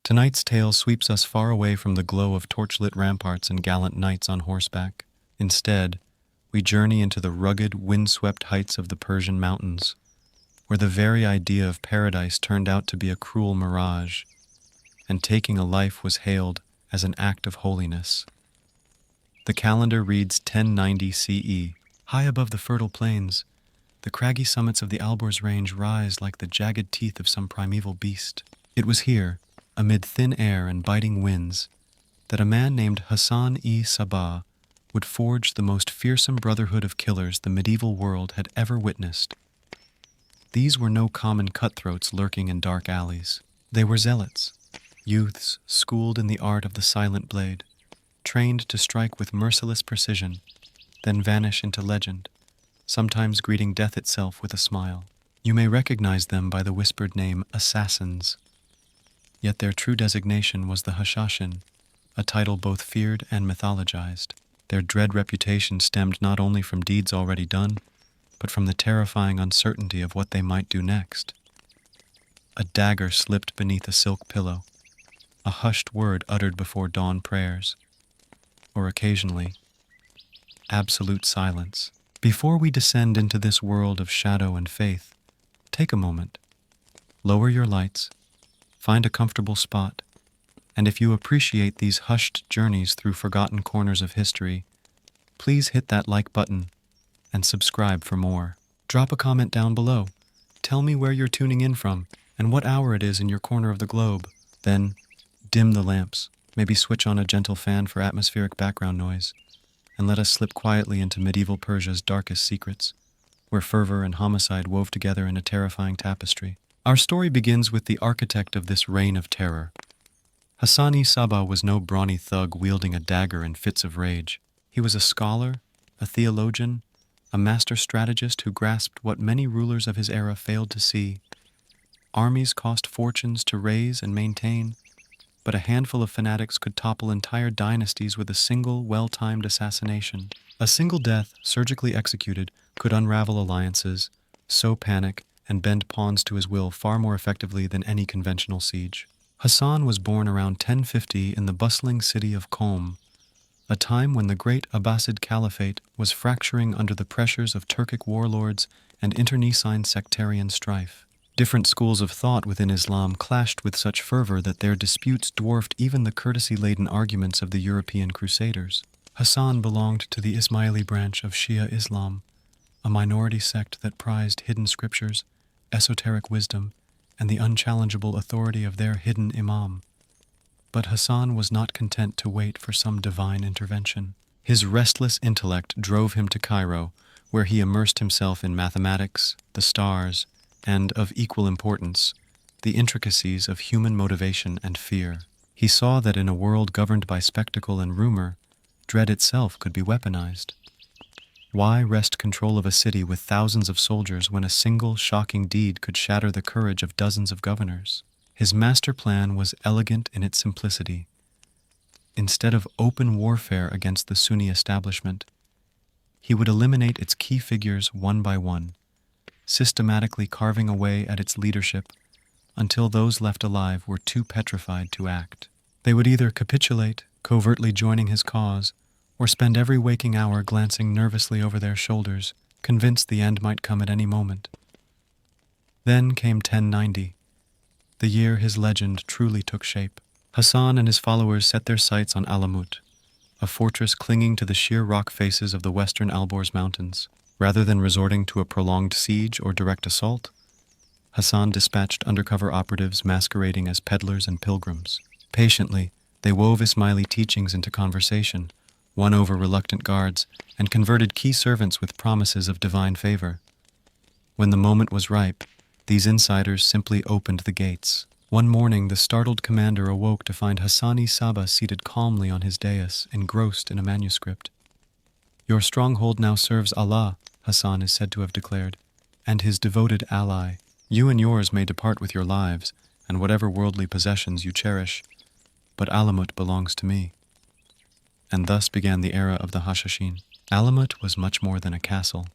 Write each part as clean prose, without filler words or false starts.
Tonight's tale sweeps us far away from the glow of torchlit ramparts and gallant knights on horseback. Instead, we journey into the rugged, windswept heights of the Persian mountains, where the very idea of paradise turned out to be a cruel mirage, and taking a life was hailed as an act of holiness. The calendar reads 1090 CE. High above the fertile plains, the craggy summits of the Alborz range rise like the jagged teeth of some primeval beast. It was here, amid thin air and biting winds, that a man named Hassan-i Sabbah would forge the most fearsome brotherhood of killers the medieval world had ever witnessed. These were no common cutthroats lurking in dark alleys. They were zealots, youths schooled in the art of the silent blade, trained to strike with merciless precision, then vanish into legend, sometimes greeting death itself with a smile. You may recognize them by the whispered name assassins. Yet their true designation was the Hashashin, a title both feared and mythologized. Their dread reputation stemmed not only from deeds already done, but from the terrifying uncertainty of what they might do next. A dagger slipped beneath a silk pillow, a hushed word uttered before dawn prayers, or occasionally, absolute silence. Before we descend into this world of shadow and faith, take a moment, lower your lights, find a comfortable spot, and if you appreciate these hushed journeys through forgotten corners of history, please hit that like button and subscribe for more. Drop a comment down below. Tell me where you're tuning in from and what hour it is in your corner of the globe. Then, dim the lamps, maybe switch on a gentle fan for atmospheric background noise, and let us slip quietly into medieval Persia's darkest secrets, where fervor and homicide wove together in a terrifying tapestry. Our story begins with the architect of this reign of terror. Hassan-i Sabbah was no brawny thug wielding a dagger in fits of rage. He was a scholar, a theologian, a master strategist who grasped what many rulers of his era failed to see. Armies cost fortunes to raise and maintain, but a handful of fanatics could topple entire dynasties with a single, well-timed assassination. A single death, surgically executed, could unravel alliances, sow panic, and bend pawns to his will far more effectively than any conventional siege. Hassan was born around 1050 in the bustling city of Qom, a time when the great Abbasid Caliphate was fracturing under the pressures of Turkic warlords and internecine sectarian strife. Different schools of thought within Islam clashed with such fervor that their disputes dwarfed even the courtesy-laden arguments of the European crusaders. Hassan belonged to the Ismaili branch of Shia Islam, a minority sect that prized hidden scriptures, esoteric wisdom, and the unchallengeable authority of their hidden imam. But Hassan was not content to wait for some divine intervention. His restless intellect drove him to Cairo, where he immersed himself in mathematics, the stars, and, of equal importance, the intricacies of human motivation and fear. He saw that in a world governed by spectacle and rumor, dread itself could be weaponized. Why wrest control of a city with thousands of soldiers when a single shocking deed could shatter the courage of dozens of governors? His master plan was elegant in its simplicity. Instead of open warfare against the Sunni establishment, he would eliminate its key figures one by one, systematically carving away at its leadership until those left alive were too petrified to act. They would either capitulate, covertly joining his cause, or spend every waking hour glancing nervously over their shoulders, convinced the end might come at any moment. Then came 1090, the year his legend truly took shape. Hassan and his followers set their sights on Alamut, a fortress clinging to the sheer rock faces of the western Alborz mountains. Rather than resorting to a prolonged siege or direct assault, Hassan dispatched undercover operatives masquerading as peddlers and pilgrims. Patiently, they wove Ismaili teachings into conversation, won over reluctant guards, and converted key servants with promises of divine favor. When the moment was ripe, these insiders simply opened the gates. One morning, the startled commander awoke to find Hassan-i Sabbah seated calmly on his dais, engrossed in a manuscript. "Your stronghold now serves Allah," Hassan is said to have declared, "and his devoted ally. You and yours may depart with your lives, and whatever worldly possessions you cherish, but Alamut belongs to me." And thus began the era of the Hashashin. Alamut was much more than a castle.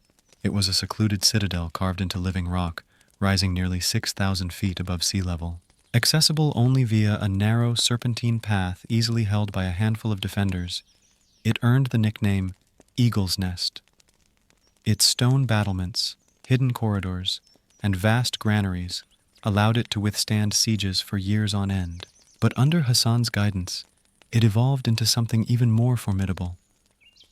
It was a secluded citadel carved into living rock, rising nearly 6,000 feet above sea level. Accessible only via a narrow serpentine path easily held by a handful of defenders, it earned the nickname Eagle's Nest. Its stone battlements, hidden corridors, and vast granaries allowed it to withstand sieges for years on end. But under Hassan's guidance, it evolved into something even more formidable,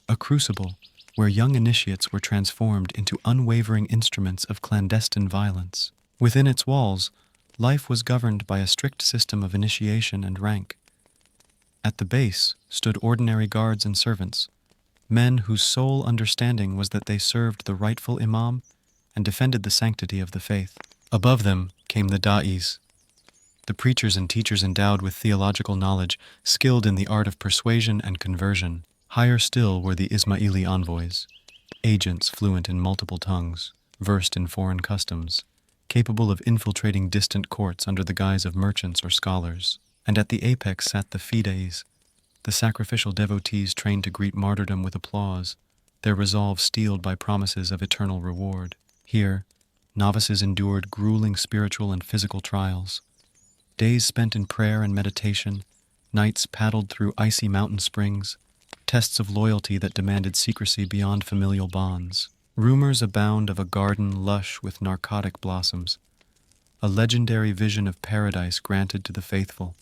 a crucible where young initiates were transformed into unwavering instruments of clandestine violence. Within its walls, life was governed by a strict system of initiation and rank. At the base stood ordinary guards and servants, men whose sole understanding was that they served the rightful imam and defended the sanctity of the faith. Above them came the da'is, the preachers and teachers endowed with theological knowledge, skilled in the art of persuasion and conversion. Higher still were the Ismaili envoys, agents fluent in multiple tongues, versed in foreign customs, capable of infiltrating distant courts under the guise of merchants or scholars. And at the apex sat the fides, the sacrificial devotees trained to greet martyrdom with applause, their resolve steeled by promises of eternal reward. Here, novices endured grueling spiritual and physical trials. Days spent in prayer and meditation, nights paddled through icy mountain springs, tests of loyalty that demanded secrecy beyond familial bonds. Rumors abound of a garden lush with narcotic blossoms, a legendary vision of paradise granted to the faithful,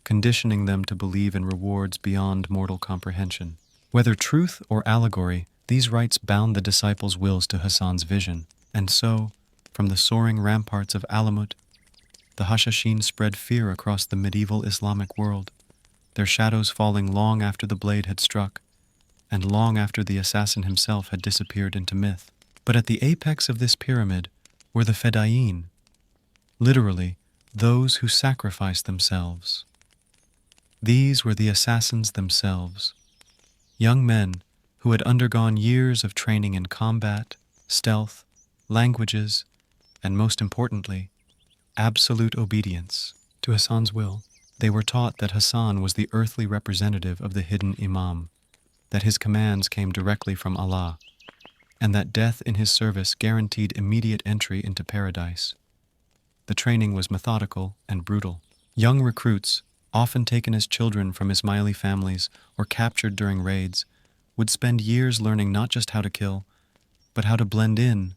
conditioning them to believe in rewards beyond mortal comprehension. Whether truth or allegory, these rites bound the disciples' wills to Hassan's vision, and so, from the soaring ramparts of Alamut, the Hashashin spread fear across the medieval Islamic world, their shadows falling long after the blade had struck, and long after the assassin himself had disappeared into myth. But at the apex of this pyramid were the Fedayeen, literally, those who sacrificed themselves. These were the assassins themselves, young men who had undergone years of training in combat, stealth, languages, and most importantly, absolute obedience to Hassan's will. They were taught that Hassan was the earthly representative of the hidden Imam, that his commands came directly from Allah, and that death in his service guaranteed immediate entry into paradise. The training was methodical and brutal. Young recruits, often taken as children from Ismaili families or captured during raids, would spend years learning not just how to kill, but how to blend in,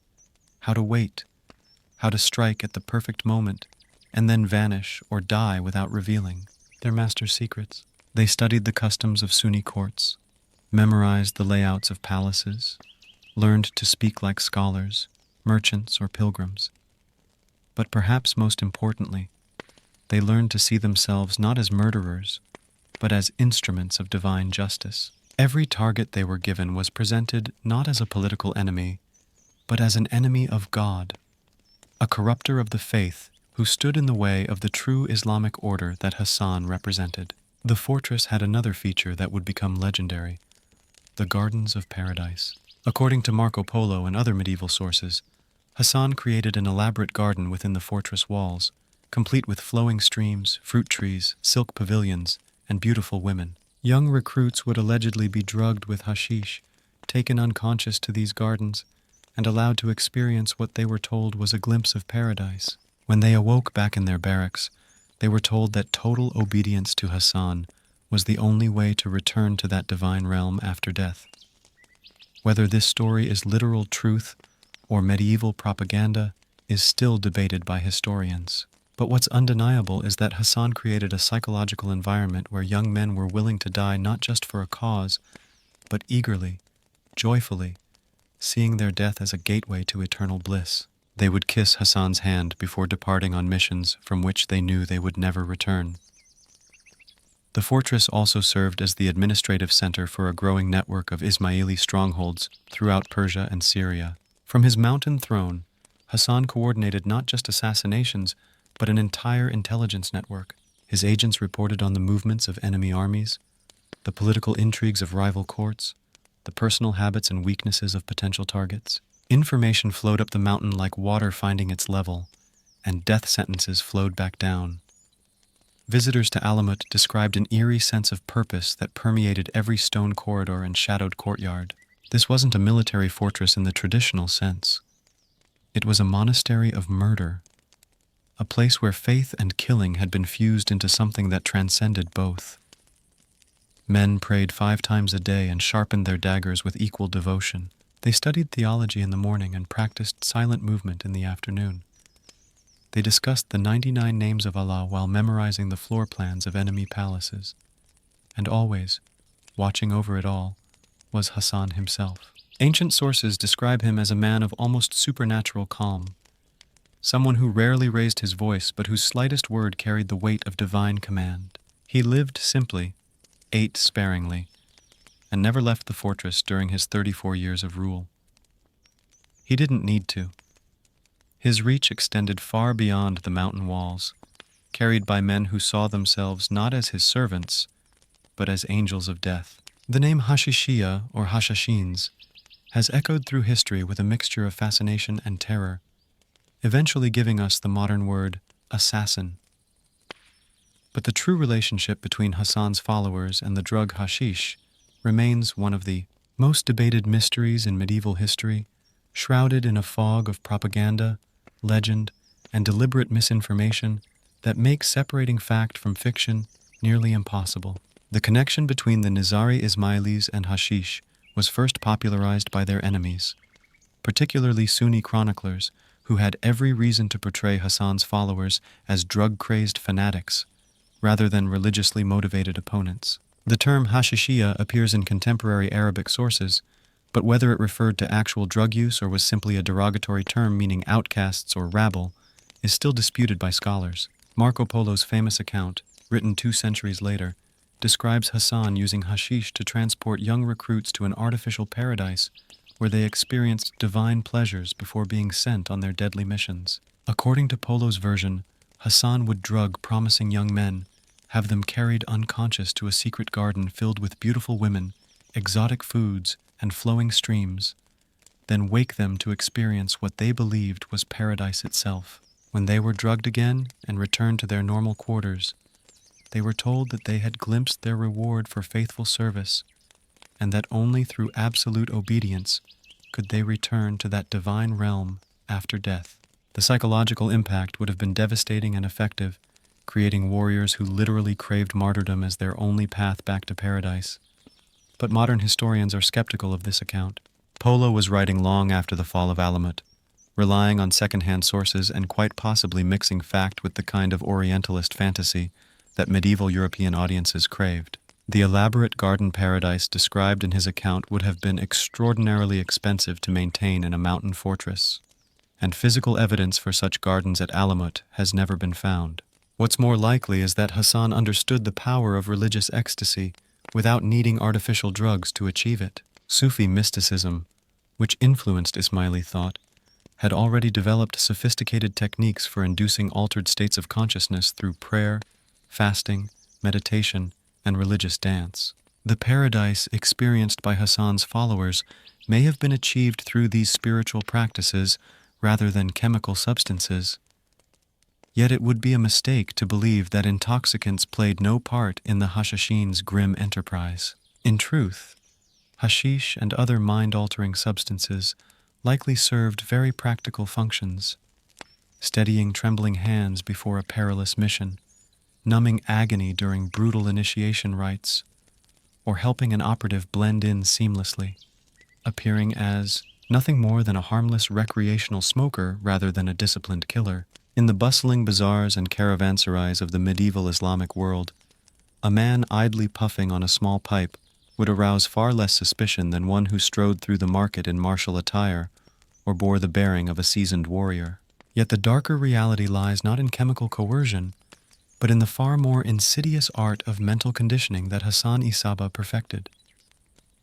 how to wait, how to strike at the perfect moment, and then vanish or die without revealing their master's secrets. They studied the customs of Sunni courts, memorized the layouts of palaces, learned to speak like scholars, merchants, or pilgrims. But perhaps most importantly, they learned to see themselves not as murderers, but as instruments of divine justice. Every target they were given was presented not as a political enemy, but as an enemy of God, a corrupter of the faith who stood in the way of the true Islamic order that Hassan represented. The fortress had another feature that would become legendary: the Gardens of Paradise. According to Marco Polo and other medieval sources, Hassan created an elaborate garden within the fortress walls, complete with flowing streams, fruit trees, silk pavilions, and beautiful women. Young recruits would allegedly be drugged with hashish, taken unconscious to these gardens, and allowed to experience what they were told was a glimpse of paradise. When they awoke back in their barracks, they were told that total obedience to Hassan was the only way to return to that divine realm after death. Whether this story is literal truth or medieval propaganda is still debated by historians. But what's undeniable is that Hassan created a psychological environment where young men were willing to die not just for a cause, but eagerly, joyfully, seeing their death as a gateway to eternal bliss. They would kiss Hassan's hand before departing on missions from which they knew they would never return. The fortress also served as the administrative center for a growing network of Ismaili strongholds throughout Persia and Syria. From his mountain throne, Hassan coordinated not just assassinations, but an entire intelligence network. His agents reported on the movements of enemy armies, the political intrigues of rival courts, the personal habits and weaknesses of potential targets. Information flowed up the mountain like water finding its level, and death sentences flowed back down. Visitors to Alamut described an eerie sense of purpose that permeated every stone corridor and shadowed courtyard. This wasn't a military fortress in the traditional sense. It was a monastery of murder, a place where faith and killing had been fused into something that transcended both. Men prayed 5 times a day and sharpened their daggers with equal devotion. They studied theology in the morning and practiced silent movement in the afternoon. They discussed the 99 names of Allah while memorizing the floor plans of enemy palaces. And always, watching over it all, was Hassan himself. Ancient sources describe him as a man of almost supernatural calm, someone who rarely raised his voice but whose slightest word carried the weight of divine command. He lived simply, ate sparingly, and never left the fortress during his 34 years of rule. He didn't need to. His reach extended far beyond the mountain walls, carried by men who saw themselves not as his servants, but as angels of death. The name Hashishiyya, or Hashashins, has echoed through history with a mixture of fascination and terror, eventually giving us the modern word assassin. But the true relationship between Hassan's followers and the drug hashish remains one of the most debated mysteries in medieval history, shrouded in a fog of propaganda, legend, and deliberate misinformation that makes separating fact from fiction nearly impossible. The connection between the Nizari Ismailis and hashish was first popularized by their enemies, particularly Sunni chroniclers who had every reason to portray Hassan's followers as drug-crazed fanatics rather than religiously motivated opponents. The term Hashishiyya appears in contemporary Arabic sources, but whether it referred to actual drug use or was simply a derogatory term meaning outcasts or rabble is still disputed by scholars. Marco Polo's famous account, written 2 centuries later, describes Hassan using hashish to transport young recruits to an artificial paradise where they experienced divine pleasures before being sent on their deadly missions. According to Polo's version, Hassan would drug promising young men, have them carried unconscious to a secret garden filled with beautiful women, exotic foods, and flowing streams, then wake them to experience what they believed was paradise itself. When they were drugged again and returned to their normal quarters, they were told that they had glimpsed their reward for faithful service, and that only through absolute obedience could they return to that divine realm after death. The psychological impact would have been devastating and effective, creating warriors who literally craved martyrdom as their only path back to paradise. But modern historians are skeptical of this account. Polo was writing long after the fall of Alamut, relying on second-hand sources and quite possibly mixing fact with the kind of Orientalist fantasy that medieval European audiences craved. The elaborate garden paradise described in his account would have been extraordinarily expensive to maintain in a mountain fortress, and physical evidence for such gardens at Alamut has never been found. What's more likely is that Hassan understood the power of religious ecstasy without needing artificial drugs to achieve it. Sufi mysticism, which influenced Ismaili thought, had already developed sophisticated techniques for inducing altered states of consciousness through prayer, fasting, meditation, and religious dance. The paradise experienced by Hassan's followers may have been achieved through these spiritual practices rather than chemical substances. Yet it would be a mistake to believe that intoxicants played no part in the Hashashin's grim enterprise. In truth, hashish and other mind-altering substances likely served very practical functions, steadying trembling hands before a perilous mission, numbing agony during brutal initiation rites, or helping an operative blend in seamlessly, appearing as nothing more than a harmless recreational smoker rather than a disciplined killer. In the bustling bazaars and caravanserais of the medieval Islamic world, a man idly puffing on a small pipe would arouse far less suspicion than one who strode through the market in martial attire or bore the bearing of a seasoned warrior. Yet the darker reality lies not in chemical coercion, but in the far more insidious art of mental conditioning that Hassan-i Sabbah perfected.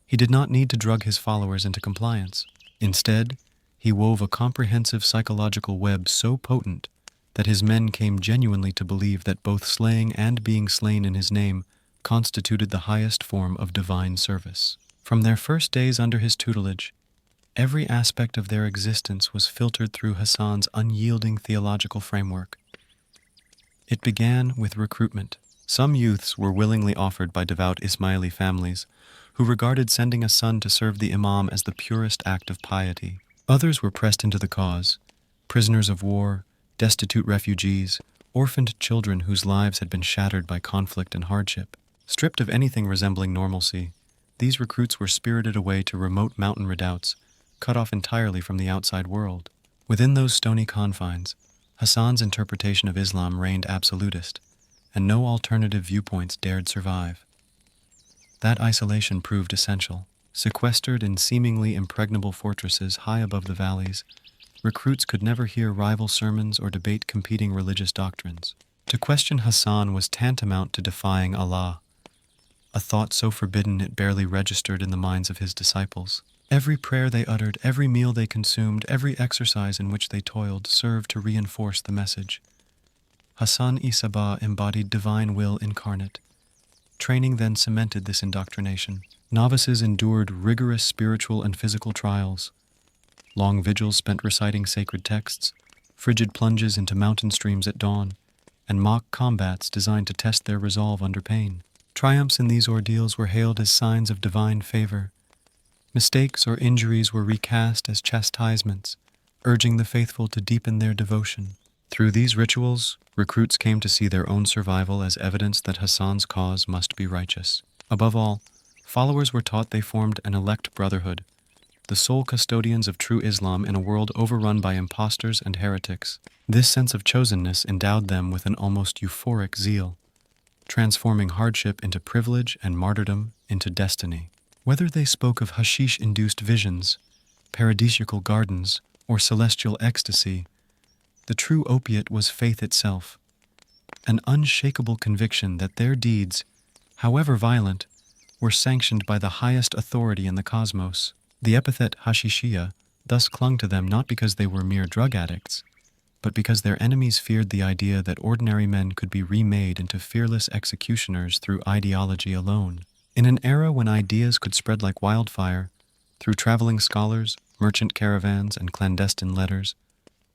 He did not need to drug his followers into compliance. Instead, he wove a comprehensive psychological web so potent that his men came genuinely to believe that both slaying and being slain in his name constituted the highest form of divine service. From their first days under his tutelage, every aspect of their existence was filtered through Hassan's unyielding theological framework. It began with recruitment. Some youths were willingly offered by devout Ismaili families, who regarded sending a son to serve the imam as the purest act of piety. Others were pressed into the cause, prisoners of war, destitute refugees, orphaned children whose lives had been shattered by conflict and hardship. Stripped of anything resembling normalcy, these recruits were spirited away to remote mountain redoubts, cut off entirely from the outside world. Within those stony confines, Hassan's interpretation of Islam reigned absolutist, and no alternative viewpoints dared survive. That isolation proved essential. Sequestered in seemingly impregnable fortresses high above the valleys, recruits could never hear rival sermons or debate competing religious doctrines. To question Hassan was tantamount to defying Allah, a thought so forbidden it barely registered in the minds of his disciples. Every prayer they uttered, every meal they consumed, every exercise in which they toiled served to reinforce the message. Hassan-i Sabbah embodied divine will incarnate. Training then cemented this indoctrination. Novices endured rigorous spiritual and physical trials. Long vigils spent reciting sacred texts, frigid plunges into mountain streams at dawn, and mock combats designed to test their resolve under pain. Triumphs in these ordeals were hailed as signs of divine favor. Mistakes or injuries were recast as chastisements, urging the faithful to deepen their devotion. Through these rituals, recruits came to see their own survival as evidence that Hassan's cause must be righteous. Above all, followers were taught they formed an elect brotherhood, the sole custodians of true Islam in a world overrun by impostors and heretics. This sense of chosenness endowed them with an almost euphoric zeal, transforming hardship into privilege and martyrdom into destiny. Whether they spoke of hashish-induced visions, paradisiacal gardens, or celestial ecstasy, the true opiate was faith itself, an unshakable conviction that their deeds, however violent, were sanctioned by the highest authority in the cosmos. The epithet hashishiyah thus clung to them not because they were mere drug addicts, but because their enemies feared the idea that ordinary men could be remade into fearless executioners through ideology alone. In an era when ideas could spread like wildfire, through traveling scholars, merchant caravans, and clandestine letters,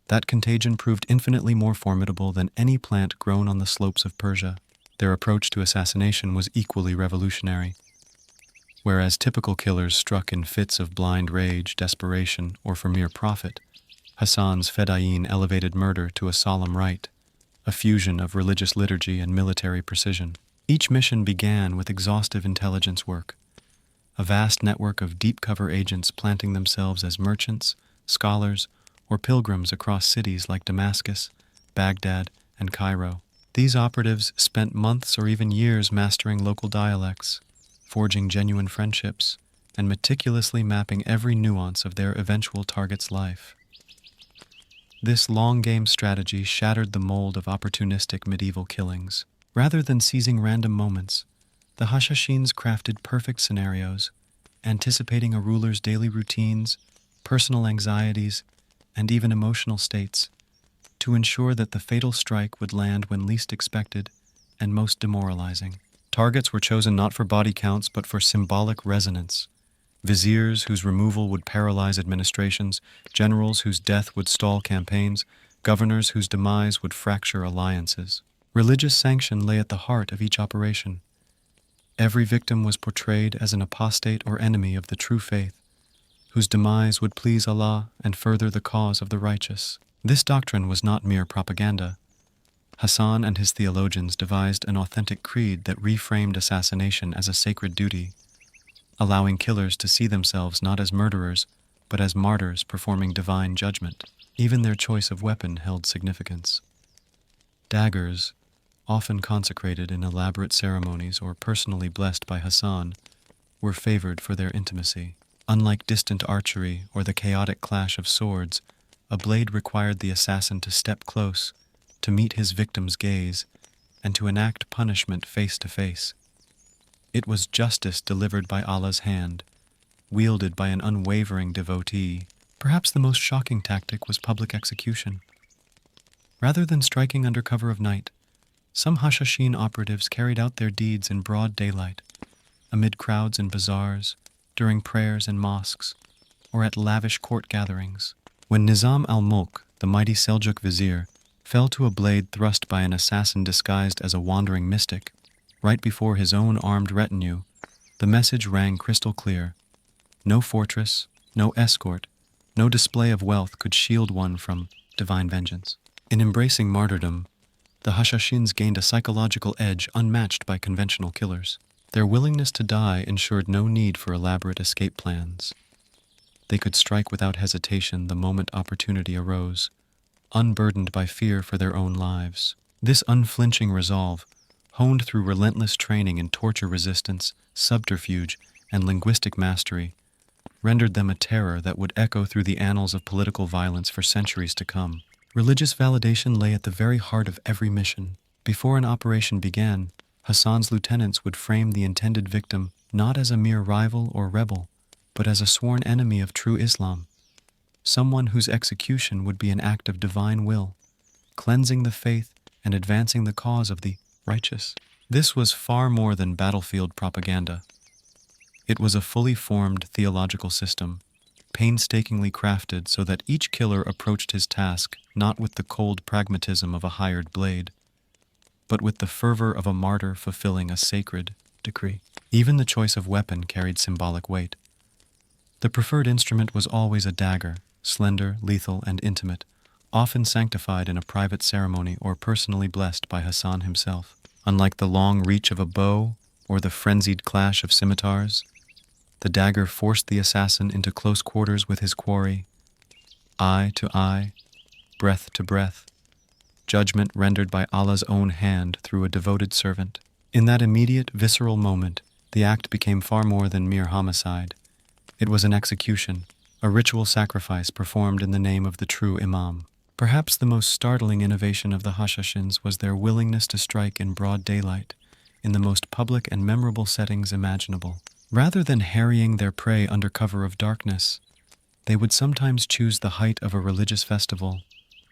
that contagion proved infinitely more formidable than any plant grown on the slopes of Persia. Their approach to assassination was equally revolutionary. Whereas typical killers struck in fits of blind rage, desperation, or for mere profit, Hassan's Fedayeen elevated murder to a solemn rite, a fusion of religious liturgy and military precision. Each mission began with exhaustive intelligence work, a vast network of deep cover agents planting themselves as merchants, scholars, or pilgrims across cities like Damascus, Baghdad, and Cairo. These operatives spent months or even years mastering local dialects, forging genuine friendships, and meticulously mapping every nuance of their eventual target's life. This long-game strategy shattered the mold of opportunistic medieval killings. Rather than seizing random moments, the Hashashins crafted perfect scenarios, anticipating a ruler's daily routines, personal anxieties, and even emotional states, to ensure that the fatal strike would land when least expected and most demoralizing. Targets were chosen not for body counts but for symbolic resonance. Viziers whose removal would paralyze administrations, generals whose death would stall campaigns, governors whose demise would fracture alliances. Religious sanction lay at the heart of each operation. Every victim was portrayed as an apostate or enemy of the true faith, whose demise would please Allah and further the cause of the righteous. This doctrine was not mere propaganda. Hassan and his theologians devised an authentic creed that reframed assassination as a sacred duty, allowing killers to see themselves not as murderers, but as martyrs performing divine judgment. Even their choice of weapon held significance. Daggers, often consecrated in elaborate ceremonies or personally blessed by Hassan, were favored for their intimacy. Unlike distant archery or the chaotic clash of swords, a blade required the assassin to step close, to meet his victim's gaze, and to enact punishment face to face. It was justice delivered by Allah's hand, wielded by an unwavering devotee. Perhaps the most shocking tactic was public execution. Rather than striking under cover of night, some Hashashin operatives carried out their deeds in broad daylight, amid crowds in bazaars, during prayers in mosques, or at lavish court gatherings. When Nizam al-Mulk, the mighty Seljuk vizier, fell to a blade thrust by an assassin disguised as a wandering mystic, right before his own armed retinue, the message rang crystal clear. No fortress, no escort, no display of wealth could shield one from divine vengeance. In embracing martyrdom, the Hashashins gained a psychological edge unmatched by conventional killers. Their willingness to die ensured no need for elaborate escape plans. They could strike without hesitation the moment opportunity arose, unburdened by fear for their own lives. This unflinching resolve, honed through relentless training in torture resistance, subterfuge, and linguistic mastery, rendered them a terror that would echo through the annals of political violence for centuries to come. Religious validation lay at the very heart of every mission. Before an operation began, Hassan's lieutenants would frame the intended victim not as a mere rival or rebel, but as a sworn enemy of true Islam, someone whose execution would be an act of divine will, cleansing the faith and advancing the cause of the righteous. This was far more than battlefield propaganda. It was a fully formed theological system, painstakingly crafted so that each killer approached his task not with the cold pragmatism of a hired blade, but with the fervor of a martyr fulfilling a sacred decree. Even the choice of weapon carried symbolic weight. The preferred instrument was always a dagger, slender, lethal, and intimate, often sanctified in a private ceremony or personally blessed by Hassan himself. Unlike the long reach of a bow or the frenzied clash of scimitars, the dagger forced the assassin into close quarters with his quarry, eye to eye, breath to breath, judgment rendered by Allah's own hand through a devoted servant. In that immediate, visceral moment, the act became far more than mere homicide. It was an execution, a ritual sacrifice performed in the name of the true Imam. Perhaps the most startling innovation of the Hashashins was their willingness to strike in broad daylight, in the most public and memorable settings imaginable. Rather than harrying their prey under cover of darkness, they would sometimes choose the height of a religious festival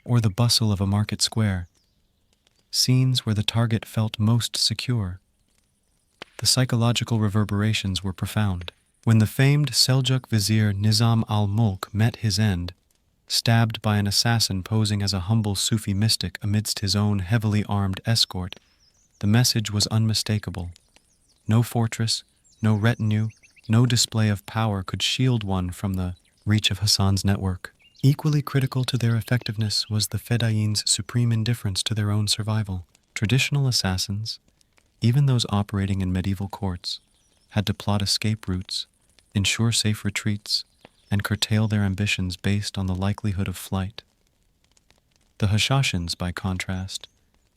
or the bustle of a market square, scenes where the target felt most secure. The psychological reverberations were profound. When the famed Seljuk vizier Nizam al-Mulk met his end, stabbed by an assassin posing as a humble Sufi mystic amidst his own heavily armed escort, the message was unmistakable. No fortress, no retinue, no display of power could shield one from the reach of Hassan's network. Equally critical to their effectiveness was the Fedayeen's supreme indifference to their own survival. Traditional assassins, even those operating in medieval courts, had to plot escape routes, ensure safe retreats, and curtail their ambitions based on the likelihood of flight. The Hashashins, by contrast,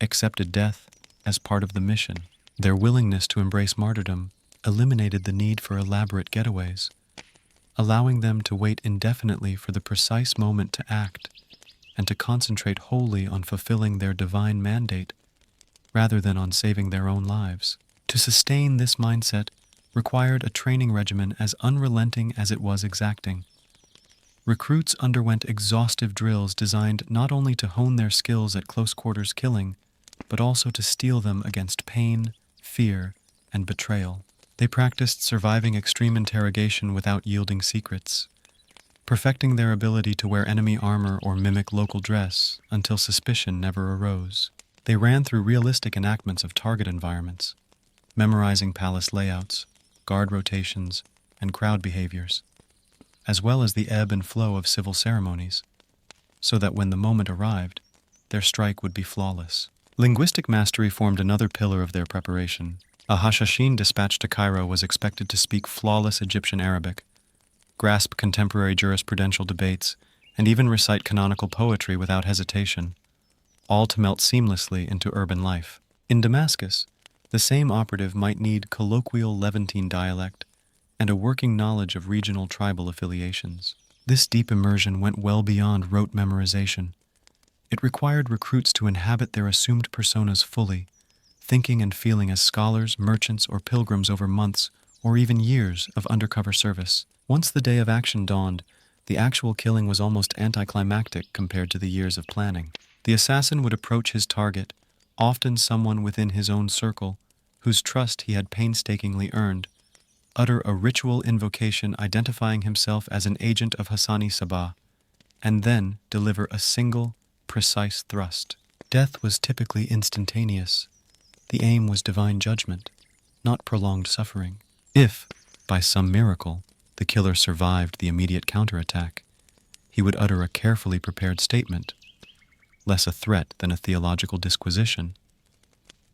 accepted death as part of the mission. Their willingness to embrace martyrdom eliminated the need for elaborate getaways, allowing them to wait indefinitely for the precise moment to act and to concentrate wholly on fulfilling their divine mandate rather than on saving their own lives. To sustain this mindset required a training regimen as unrelenting as it was exacting. Recruits underwent exhaustive drills designed not only to hone their skills at close quarters killing, but also to steel them against pain, fear, and betrayal. They practiced surviving extreme interrogation without yielding secrets, perfecting their ability to wear enemy armor or mimic local dress until suspicion never arose. They ran through realistic enactments of target environments, memorizing palace layouts, guard rotations, and crowd behaviors, as well as the ebb and flow of civil ceremonies, so that when the moment arrived, their strike would be flawless. Linguistic mastery formed another pillar of their preparation. A Hashashin dispatched to Cairo was expected to speak flawless Egyptian Arabic, grasp contemporary jurisprudential debates, and even recite canonical poetry without hesitation, all to melt seamlessly into urban life. In Damascus, the same operative might need colloquial Levantine dialect and a working knowledge of regional tribal affiliations. This deep immersion went well beyond rote memorization. It required recruits to inhabit their assumed personas fully, thinking and feeling as scholars, merchants, or pilgrims over months or even years of undercover service. Once the day of action dawned, the actual killing was almost anticlimactic compared to the years of planning. The assassin would approach his target, often someone within his own circle, whose trust he had painstakingly earned, utter a ritual invocation identifying himself as an agent of Hassan-i Sabbah, and then deliver a single, precise thrust. Death was typically instantaneous. The aim was divine judgment, not prolonged suffering. If, by some miracle, the killer survived the immediate counterattack, he would utter a carefully prepared statement, less a threat than a theological disquisition,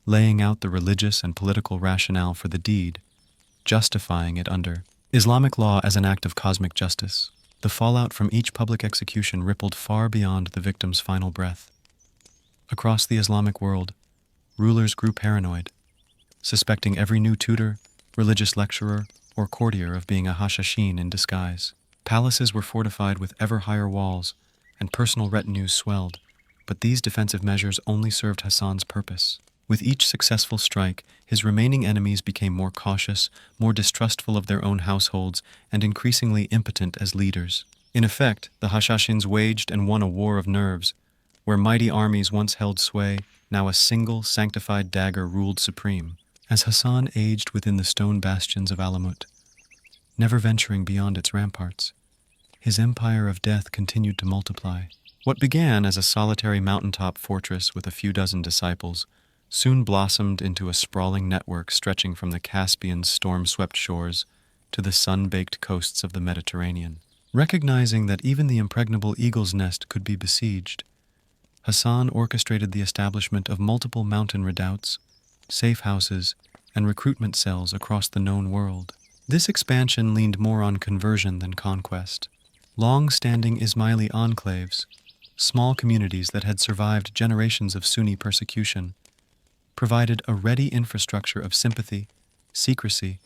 laying out the religious and political rationale for the deed, justifying it under Islamic law as an act of cosmic justice. The fallout from each public execution rippled far beyond the victim's final breath. Across the Islamic world, rulers grew paranoid, suspecting every new tutor, religious lecturer, or courtier of being a Hashishin in disguise. Palaces were fortified with ever higher walls, and personal retinues swelled, but these defensive measures only served Hassan's purpose. With each successful strike, his remaining enemies became more cautious, more distrustful of their own households, and increasingly impotent as leaders. In effect, the Hashashins waged and won a war of nerves. Where mighty armies once held sway, now a single sanctified dagger ruled supreme. As Hassan aged within the stone bastions of Alamut, never venturing beyond its ramparts, his empire of death continued to multiply. What began as a solitary mountaintop fortress with a few dozen disciples soon blossomed into a sprawling network stretching from the Caspian's storm-swept shores to the sun-baked coasts of the Mediterranean. Recognizing that even the impregnable eagle's nest could be besieged, Hassan orchestrated the establishment of multiple mountain redoubts, safe houses, and recruitment cells across the known world. This expansion leaned more on conversion than conquest. Long-standing Ismaili enclaves, small communities that had survived generations of Sunni persecution, provided a ready infrastructure of sympathy, secrecy,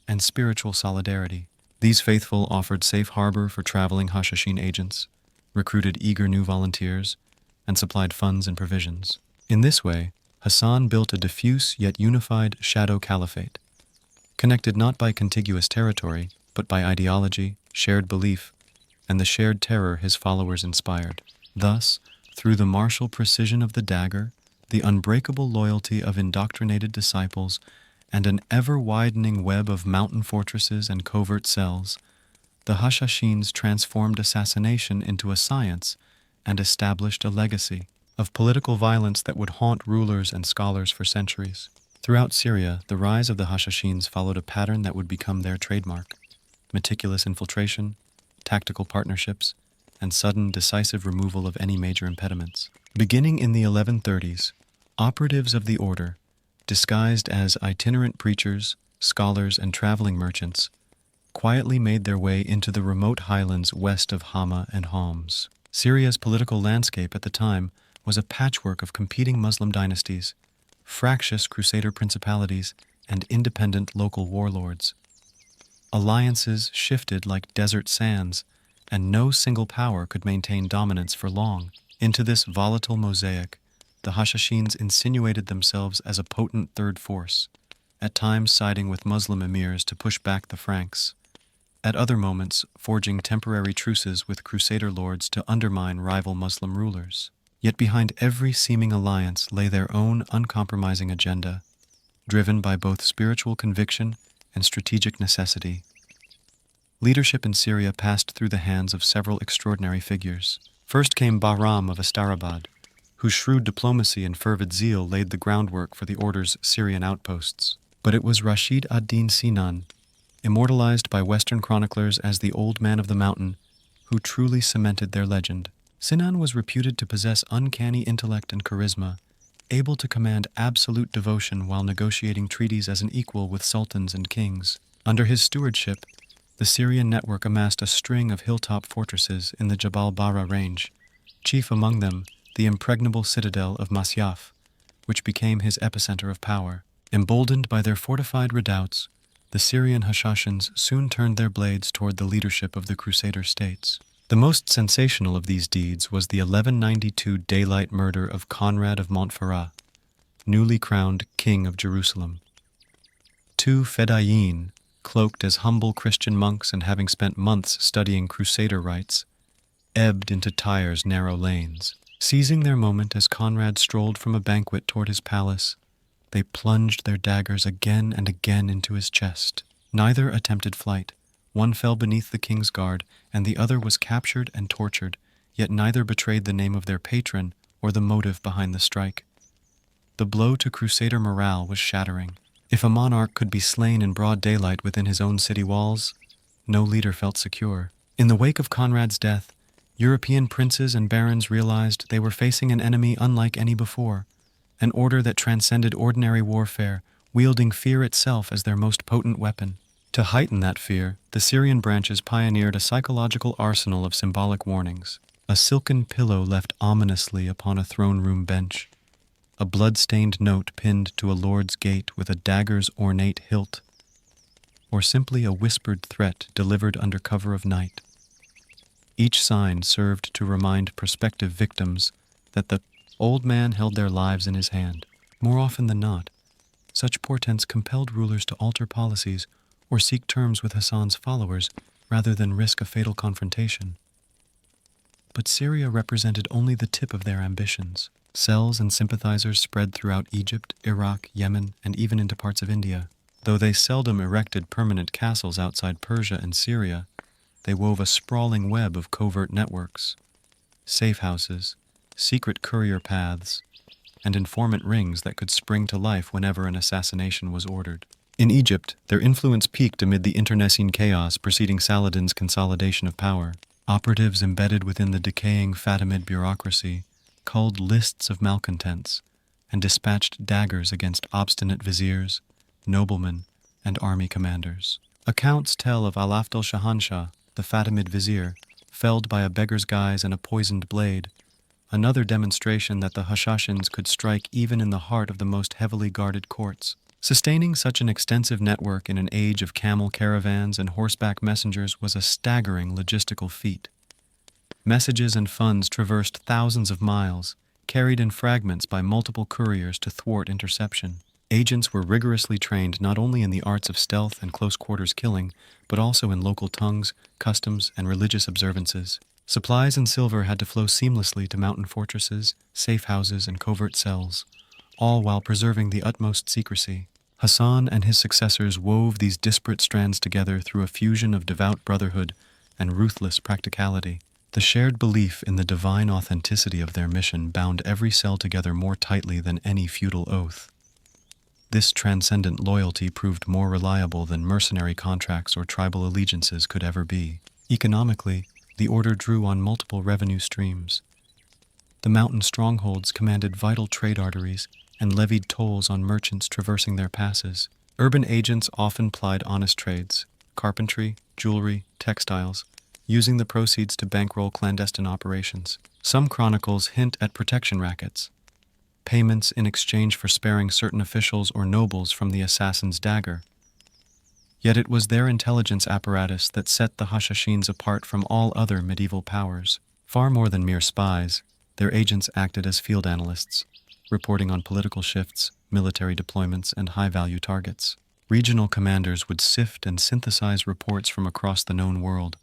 and spiritual solidarity. These faithful offered safe harbor for traveling Hashishin agents, recruited eager new volunteers, and supplied funds and provisions. In this way, Hassan built a diffuse yet unified shadow caliphate, connected not by contiguous territory, but by ideology, shared belief, and the shared terror his followers inspired. Thus, through the martial precision of the dagger, the unbreakable loyalty of indoctrinated disciples, and an ever-widening web of mountain fortresses and covert cells, the Hashashins transformed assassination into a science and established a legacy of political violence that would haunt rulers and scholars for centuries. Throughout Syria, the rise of the Hashashins followed a pattern that would become their trademark: meticulous infiltration, tactical partnerships, and sudden, decisive removal of any major impediments. Beginning in the 1130s, operatives of the order, disguised as itinerant preachers, scholars, and traveling merchants, quietly made their way into the remote highlands west of Hama and Homs. Syria's political landscape at the time was a patchwork of competing Muslim dynasties, fractious crusader principalities, and independent local warlords. Alliances shifted like desert sands, and no single power could maintain dominance for long. Into this volatile mosaic, the Hashashins insinuated themselves as a potent third force, at times siding with Muslim emirs to push back the Franks, at other moments forging temporary truces with crusader lords to undermine rival Muslim rulers. Yet behind every seeming alliance lay their own uncompromising agenda, driven by both spiritual conviction and strategic necessity. Leadership in Syria passed through the hands of several extraordinary figures. First came Bahram of Astarabad, whose shrewd diplomacy and fervid zeal laid the groundwork for the order's Syrian outposts. But it was Rashid ad-Din Sinan, immortalized by Western chroniclers as the Old Man of the Mountain, who truly cemented their legend. Sinan was reputed to possess uncanny intellect and charisma, able to command absolute devotion while negotiating treaties as an equal with sultans and kings. Under his stewardship, the Syrian network amassed a string of hilltop fortresses in the Jabal Bara range, chief among them the impregnable citadel of Masyaf, which became his epicenter of power. Emboldened by their fortified redoubts, the Syrian Hashashins soon turned their blades toward the leadership of the Crusader states. The most sensational of these deeds was the 1192 daylight murder of Conrad of Montferrat, newly crowned King of Jerusalem. Two Fedayeen, cloaked as humble Christian monks and having spent months studying Crusader rites, ebbed into Tyre's narrow lanes. Seizing their moment as Conrad strolled from a banquet toward his palace, they plunged their daggers again and again into his chest. Neither attempted flight. One fell beneath the king's guard, and the other was captured and tortured, yet neither betrayed the name of their patron or the motive behind the strike. The blow to Crusader morale was shattering. If a monarch could be slain in broad daylight within his own city walls, no leader felt secure. In the wake of Conrad's death, European princes and barons realized they were facing an enemy unlike any before, an order that transcended ordinary warfare, wielding fear itself as their most potent weapon. To heighten that fear, the Syrian branches pioneered a psychological arsenal of symbolic warnings. A silken pillow left ominously upon a throne room bench, a blood-stained note pinned to a lord's gate with a dagger's ornate hilt, or simply a whispered threat delivered under cover of night. Each sign served to remind prospective victims that the old man held their lives in his hand. More often than not, such portents compelled rulers to alter policies or seek terms with Hassan's followers rather than risk a fatal confrontation. But Syria represented only the tip of their ambitions. Cells and sympathizers spread throughout Egypt, Iraq, Yemen, and even into parts of India. Though they seldom erected permanent castles outside Persia and Syria, they wove a sprawling web of covert networks, safe houses, secret courier paths, and informant rings that could spring to life whenever an assassination was ordered. In Egypt, their influence peaked amid the internecine chaos preceding Saladin's consolidation of power. Operatives embedded within the decaying Fatimid bureaucracy culled lists of malcontents and dispatched daggers against obstinate viziers, noblemen, and army commanders. Accounts tell of Al-Afd al-Shahanshah, the Fatimid vizier, felled by a beggar's guise and a poisoned blade, another demonstration that the Hashashins could strike even in the heart of the most heavily guarded courts. Sustaining such an extensive network in an age of camel caravans and horseback messengers was a staggering logistical feat. Messages and funds traversed thousands of miles, carried in fragments by multiple couriers to thwart interception. Agents were rigorously trained not only in the arts of stealth and close-quarters killing, but also in local tongues, customs, and religious observances. Supplies and silver had to flow seamlessly to mountain fortresses, safe houses, and covert cells, all while preserving the utmost secrecy. Hassan and his successors wove these disparate strands together through a fusion of devout brotherhood and ruthless practicality. The shared belief in the divine authenticity of their mission bound every cell together more tightly than any feudal oath. This transcendent loyalty proved more reliable than mercenary contracts or tribal allegiances could ever be. Economically, the order drew on multiple revenue streams. The mountain strongholds commanded vital trade arteries and levied tolls on merchants traversing their passes. Urban agents often plied honest trades, carpentry, jewelry, textiles, using the proceeds to bankroll clandestine operations. Some chronicles hint at protection rackets, payments in exchange for sparing certain officials or nobles from the assassin's dagger. Yet it was their intelligence apparatus that set the Hashashins apart from all other medieval powers. Far more than mere spies, their agents acted as field analysts, reporting on political shifts, military deployments, and high-value targets. Regional commanders would sift and synthesize reports from across the known world,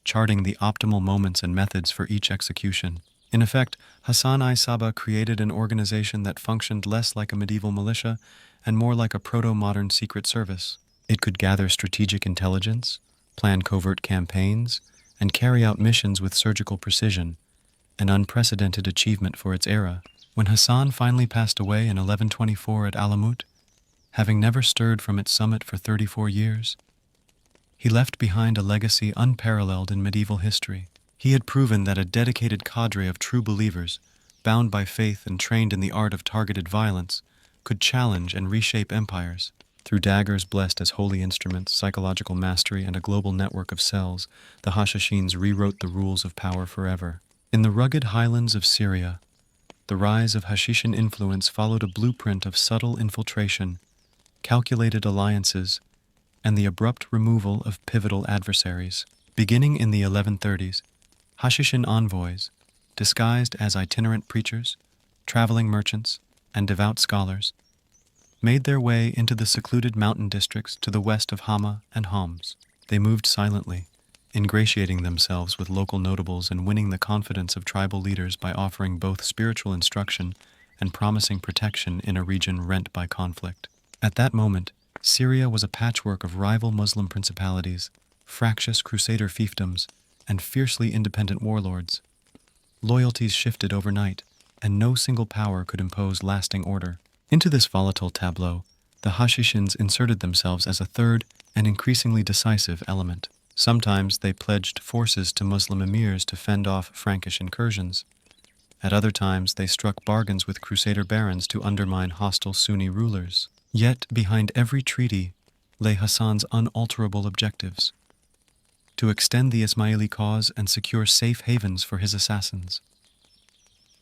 charting the optimal moments and methods for each execution. In effect, Hassan-i Sabbah created an organization that functioned less like a medieval militia and more like a proto-modern secret service. It could gather strategic intelligence, plan covert campaigns, and carry out missions with surgical precision, an unprecedented achievement for its era. When Hassan finally passed away in 1124 at Alamut, having never stirred from its summit for 34 years, he left behind a legacy unparalleled in medieval history. He had proven that a dedicated cadre of true believers, bound by faith and trained in the art of targeted violence, could challenge and reshape empires. Through daggers blessed as holy instruments, psychological mastery, and a global network of cells, the Hashashins rewrote the rules of power forever. In the rugged highlands of Syria, the rise of Hashishin influence followed a blueprint of subtle infiltration, calculated alliances, and the abrupt removal of pivotal adversaries. Beginning in the 1130s, Hashishin envoys, disguised as itinerant preachers, traveling merchants, and devout scholars, made their way into the secluded mountain districts to the west of Hama and Homs. They moved silently, ingratiating themselves with local notables and winning the confidence of tribal leaders by offering both spiritual instruction and promising protection in a region rent by conflict. At that moment, Syria was a patchwork of rival Muslim principalities, fractious crusader fiefdoms, and fiercely independent warlords. Loyalties shifted overnight, and no single power could impose lasting order. Into this volatile tableau, the Hashishins inserted themselves as a third and increasingly decisive element. Sometimes they pledged forces to Muslim emirs to fend off Frankish incursions. At other times they struck bargains with Crusader barons to undermine hostile Sunni rulers. Yet behind every treaty lay Hassan's unalterable objectives: to extend the Ismaili cause and secure safe havens for his assassins.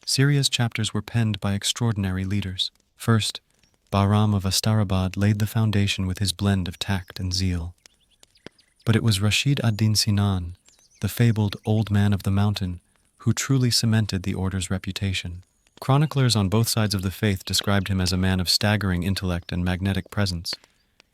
Syria's chapters were penned by extraordinary leaders. First, Bahram of Astarabad laid the foundation with his blend of tact and zeal. But it was Rashid ad-Din Sinan, the fabled old man of the mountain, who truly cemented the order's reputation. Chroniclers on both sides of the faith described him as a man of staggering intellect and magnetic presence,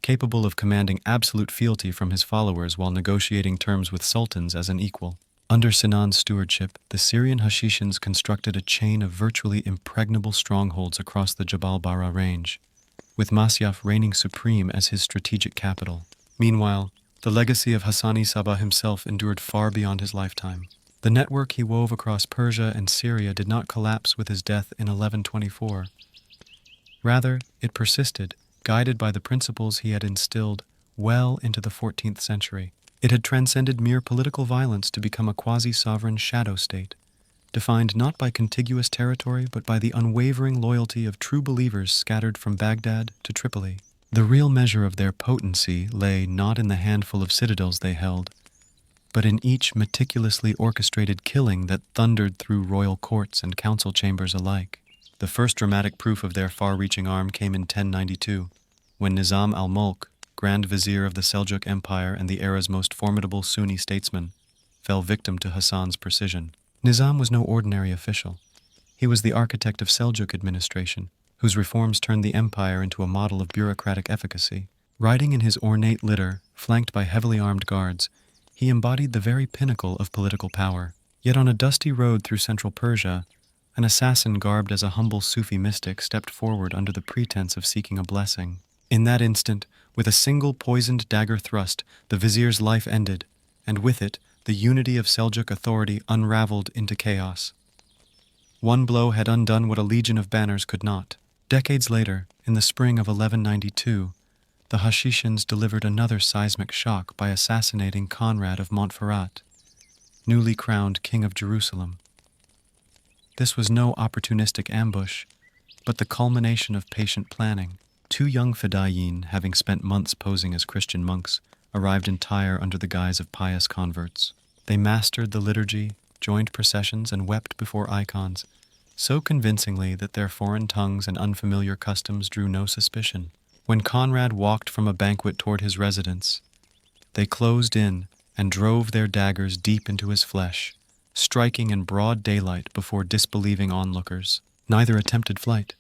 capable of commanding absolute fealty from his followers while negotiating terms with sultans as an equal. Under Sinan's stewardship, the Syrian Hashishans constructed a chain of virtually impregnable strongholds across the Jabal Bara range, with Masyaf reigning supreme as his strategic capital. Meanwhile, the legacy of Hassan-i Sabbah himself endured far beyond his lifetime. The network he wove across Persia and Syria did not collapse with his death in 1124. Rather, it persisted, guided by the principles he had instilled well into the 14th century. It had transcended mere political violence to become a quasi-sovereign shadow state, defined not by contiguous territory but by the unwavering loyalty of true believers scattered from Baghdad to Tripoli. The real measure of their potency lay not in the handful of citadels they held, but in each meticulously orchestrated killing that thundered through royal courts and council chambers alike. The first dramatic proof of their far-reaching arm came in 1092, when Nizam al-Mulk, Grand Vizier of the Seljuk Empire and the era's most formidable Sunni statesman, fell victim to Hassan's precision. Nizam was no ordinary official. He was the architect of Seljuk administration, whose reforms turned the empire into a model of bureaucratic efficacy. Riding in his ornate litter, flanked by heavily armed guards, he embodied the very pinnacle of political power. Yet on a dusty road through central Persia, an assassin garbed as a humble Sufi mystic stepped forward under the pretense of seeking a blessing. In that instant, with a single poisoned dagger thrust, the vizier's life ended, and with it, the unity of Seljuk authority unraveled into chaos. One blow had undone what a legion of banners could not. Decades later, in the spring of 1192, the Hashishans delivered another seismic shock by assassinating Conrad of Montferrat, newly crowned king of Jerusalem. This was no opportunistic ambush, but the culmination of patient planning. Two young Fedayeen, having spent months posing as Christian monks, arrived in Tyre under the guise of pious converts. They mastered the liturgy, joined processions, and wept before icons, so convincingly that their foreign tongues and unfamiliar customs drew no suspicion. When Conrad walked from a banquet toward his residence, they closed in and drove their daggers deep into his flesh, striking in broad daylight before disbelieving onlookers. Neither attempted flight.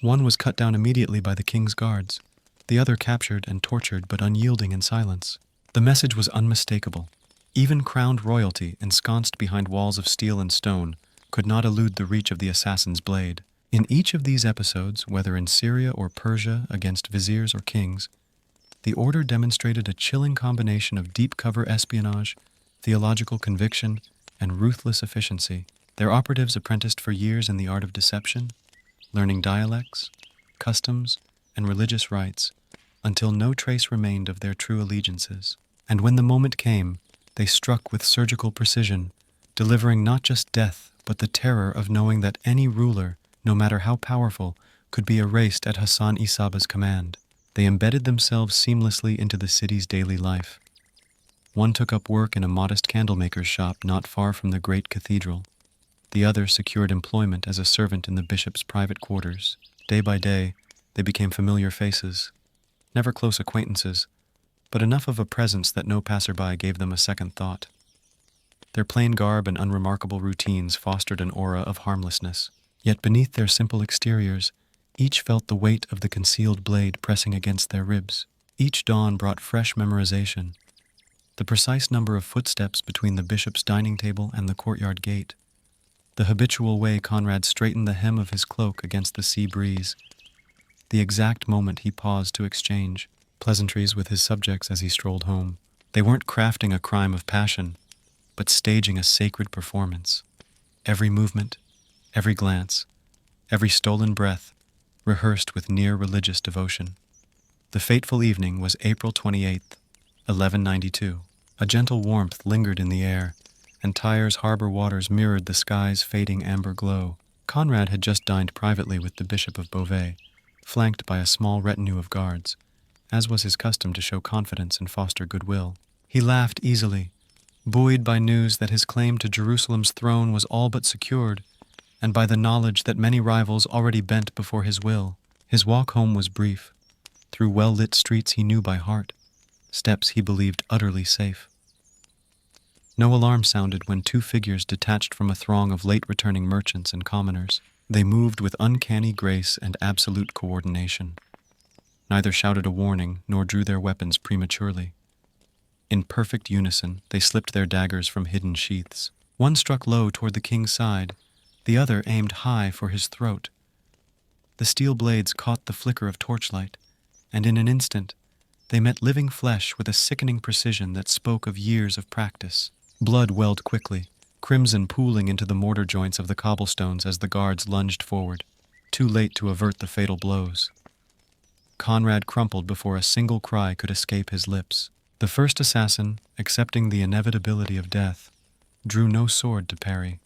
One was cut down immediately by the king's guards, the other captured and tortured but unyielding in silence. The message was unmistakable. Even crowned royalty, ensconced behind walls of steel and stone, could not elude the reach of the assassin's blade. In each of these episodes, whether in Syria or Persia against viziers or kings, the order demonstrated a chilling combination of deep cover espionage, theological conviction, and ruthless efficiency. Their operatives apprenticed for years in the art of deception, learning dialects, customs, and religious rites, until no trace remained of their true allegiances. And when the moment came, they struck with surgical precision, delivering not just death, but the terror of knowing that any ruler, no matter how powerful, could be erased at Hassan-i Sabbah's command. They embedded themselves seamlessly into the city's daily life. One took up work in a modest candlemaker's shop not far from the great cathedral. The other secured employment as a servant in the bishop's private quarters. Day by day, they became familiar faces, never close acquaintances, but enough of a presence that no passerby gave them a second thought. Their plain garb and unremarkable routines fostered an aura of harmlessness. Yet beneath their simple exteriors, each felt the weight of the concealed blade pressing against their ribs. Each dawn brought fresh memorization. The precise number of footsteps between the bishop's dining table and the courtyard gate. The habitual way Conrad straightened the hem of his cloak against the sea breeze. The exact moment he paused to exchange pleasantries with his subjects as he strolled home. They weren't crafting a crime of passion, but staging a sacred performance. Every movement, every glance, every stolen breath, rehearsed with near religious devotion. The fateful evening was April 28th, 1192. A gentle warmth lingered in the air, and Tyre's harbor waters mirrored the sky's fading amber glow. Conrad had just dined privately with the Bishop of Beauvais, flanked by a small retinue of guards, as was his custom to show confidence and foster goodwill. He laughed easily, buoyed by news that his claim to Jerusalem's throne was all but secured, and by the knowledge that many rivals already bent before his will. His walk home was brief, through well-lit streets he knew by heart, steps he believed utterly safe. No alarm sounded when two figures detached from a throng of late-returning merchants and commoners. They moved with uncanny grace and absolute coordination. Neither shouted a warning nor drew their weapons prematurely. In perfect unison, they slipped their daggers from hidden sheaths. One struck low toward the king's side, the other aimed high for his throat. The steel blades caught the flicker of torchlight, and in an instant, they met living flesh with a sickening precision that spoke of years of practice. Blood welled quickly, crimson pooling into the mortar joints of the cobblestones as the guards lunged forward, too late to avert the fatal blows. Conrad crumpled before a single cry could escape his lips. The first assassin, accepting the inevitability of death, drew no sword to parry.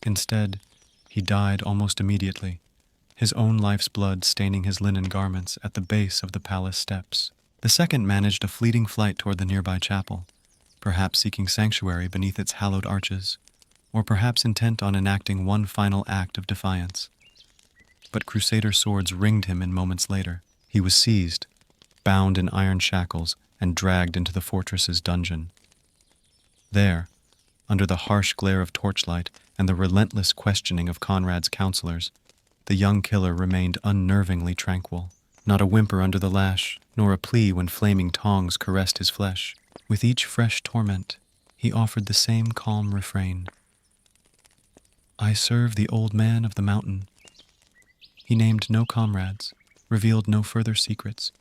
Instead, he died almost immediately, his own life's blood staining his linen garments at the base of the palace steps. The second managed a fleeting flight toward the nearby chapel, perhaps seeking sanctuary beneath its hallowed arches, or perhaps intent on enacting one final act of defiance. But Crusader swords ringed him in moments later. He was seized, bound in iron shackles, and dragged into the fortress's dungeon. There, under the harsh glare of torchlight and the relentless questioning of Conrad's counselors, the young killer remained unnervingly tranquil. Not a whimper under the lash, nor a plea when flaming tongs caressed his flesh. With each fresh torment, he offered the same calm refrain. "I serve the old man of the mountain." He named no comrades, revealed no further secrets,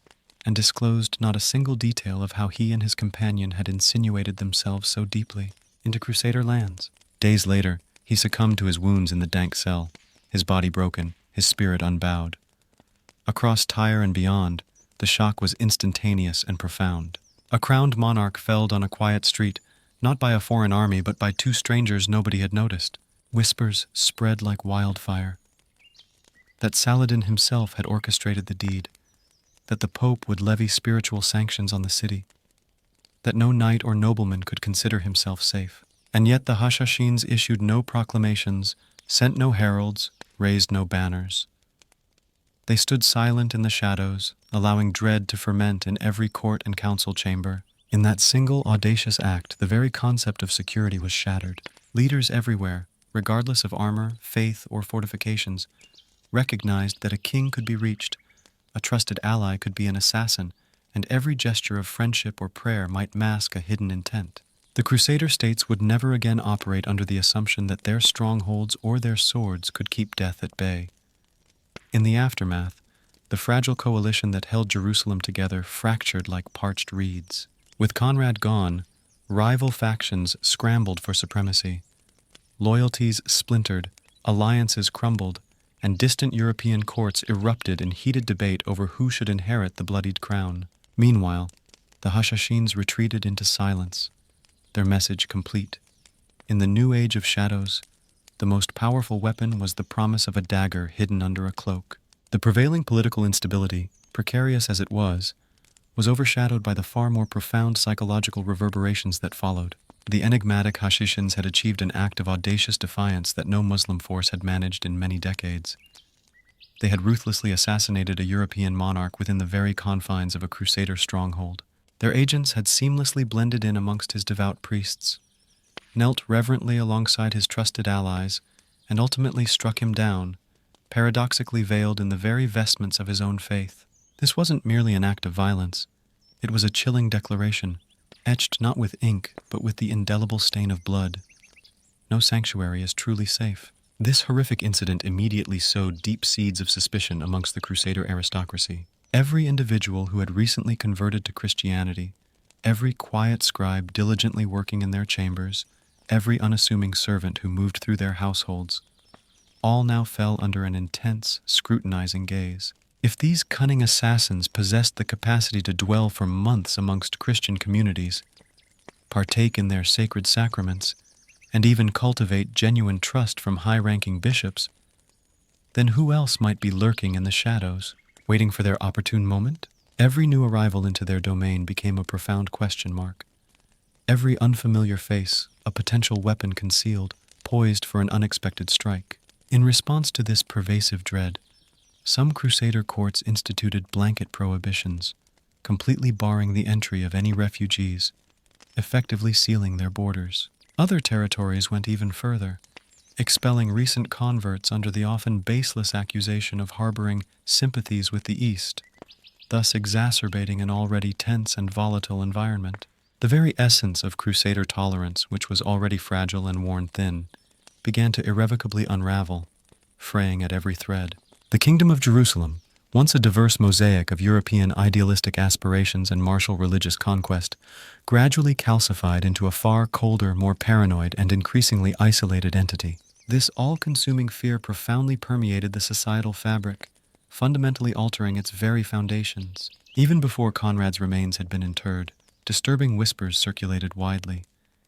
and disclosed not a single detail of how he and his companion had insinuated themselves so deeply into Crusader lands. Days later, he succumbed to his wounds in the dank cell, his body broken, his spirit unbowed. Across Tyre and beyond, the shock was instantaneous and profound. A crowned monarch felled on a quiet street, not by a foreign army but by two strangers nobody had noticed. Whispers spread like wildfire. That Saladin himself had orchestrated the deed, that the Pope would levy spiritual sanctions on the city, that no knight or nobleman could consider himself safe. And yet the Hashashins issued no proclamations, sent no heralds, raised no banners. They stood silent in the shadows, allowing dread to ferment in every court and council chamber. In that single audacious act, the very concept of security was shattered. Leaders everywhere, regardless of armor, faith, or fortifications, recognized that a king could be reached, a trusted ally could be an assassin, and every gesture of friendship or prayer might mask a hidden intent. The Crusader states would never again operate under the assumption that their strongholds or their swords could keep death at bay. In the aftermath, the fragile coalition that held Jerusalem together fractured like parched reeds. With Conrad gone, rival factions scrambled for supremacy. Loyalties splintered, alliances crumbled, and distant European courts erupted in heated debate over who should inherit the bloodied crown. Meanwhile, the Hashashins retreated into silence, their message complete. In the new age of shadows, the most powerful weapon was the promise of a dagger hidden under a cloak. The prevailing political instability, precarious as it was overshadowed by the far more profound psychological reverberations that followed. The enigmatic Hashishins had achieved an act of audacious defiance that no Muslim force had managed in many decades. They had ruthlessly assassinated a European monarch within the very confines of a Crusader stronghold. Their agents had seamlessly blended in amongst his devout priests, knelt reverently alongside his trusted allies, and ultimately struck him down, paradoxically veiled in the very vestments of his own faith. This wasn't merely an act of violence. It was a chilling declaration, etched not with ink, but with the indelible stain of blood. No sanctuary is truly safe. This horrific incident immediately sowed deep seeds of suspicion amongst the Crusader aristocracy. Every individual who had recently converted to Christianity, every quiet scribe diligently working in their chambers, every unassuming servant who moved through their households, all now fell under an intense, scrutinizing gaze. If these cunning assassins possessed the capacity to dwell for months amongst Christian communities, partake in their sacred sacraments, and even cultivate genuine trust from high-ranking bishops, then who else might be lurking in the shadows, waiting for their opportune moment? Every new arrival into their domain became a profound question mark. Every unfamiliar face, a potential weapon concealed, poised for an unexpected strike. In response to this pervasive dread, some crusader courts instituted blanket prohibitions, completely barring the entry of any refugees, effectively sealing their borders. Other territories went even further, expelling recent converts under the often baseless accusation of harboring sympathies with the East, thus exacerbating an already tense and volatile environment. The very essence of crusader tolerance, which was already fragile and worn thin, began to irrevocably unravel, fraying at every thread. The Kingdom of Jerusalem, once a diverse mosaic of European idealistic aspirations and martial religious conquest, gradually calcified into a far colder, more paranoid, and increasingly isolated entity. This all-consuming fear profoundly permeated the societal fabric, fundamentally altering its very foundations. Even before Conrad's remains had been interred, disturbing whispers circulated widely,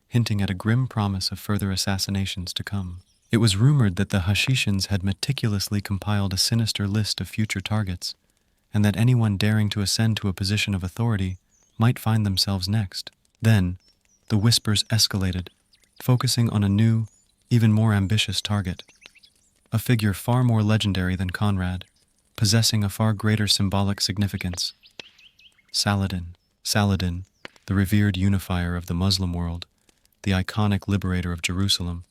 hinting at a grim promise of further assassinations to come. It was rumored that the Hashishins had meticulously compiled a sinister list of future targets, and that anyone daring to ascend to a position of authority might find themselves next. Then, the whispers escalated, focusing on a new, even more ambitious target. A figure far more legendary than Conrad, possessing a far greater symbolic significance. Saladin. Saladin, the revered unifier of the Muslim world, the iconic liberator of Jerusalem,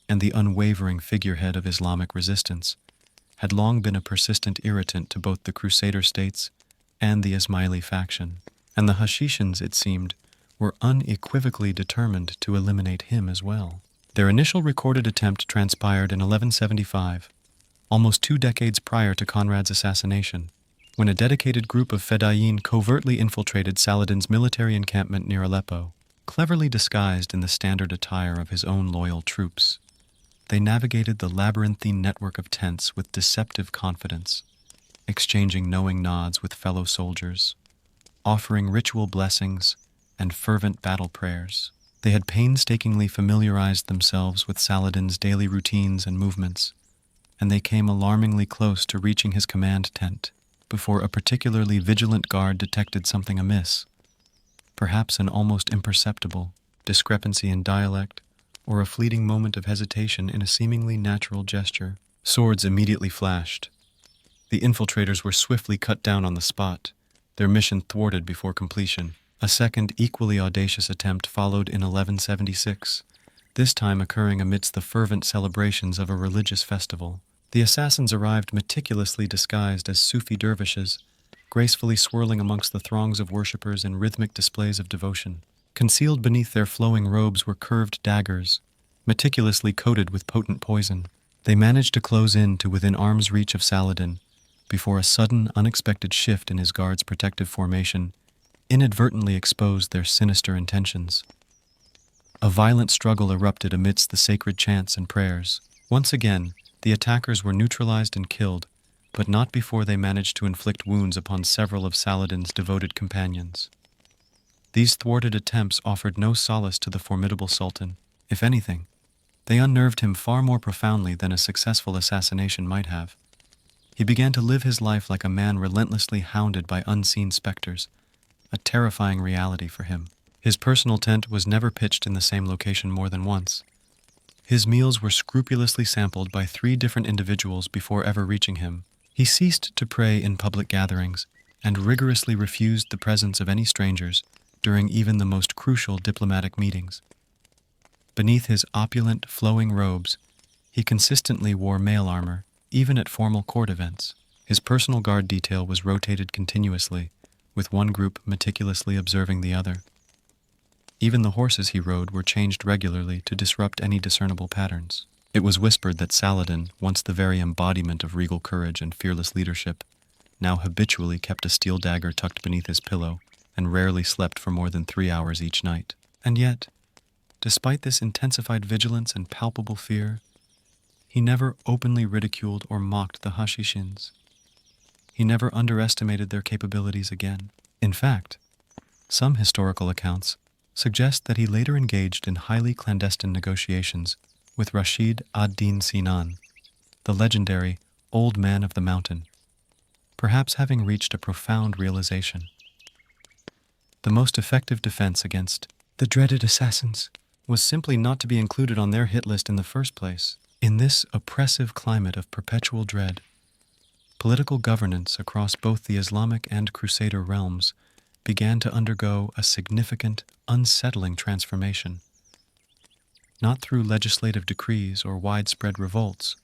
and the unwavering figurehead of Islamic resistance, had long been a persistent irritant to both the Crusader states and the Ismaili faction, and the Hashishins, it seemed, were unequivocally determined to eliminate him as well. Their initial recorded attempt transpired in 1175, almost 2 decades prior to Conrad's assassination, when a dedicated group of Fedayeen covertly infiltrated Saladin's military encampment near Aleppo, cleverly disguised in the standard attire of his own loyal troops. They navigated the labyrinthine network of tents with deceptive confidence, exchanging knowing nods with fellow soldiers, offering ritual blessings and fervent battle prayers. They had painstakingly familiarized themselves with Saladin's daily routines and movements, and they came alarmingly close to reaching his command tent before a particularly vigilant guard detected something amiss, perhaps an almost imperceptible discrepancy in dialect or a fleeting moment of hesitation in a seemingly natural gesture. Swords immediately flashed. The infiltrators were swiftly cut down on the spot, their mission thwarted before completion. A second, equally audacious attempt followed in 1176, this time occurring amidst the fervent celebrations of a religious festival. The assassins arrived meticulously disguised as Sufi dervishes, gracefully swirling amongst the throngs of worshippers in rhythmic displays of devotion. Concealed beneath their flowing robes were curved daggers, meticulously coated with potent poison. They managed to close in to within arm's reach of Saladin, before a sudden, unexpected shift in his guard's protective formation inadvertently exposed their sinister intentions. A violent struggle erupted amidst the sacred chants and prayers. Once again, the attackers were neutralized and killed, but not before they managed to inflict wounds upon several of Saladin's devoted companions. These thwarted attempts offered no solace to the formidable sultan. If anything, they unnerved him far more profoundly than a successful assassination might have. He began to live his life like a man relentlessly hounded by unseen specters, a terrifying reality for him. His personal tent was never pitched in the same location more than once. His meals were scrupulously sampled by 3 different individuals before ever reaching him. He ceased to pray in public gatherings and rigorously refused the presence of any strangers during even the most crucial diplomatic meetings. Beneath his opulent, flowing robes, he consistently wore mail armor, even at formal court events. His personal guard detail was rotated continuously, with one group meticulously observing the other. Even the horses he rode were changed regularly to disrupt any discernible patterns. It was whispered that Saladin, once the very embodiment of regal courage and fearless leadership, now habitually kept a steel dagger tucked beneath his pillow and rarely slept for more than 3 hours each night. And yet, despite this intensified vigilance and palpable fear, he never openly ridiculed or mocked the Hashishins. He never underestimated their capabilities again. In fact, some historical accounts, suggest that he later engaged in highly clandestine negotiations with Rashid ad-Din Sinan, the legendary Old Man of the Mountain, perhaps having reached a profound realization. The most effective defense against the dreaded assassins was simply not to be included on their hit list in the first place. In this oppressive climate of perpetual dread, political governance across both the Islamic and Crusader realms began to undergo a significant, unsettling transformation. Not through legislative decrees or widespread revolts,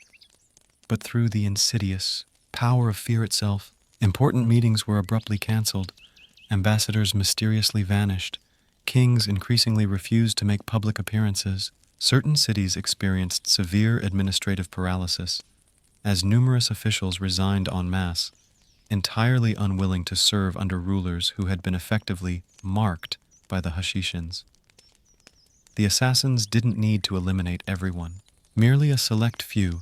but through the insidious power of fear itself. Important meetings were abruptly cancelled, ambassadors mysteriously vanished, kings increasingly refused to make public appearances. Certain cities experienced severe administrative paralysis, as numerous officials resigned en masse, entirely unwilling to serve under rulers who had been effectively marked by the Hashishins. The assassins didn't need to eliminate everyone. Merely a select few,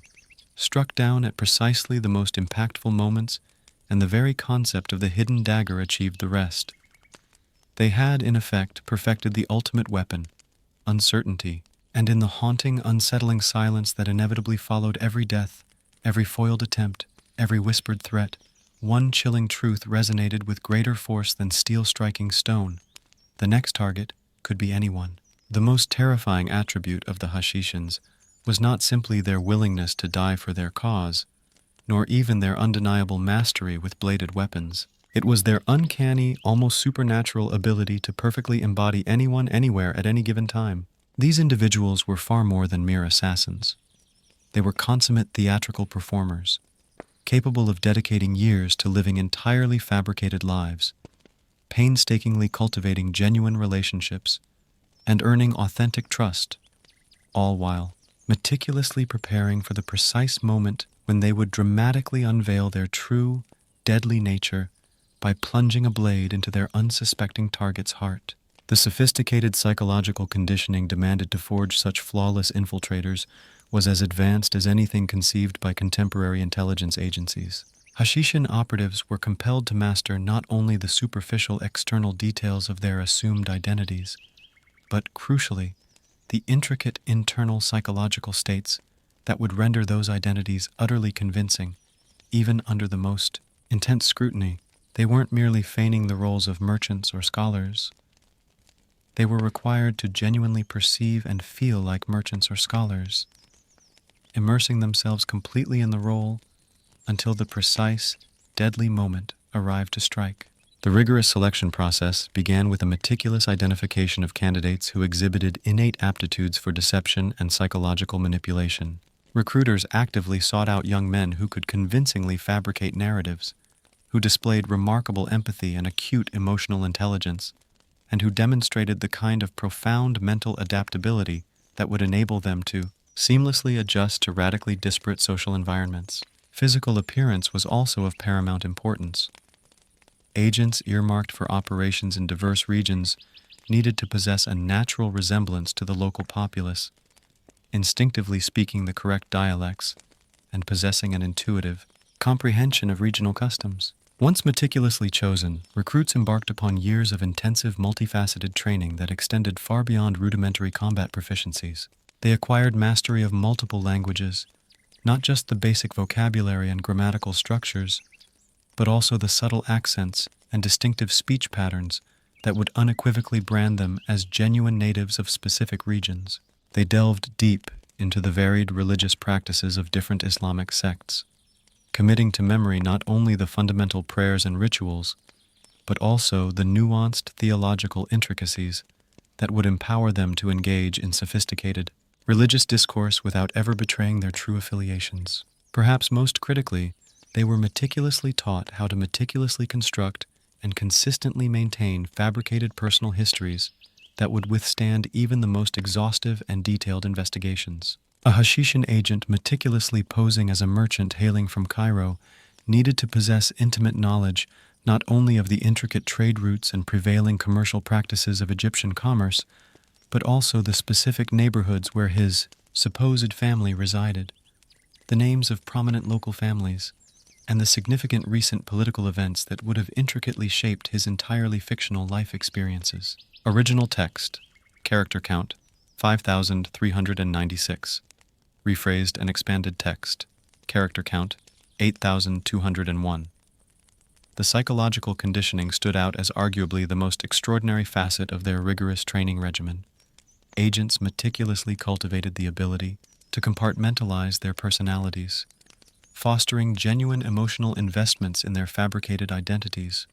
struck down at precisely the most impactful moments, and the very concept of the hidden dagger achieved the rest. They had, in effect, perfected the ultimate weapon, uncertainty, and in the haunting, unsettling silence that inevitably followed every death, every foiled attempt, every whispered threat, one chilling truth resonated with greater force than steel striking stone. The next target could be anyone. The most terrifying attribute of the Hashishins was not simply their willingness to die for their cause, nor even their undeniable mastery with bladed weapons. It was their uncanny, almost supernatural ability to perfectly embody anyone, anywhere, at any given time. These individuals were far more than mere assassins. They were consummate theatrical performers, capable of dedicating years to living entirely fabricated lives, painstakingly cultivating genuine relationships, and earning authentic trust, all while meticulously preparing for the precise moment when they would dramatically unveil their true, deadly nature by plunging a blade into their unsuspecting target's heart. The sophisticated psychological conditioning demanded to forge such flawless infiltrators was as advanced as anything conceived by contemporary intelligence agencies. Hashishin operatives were compelled to master not only the superficial external details of their assumed identities, but, crucially, the intricate internal psychological states that would render those identities utterly convincing, even under the most intense scrutiny. They weren't merely feigning the roles of merchants or scholars. They were required to genuinely perceive and feel like merchants or scholars, immersing themselves completely in the role until the precise, deadly moment arrived to strike. The rigorous selection process began with a meticulous identification of candidates who exhibited innate aptitudes for deception and psychological manipulation. Recruiters actively sought out young men who could convincingly fabricate narratives, who displayed remarkable empathy and acute emotional intelligence, and who demonstrated the kind of profound mental adaptability that would enable them to seamlessly adjust to radically disparate social environments. Physical appearance was also of paramount importance. Agents earmarked for operations in diverse regions needed to possess a natural resemblance to the local populace, instinctively speaking the correct dialects and possessing an intuitive comprehension of regional customs. Once meticulously chosen, recruits embarked upon years of intensive, multifaceted training that extended far beyond rudimentary combat proficiencies. They acquired mastery of multiple languages, not just the basic vocabulary and grammatical structures, but also the subtle accents and distinctive speech patterns that would unequivocally brand them as genuine natives of specific regions. They delved deep into the varied religious practices of different Islamic sects, committing to memory not only the fundamental prayers and rituals, but also the nuanced theological intricacies that would empower them to engage in sophisticated religious discourse without ever betraying their true affiliations. Perhaps most critically, they were meticulously taught how to meticulously construct and consistently maintain fabricated personal histories that would withstand even the most exhaustive and detailed investigations. A Hashishin agent meticulously posing as a merchant hailing from Cairo needed to possess intimate knowledge not only of the intricate trade routes and prevailing commercial practices of Egyptian commerce, but also the specific neighborhoods where his supposed family resided, the names of prominent local families, and the significant recent political events that would have intricately shaped his entirely fictional life experiences. Original text. Character count 5,396. Rephrased and expanded text. Character count 8,201. The psychological conditioning stood out as arguably the most extraordinary facet of their rigorous training regimen. Agents meticulously cultivated the ability to compartmentalize their personalities, fostering genuine emotional investments in their fabricated identities,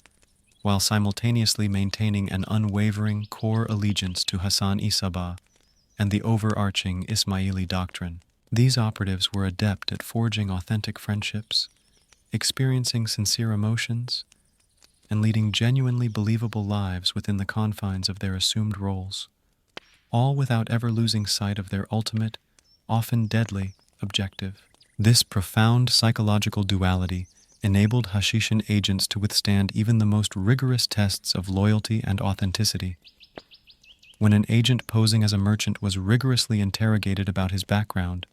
while simultaneously maintaining an unwavering core allegiance to Hassan-i Sabbah and the overarching Ismaili doctrine. These operatives were adept at forging authentic friendships, experiencing sincere emotions, and leading genuinely believable lives within the confines of their assumed roles, all without ever losing sight of their ultimate, often deadly, objective. This profound psychological duality enabled Hashishin agents to withstand even the most rigorous tests of loyalty and authenticity. When an agent posing as a merchant was rigorously interrogated about his background,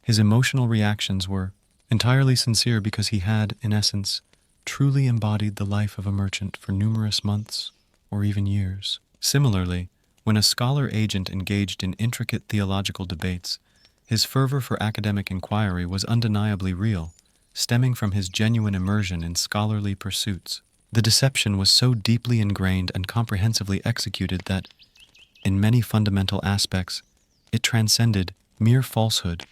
his emotional reactions were entirely sincere because he had, in essence, truly embodied the life of a merchant for numerous months or even years. Similarly, when a scholar agent engaged in intricate theological debates, his fervor for academic inquiry was undeniably real, stemming from his genuine immersion in scholarly pursuits. The deception was so deeply ingrained and comprehensively executed that, in many fundamental aspects, it transcended mere falsehood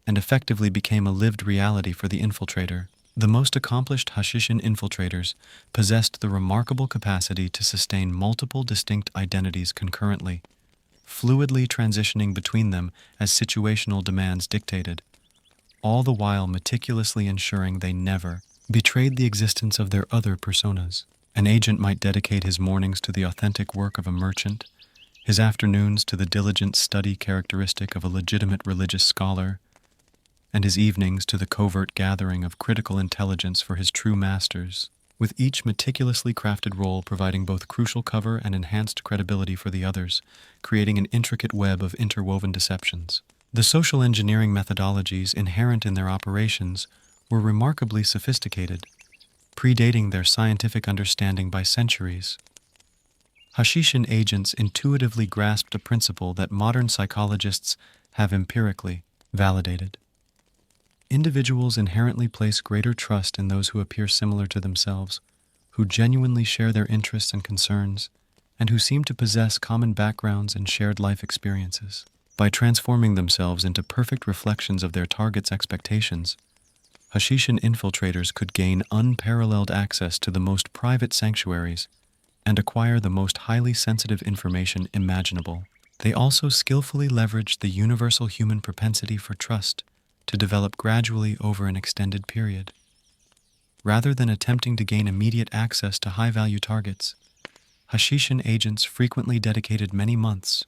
and effectively became a lived reality for the infiltrator. The most accomplished Hashishin infiltrators possessed the remarkable capacity to sustain multiple distinct identities concurrently, fluidly transitioning between them as situational demands dictated, all the while meticulously ensuring they never betrayed the existence of their other personas. An agent might dedicate his mornings to the authentic work of a merchant, his afternoons to the diligent study characteristic of a legitimate religious scholar, and his evenings to the covert gathering of critical intelligence for his true masters, with each meticulously crafted role providing both crucial cover and enhanced credibility for the others, creating an intricate web of interwoven deceptions. The social engineering methodologies inherent in their operations were remarkably sophisticated, predating their scientific understanding by centuries. Hashishin agents intuitively grasped a principle that modern psychologists have empirically validated. Individuals inherently place greater trust in those who appear similar to themselves, who genuinely share their interests and concerns, and who seem to possess common backgrounds and shared life experiences. By transforming themselves into perfect reflections of their target's expectations, Hashishin infiltrators could gain unparalleled access to the most private sanctuaries and acquire the most highly sensitive information imaginable. They also skillfully leveraged the universal human propensity for trust to develop gradually over an extended period. Rather than attempting to gain immediate access to high-value targets, Hashishin agents frequently dedicated many months,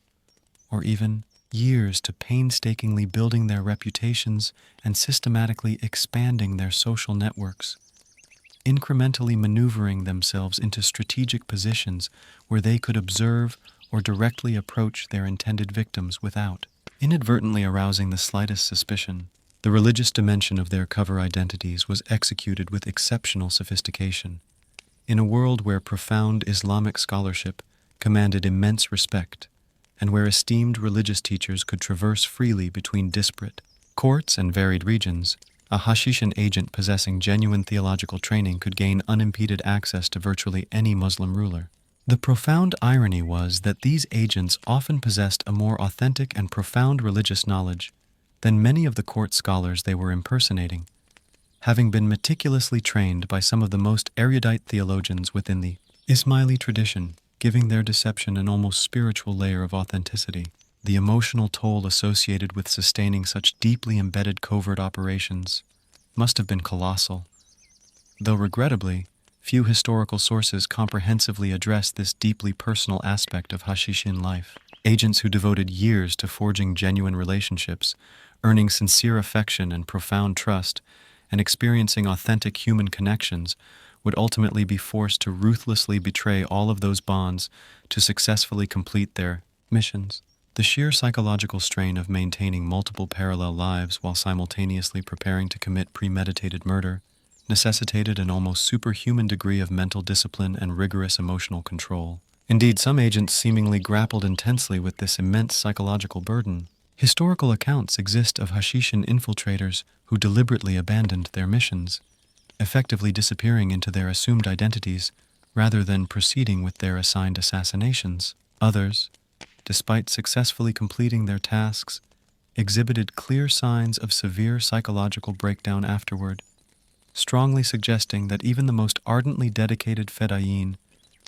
or even years, to painstakingly building their reputations and systematically expanding their social networks, incrementally maneuvering themselves into strategic positions where they could observe or directly approach their intended victims without inadvertently arousing the slightest suspicion. The religious dimension of their cover identities was executed with exceptional sophistication. In a world where profound Islamic scholarship commanded immense respect, and where esteemed religious teachers could traverse freely between disparate courts and varied regions, a Hashishin agent possessing genuine theological training could gain unimpeded access to virtually any Muslim ruler. The profound irony was that these agents often possessed a more authentic and profound religious knowledge than many of the court scholars they were impersonating, having been meticulously trained by some of the most erudite theologians within the Ismaili tradition, giving their deception an almost spiritual layer of authenticity. The emotional toll associated with sustaining such deeply embedded covert operations must have been colossal, though regrettably, few historical sources comprehensively address this deeply personal aspect of Hashishin life. Agents who devoted years to forging genuine relationships, earning sincere affection and profound trust, and experiencing authentic human connections would ultimately be forced to ruthlessly betray all of those bonds to successfully complete their missions. The sheer psychological strain of maintaining multiple parallel lives while simultaneously preparing to commit premeditated murder necessitated an almost superhuman degree of mental discipline and rigorous emotional control. Indeed, some agents seemingly grappled intensely with this immense psychological burden. Historical accounts exist of Hashishin infiltrators who deliberately abandoned their missions, effectively disappearing into their assumed identities rather than proceeding with their assigned assassinations. Others, despite successfully completing their tasks, exhibited clear signs of severe psychological breakdown afterward, strongly suggesting that even the most ardently dedicated Fedayeen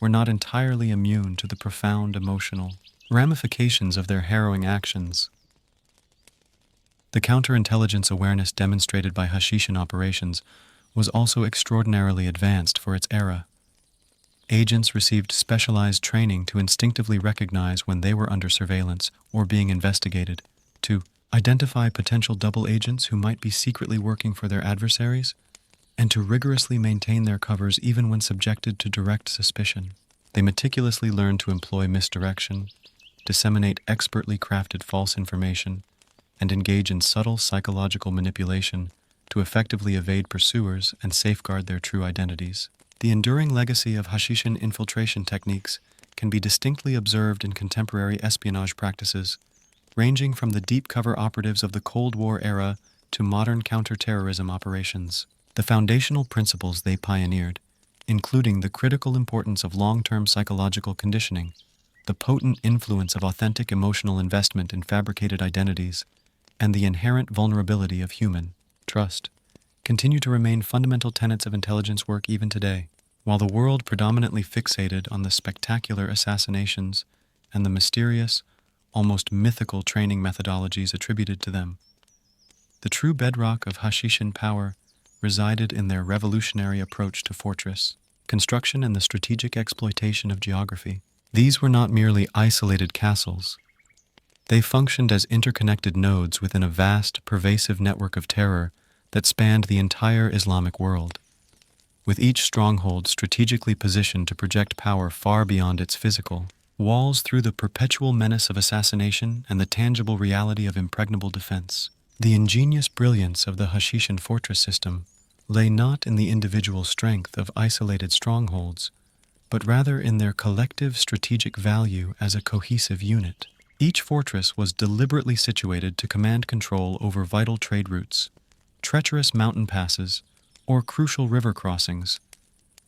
were not entirely immune to the profound emotional ramifications of their harrowing actions. The counterintelligence awareness demonstrated by Hashishin operations was also extraordinarily advanced for its era. Agents received specialized training to instinctively recognize when they were under surveillance or being investigated, to identify potential double agents who might be secretly working for their adversaries, and to rigorously maintain their covers even when subjected to direct suspicion. They meticulously learned to employ misdirection, disseminate expertly crafted false information, and engage in subtle psychological manipulation to effectively evade pursuers and safeguard their true identities. The enduring legacy of Hashishin infiltration techniques can be distinctly observed in contemporary espionage practices, ranging from the deep cover operatives of the Cold War era to modern counterterrorism operations. The foundational principles they pioneered, including the critical importance of long-term psychological conditioning, the potent influence of authentic emotional investment in fabricated identities, and the inherent vulnerability of human trust, continue to remain fundamental tenets of intelligence work even today. While the world predominantly fixated on the spectacular assassinations and the mysterious, almost mythical training methodologies attributed to them, the true bedrock of Hashishin power resided in their revolutionary approach to fortress construction and the strategic exploitation of geography. These were not merely isolated castles. They functioned as interconnected nodes within a vast, pervasive network of terror that spanned the entire Islamic world, with each stronghold strategically positioned to project power far beyond its physical walls through the perpetual menace of assassination and the tangible reality of impregnable defense. The ingenious brilliance of the Hashishin fortress system lay not in the individual strength of isolated strongholds, but rather in their collective strategic value as a cohesive unit. Each fortress was deliberately situated to command control over vital trade routes, treacherous mountain passes, or crucial river crossings,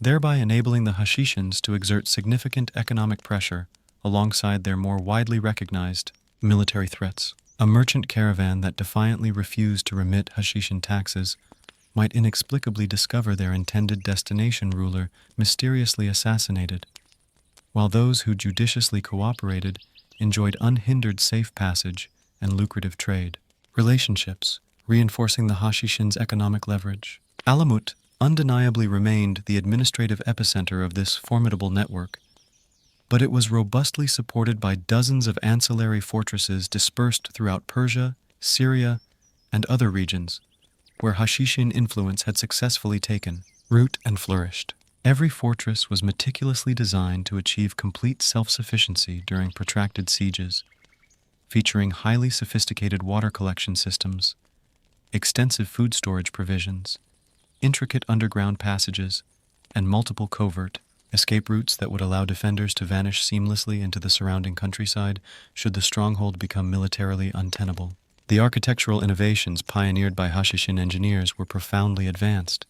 thereby enabling the Hashishins to exert significant economic pressure alongside their more widely recognized military threats. A merchant caravan that defiantly refused to remit Hashishin taxes might inexplicably discover their intended destination ruler mysteriously assassinated, while those who judiciously cooperated enjoyed unhindered safe passage and lucrative trade. Relationships, reinforcing the Hashishin's economic leverage. Alamut undeniably remained the administrative epicenter of this formidable network, but it was robustly supported by dozens of ancillary fortresses dispersed throughout Persia, Syria, and other regions, where Hashishin influence had successfully taken root and flourished. Every fortress was meticulously designed to achieve complete self-sufficiency during protracted sieges, featuring highly sophisticated water collection systems, extensive food storage provisions, intricate underground passages, and multiple covert escape routes that would allow defenders to vanish seamlessly into the surrounding countryside should the stronghold become militarily untenable. The architectural innovations pioneered by Hashishin engineers were profoundly advanced,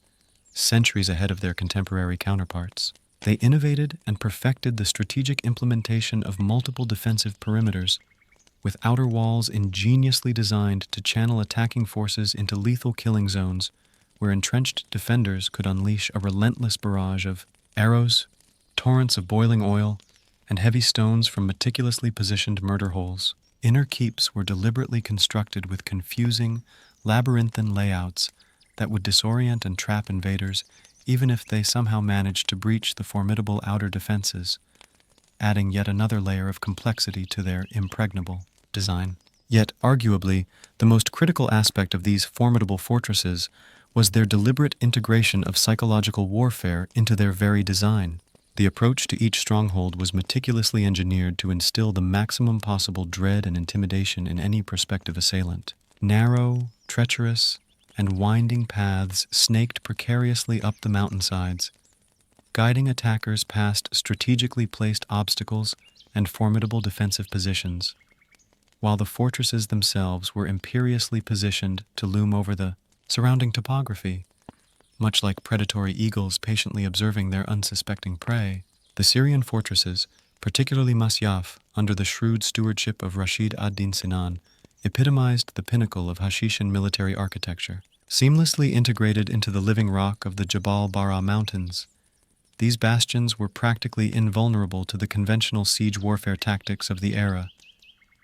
centuries ahead of their contemporary counterparts. They innovated and perfected the strategic implementation of multiple defensive perimeters, with outer walls ingeniously designed to channel attacking forces into lethal killing zones where entrenched defenders could unleash a relentless barrage of arrows, torrents of boiling oil, and heavy stones from meticulously positioned murder holes. Inner keeps were deliberately constructed with confusing, labyrinthine layouts that would disorient and trap invaders even if they somehow managed to breach the formidable outer defenses, adding yet another layer of complexity to their impregnable design. Yet, arguably, the most critical aspect of these formidable fortresses was their deliberate integration of psychological warfare into their very design. The approach to each stronghold was meticulously engineered to instill the maximum possible dread and intimidation in any prospective assailant. Narrow, treacherous, and winding paths snaked precariously up the mountainsides, guiding attackers past strategically placed obstacles and formidable defensive positions, while the fortresses themselves were imperiously positioned to loom over the surrounding topography. Much like predatory eagles patiently observing their unsuspecting prey, the Syrian fortresses, particularly Masyaf, under the shrewd stewardship of Rashid ad-Din Sinan, epitomized the pinnacle of Hashishan military architecture. Seamlessly integrated into the living rock of the Jabal Bara Mountains, these bastions were practically invulnerable to the conventional siege warfare tactics of the era,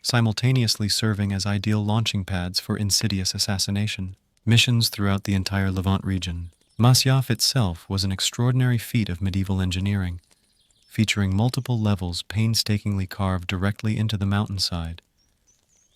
simultaneously serving as ideal launching pads for insidious assassination missions throughout the entire Levant region. Masyaf itself was an extraordinary feat of medieval engineering, featuring multiple levels painstakingly carved directly into the mountainside,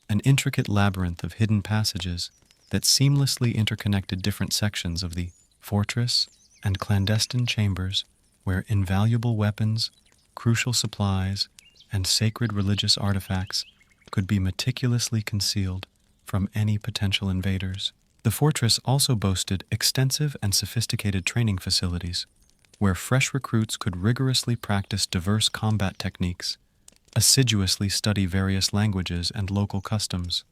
an intricate labyrinth of hidden passages that seamlessly interconnected different sections of the fortress and clandestine chambers where invaluable weapons, crucial supplies, and sacred religious artifacts could be meticulously concealed from any potential invaders. The fortress also boasted extensive and sophisticated training facilities, where fresh recruits could rigorously practice diverse combat techniques, assiduously study various languages and local customs,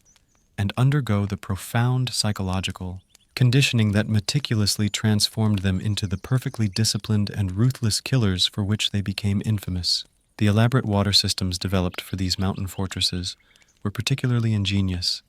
and undergo the profound psychological conditioning that meticulously transformed them into the perfectly disciplined and ruthless killers for which they became infamous. The elaborate water systems developed for these mountain fortresses were particularly ingenious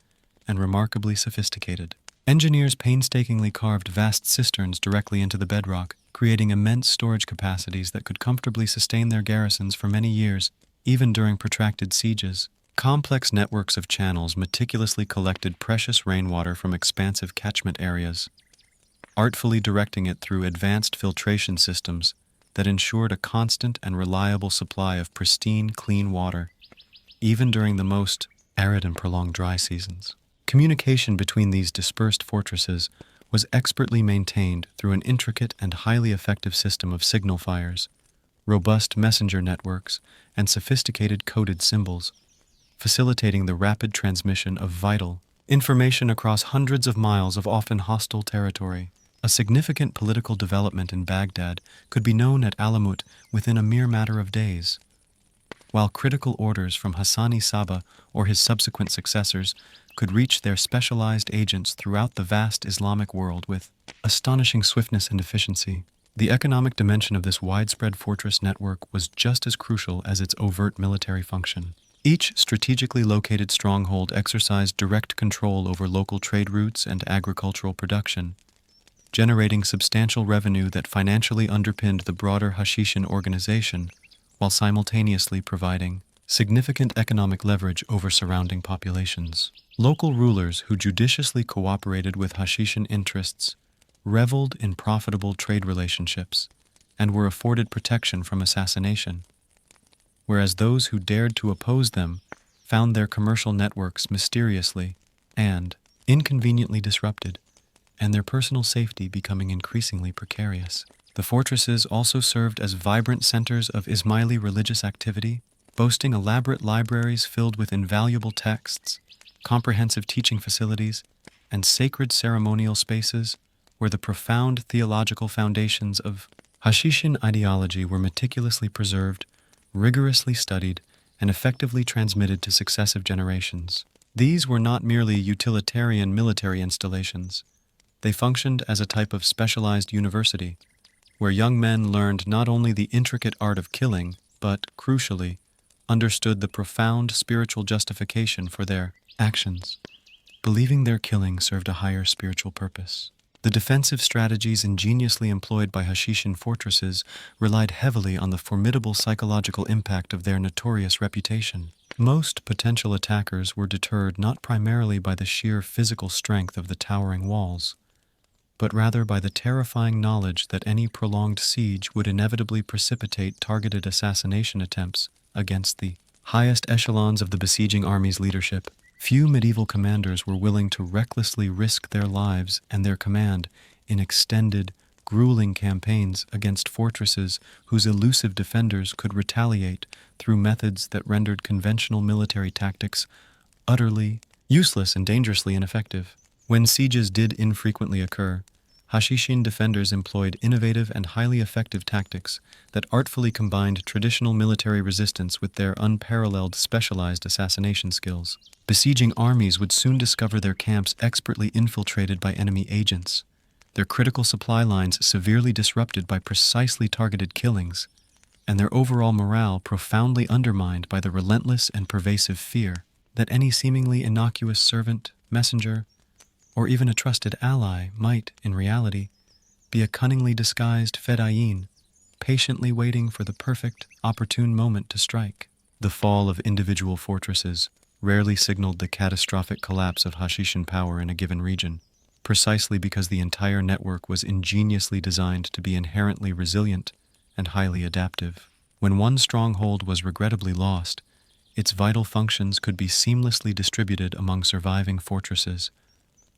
and remarkably sophisticated. Engineers painstakingly carved vast cisterns directly into the bedrock, creating immense storage capacities that could comfortably sustain their garrisons for many years, even during protracted sieges. Complex networks of channels meticulously collected precious rainwater from expansive catchment areas, artfully directing it through advanced filtration systems that ensured a constant and reliable supply of pristine, clean water, even during the most arid and prolonged dry seasons. Communication between these dispersed fortresses was expertly maintained through an intricate and highly effective system of signal fires, robust messenger networks, and sophisticated coded symbols, facilitating the rapid transmission of vital information across hundreds of miles of often hostile territory. A significant political development in Baghdad could be known at Alamut within a mere matter of days, while critical orders from Hassan-i Sabbah or his subsequent successors could reach their specialized agents throughout the vast Islamic world with astonishing swiftness and efficiency. The economic dimension of this widespread fortress network was just as crucial as its overt military function. Each strategically located stronghold exercised direct control over local trade routes and agricultural production, generating substantial revenue that financially underpinned the broader Hashishan organization, while simultaneously providing significant economic leverage over surrounding populations. Local rulers who judiciously cooperated with Hashishan interests reveled in profitable trade relationships and were afforded protection from assassination, whereas those who dared to oppose them found their commercial networks mysteriously and inconveniently disrupted, and their personal safety becoming increasingly precarious. The fortresses also served as vibrant centers of Ismaili religious activity, boasting elaborate libraries filled with invaluable texts, comprehensive teaching facilities, and sacred ceremonial spaces where the profound theological foundations of Hashishan ideology were meticulously preserved, rigorously studied, and effectively transmitted to successive generations. These were not merely utilitarian military installations. They functioned as a type of specialized university, where young men learned not only the intricate art of killing, but, crucially, understood the profound spiritual justification for their actions, believing their killing served a higher spiritual purpose. The defensive strategies ingeniously employed by Hashishan fortresses relied heavily on the formidable psychological impact of their notorious reputation. Most potential attackers were deterred not primarily by the sheer physical strength of the towering walls, but rather by the terrifying knowledge that any prolonged siege would inevitably precipitate targeted assassination attempts against the highest echelons of the besieging army's leadership. Few medieval commanders were willing to recklessly risk their lives and their command in extended, grueling campaigns against fortresses whose elusive defenders could retaliate through methods that rendered conventional military tactics utterly useless and dangerously ineffective. When sieges did infrequently occur, Hashishin defenders employed innovative and highly effective tactics that artfully combined traditional military resistance with their unparalleled specialized assassination skills. Besieging armies would soon discover their camps expertly infiltrated by enemy agents, their critical supply lines severely disrupted by precisely targeted killings, and their overall morale profoundly undermined by the relentless and pervasive fear that any seemingly innocuous servant, messenger, or even a trusted ally might, in reality, be a cunningly disguised fedayeen, patiently waiting for the perfect, opportune moment to strike. The fall of individual fortresses rarely signaled the catastrophic collapse of Hashishin power in a given region, precisely because the entire network was ingeniously designed to be inherently resilient and highly adaptive. When one stronghold was regrettably lost, its vital functions could be seamlessly distributed among surviving fortresses,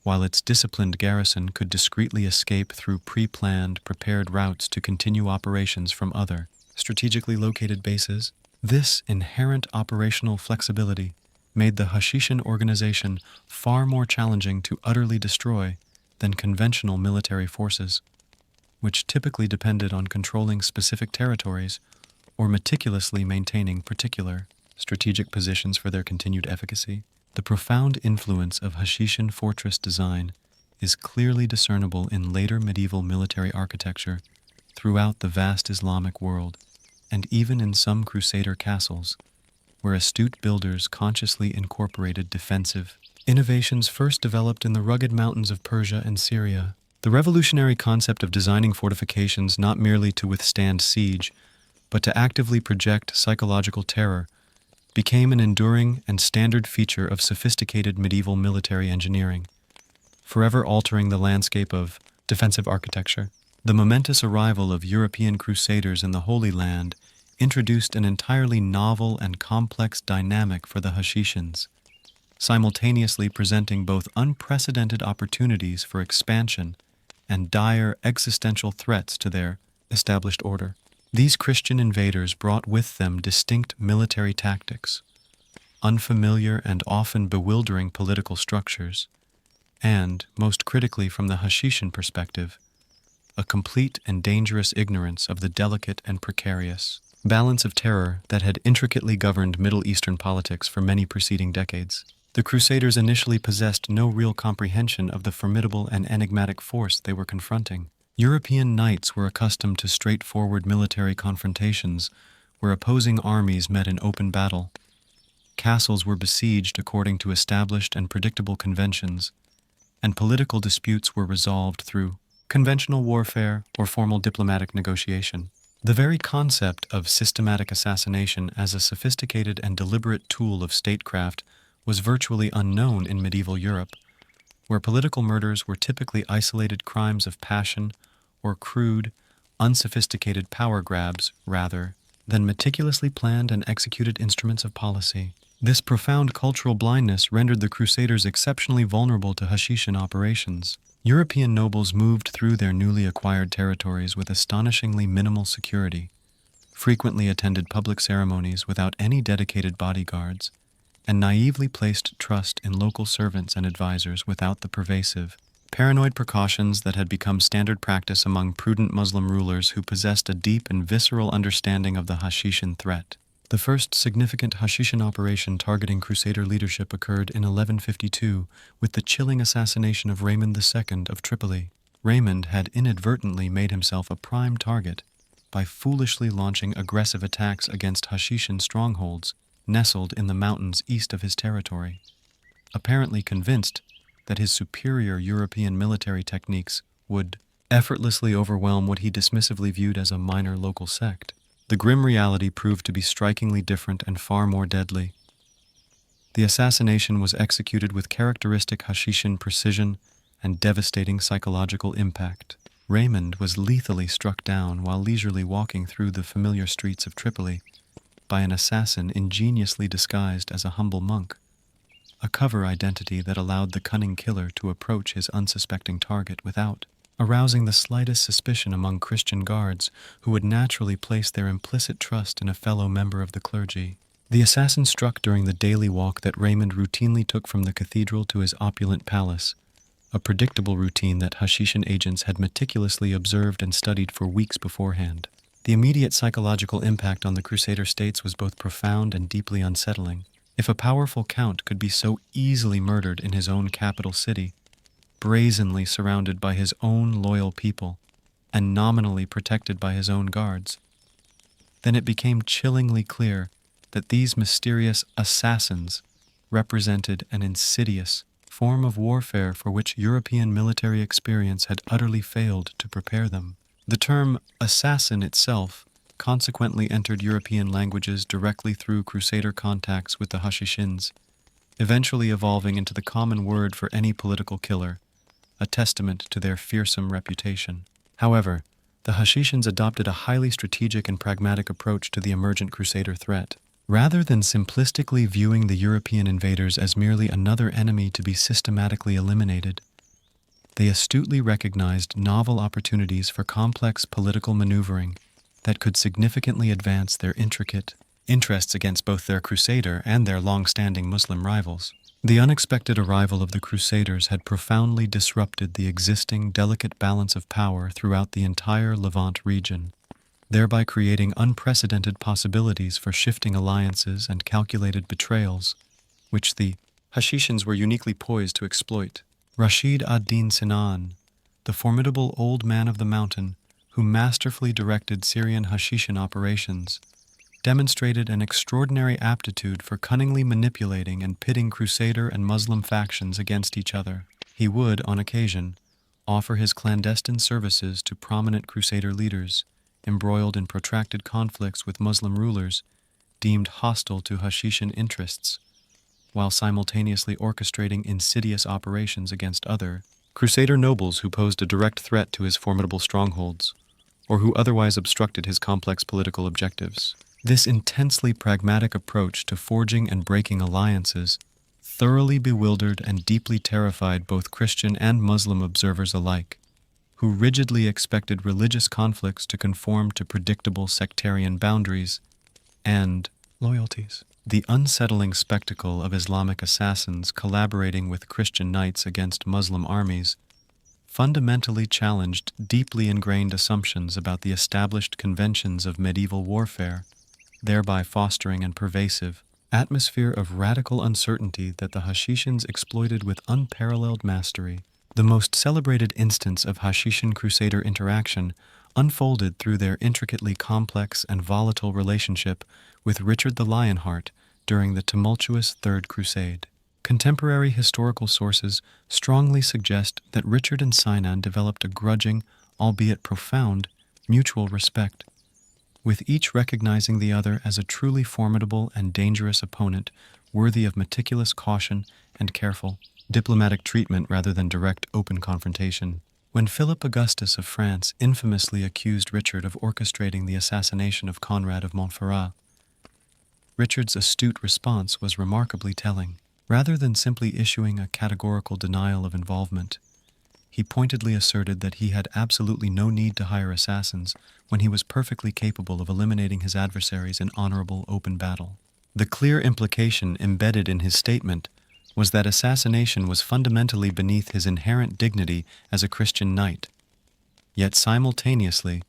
while its disciplined garrison could discreetly escape through pre-planned, prepared routes to continue operations from other, strategically located bases. This inherent operational flexibility made the Hashishin organization far more challenging to utterly destroy than conventional military forces, which typically depended on controlling specific territories or meticulously maintaining particular strategic positions for their continued efficacy. The profound influence of Hashishin fortress design is clearly discernible in later medieval military architecture throughout the vast Islamic world, and even in some Crusader castles, where astute builders consciously incorporated defensive innovations first developed in the rugged mountains of Persia and Syria. The revolutionary concept of designing fortifications not merely to withstand siege, but to actively project psychological terror became an enduring and standard feature of sophisticated medieval military engineering, forever altering the landscape of defensive architecture. The momentous arrival of European crusaders in the Holy Land introduced an entirely novel and complex dynamic for the Hashishins, simultaneously presenting both unprecedented opportunities for expansion and dire existential threats to their established order. These Christian invaders brought with them distinct military tactics, unfamiliar and often bewildering political structures, and, most critically from the Hashishin perspective, a complete and dangerous ignorance of the delicate and precarious balance of terror that had intricately governed Middle Eastern politics for many preceding decades. The Crusaders initially possessed no real comprehension of the formidable and enigmatic force they were confronting. European knights were accustomed to straightforward military confrontations where opposing armies met in open battle. Castles were besieged according to established and predictable conventions, and political disputes were resolved through conventional warfare or formal diplomatic negotiation. The very concept of systematic assassination as a sophisticated and deliberate tool of statecraft was virtually unknown in medieval Europe, where political murders were typically isolated crimes of passion or crude, unsophisticated power grabs rather than meticulously planned and executed instruments of policy. This profound cultural blindness rendered the Crusaders exceptionally vulnerable to Hashishin operations. European nobles moved through their newly acquired territories with astonishingly minimal security, frequently attended public ceremonies without any dedicated bodyguards, and naively placed trust in local servants and advisors without the pervasive, paranoid precautions that had become standard practice among prudent Muslim rulers who possessed a deep and visceral understanding of the Hashishin threat. The first significant Hashishin operation targeting Crusader leadership occurred in 1152 with the chilling assassination of Raymond II of Tripoli. Raymond had inadvertently made himself a prime target by foolishly launching aggressive attacks against Hashishin strongholds nestled in the mountains east of his territory. Apparently convinced that his superior European military techniques would effortlessly overwhelm what he dismissively viewed as a minor local sect, the grim reality proved to be strikingly different and far more deadly. The assassination was executed with characteristic Hashishin precision and devastating psychological impact. Raymond was lethally struck down while leisurely walking through the familiar streets of Tripoli by an assassin ingeniously disguised as a humble monk, a cover identity that allowed the cunning killer to approach his unsuspecting target without arousing the slightest suspicion among Christian guards who would naturally place their implicit trust in a fellow member of the clergy. The assassin struck during the daily walk that Raymond routinely took from the cathedral to his opulent palace, a predictable routine that Hashishin agents had meticulously observed and studied for weeks beforehand. The immediate psychological impact on the Crusader states was both profound and deeply unsettling. If a powerful count could be so easily murdered in his own capital city, brazenly surrounded by his own loyal people, and nominally protected by his own guards, then it became chillingly clear that these mysterious assassins represented an insidious form of warfare for which European military experience had utterly failed to prepare them. The term assassin itself consequently entered European languages directly through Crusader contacts with the Hashishins, eventually evolving into the common word for any political killer, a testament to their fearsome reputation. However, the Hashishins adopted a highly strategic and pragmatic approach to the emergent Crusader threat. Rather than simplistically viewing the European invaders as merely another enemy to be systematically eliminated, they astutely recognized novel opportunities for complex political maneuvering that could significantly advance their intricate interests against both their Crusader and their long-standing Muslim rivals. The unexpected arrival of the Crusaders had profoundly disrupted the existing delicate balance of power throughout the entire Levant region, thereby creating unprecedented possibilities for shifting alliances and calculated betrayals, which the Hashishins were uniquely poised to exploit. Rashid ad-Din Sinan, the formidable old man of the mountain who masterfully directed Syrian Hashishin operations, demonstrated an extraordinary aptitude for cunningly manipulating and pitting Crusader and Muslim factions against each other. He would, on occasion, offer his clandestine services to prominent Crusader leaders, embroiled in protracted conflicts with Muslim rulers deemed hostile to Hashishin interests, while simultaneously orchestrating insidious operations against other Crusader nobles who posed a direct threat to his formidable strongholds, or who otherwise obstructed his complex political objectives. This intensely pragmatic approach to forging and breaking alliances thoroughly bewildered and deeply terrified both Christian and Muslim observers alike, who rigidly expected religious conflicts to conform to predictable sectarian boundaries and loyalties. The unsettling spectacle of Islamic assassins collaborating with Christian knights against Muslim armies fundamentally challenged deeply ingrained assumptions about the established conventions of medieval warfare, thereby fostering an pervasive atmosphere of radical uncertainty that the Hashishins exploited with unparalleled mastery. The most celebrated instance of Hashishin Crusader interaction unfolded through their intricately complex and volatile relationship with Richard the Lionheart during the tumultuous Third Crusade. Contemporary historical sources strongly suggest that Richard and Sinan developed a grudging, albeit profound, mutual respect, with each recognizing the other as a truly formidable and dangerous opponent worthy of meticulous caution and careful diplomatic treatment rather than direct open confrontation. When Philip Augustus of France infamously accused Richard of orchestrating the assassination of Conrad of Montferrat, Richard's astute response was remarkably telling. Rather than simply issuing a categorical denial of involvement, he pointedly asserted that he had absolutely no need to hire assassins when he was perfectly capable of eliminating his adversaries in honorable open battle. The clear implication embedded in his statement was that assassination was fundamentally beneath his inherent dignity as a Christian knight, yet simultaneously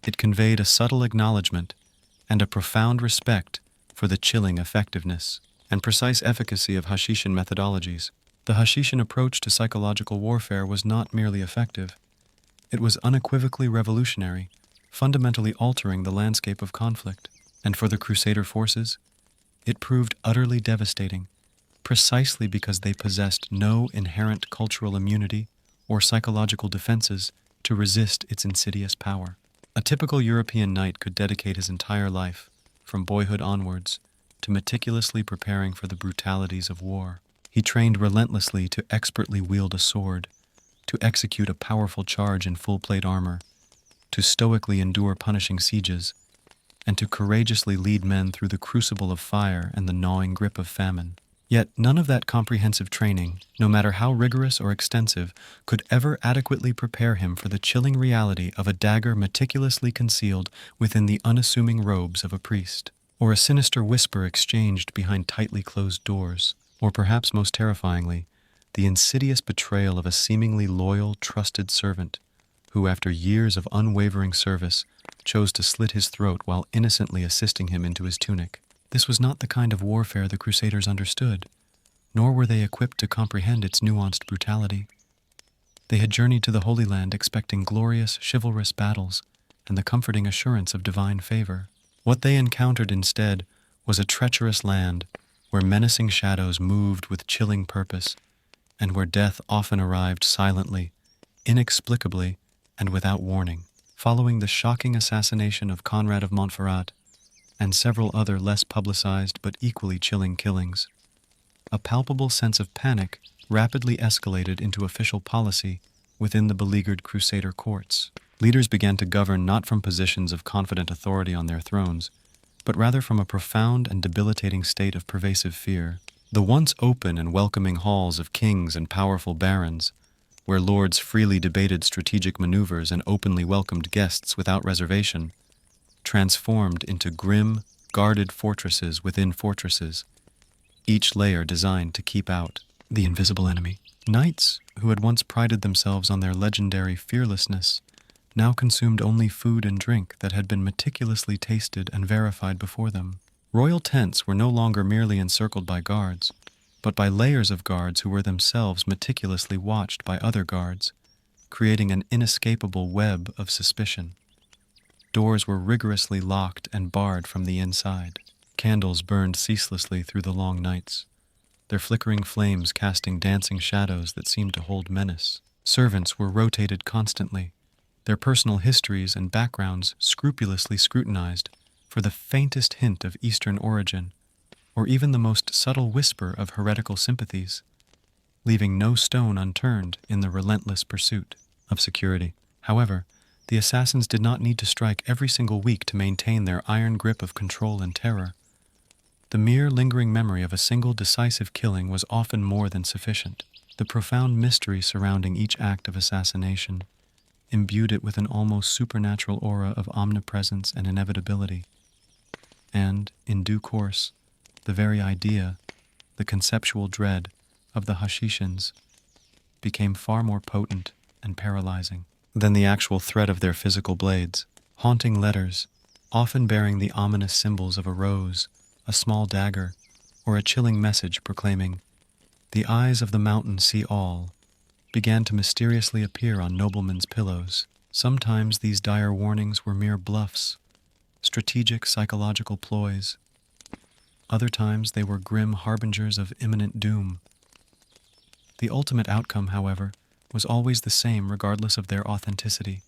it conveyed a subtle acknowledgement and a profound respect for the chilling effectiveness and precise efficacy of Hashishin methodologies. The Hashishin approach to psychological warfare was not merely effective, it was unequivocally revolutionary, fundamentally altering the landscape of conflict. And for the Crusader forces, it proved utterly devastating, precisely because they possessed no inherent cultural immunity or psychological defenses to resist its insidious power. A typical European knight could dedicate his entire life, from boyhood onwards, to meticulously preparing for the brutalities of war. He trained relentlessly to expertly wield a sword, to execute a powerful charge in full-plate armor, to stoically endure punishing sieges, and to courageously lead men through the crucible of fire and the gnawing grip of famine. Yet none of that comprehensive training, no matter how rigorous or extensive, could ever adequately prepare him for the chilling reality of a dagger meticulously concealed within the unassuming robes of a priest, or a sinister whisper exchanged behind tightly closed doors, or perhaps most terrifyingly, The insidious betrayal of a seemingly loyal, trusted servant who, after years of unwavering service, chose to slit his throat while innocently assisting him into his tunic. This was not the kind of warfare the Crusaders understood, nor were they equipped to comprehend its nuanced brutality. They had journeyed to the Holy Land expecting glorious, chivalrous battles and the comforting assurance of divine favor. What they encountered instead was a treacherous land where menacing shadows moved with chilling purpose, and where death often arrived silently, inexplicably, and without warning. Following the shocking assassination of Conrad of Montferrat and several other less publicized but equally chilling killings, a palpable sense of panic rapidly escalated into official policy within the beleaguered Crusader courts. Leaders began to govern not from positions of confident authority on their thrones, but rather from a profound and debilitating state of pervasive fear. The once open and welcoming halls of kings and powerful barons, where lords freely debated strategic maneuvers and openly welcomed guests without reservation, transformed into grim, guarded fortresses within fortresses, each layer designed to keep out the invisible enemy. Knights, who had once prided themselves on their legendary fearlessness, now consumed only food and drink that had been meticulously tasted and verified before them. Royal tents were no longer merely encircled by guards, but by layers of guards who were themselves meticulously watched by other guards, creating an inescapable web of suspicion. Doors were rigorously locked and barred from the inside. Candles burned ceaselessly through the long nights, their flickering flames casting dancing shadows that seemed to hold menace. Servants were rotated constantly, their personal histories and backgrounds scrupulously scrutinized for the faintest hint of Eastern origin, or even the most subtle whisper of heretical sympathies, leaving no stone unturned in the relentless pursuit of security. However, the assassins did not need to strike every single week to maintain their iron grip of control and terror. The mere lingering memory of a single decisive killing was often more than sufficient. The profound mystery surrounding each act of assassination imbued it with an almost supernatural aura of omnipresence and inevitability. And, in due course, the very idea, the conceptual dread of the Hashishins became far more potent and paralyzing than the actual threat of their physical blades. Haunting letters, often bearing the ominous symbols of a rose, a small dagger, or a chilling message proclaiming, "The eyes of the mountain see all," began to mysteriously appear on noblemen's pillows. Sometimes these dire warnings were mere bluffs, strategic psychological ploys. Other times they were grim harbingers of imminent doom. The ultimate outcome, however, was always the same regardless of their authenticity: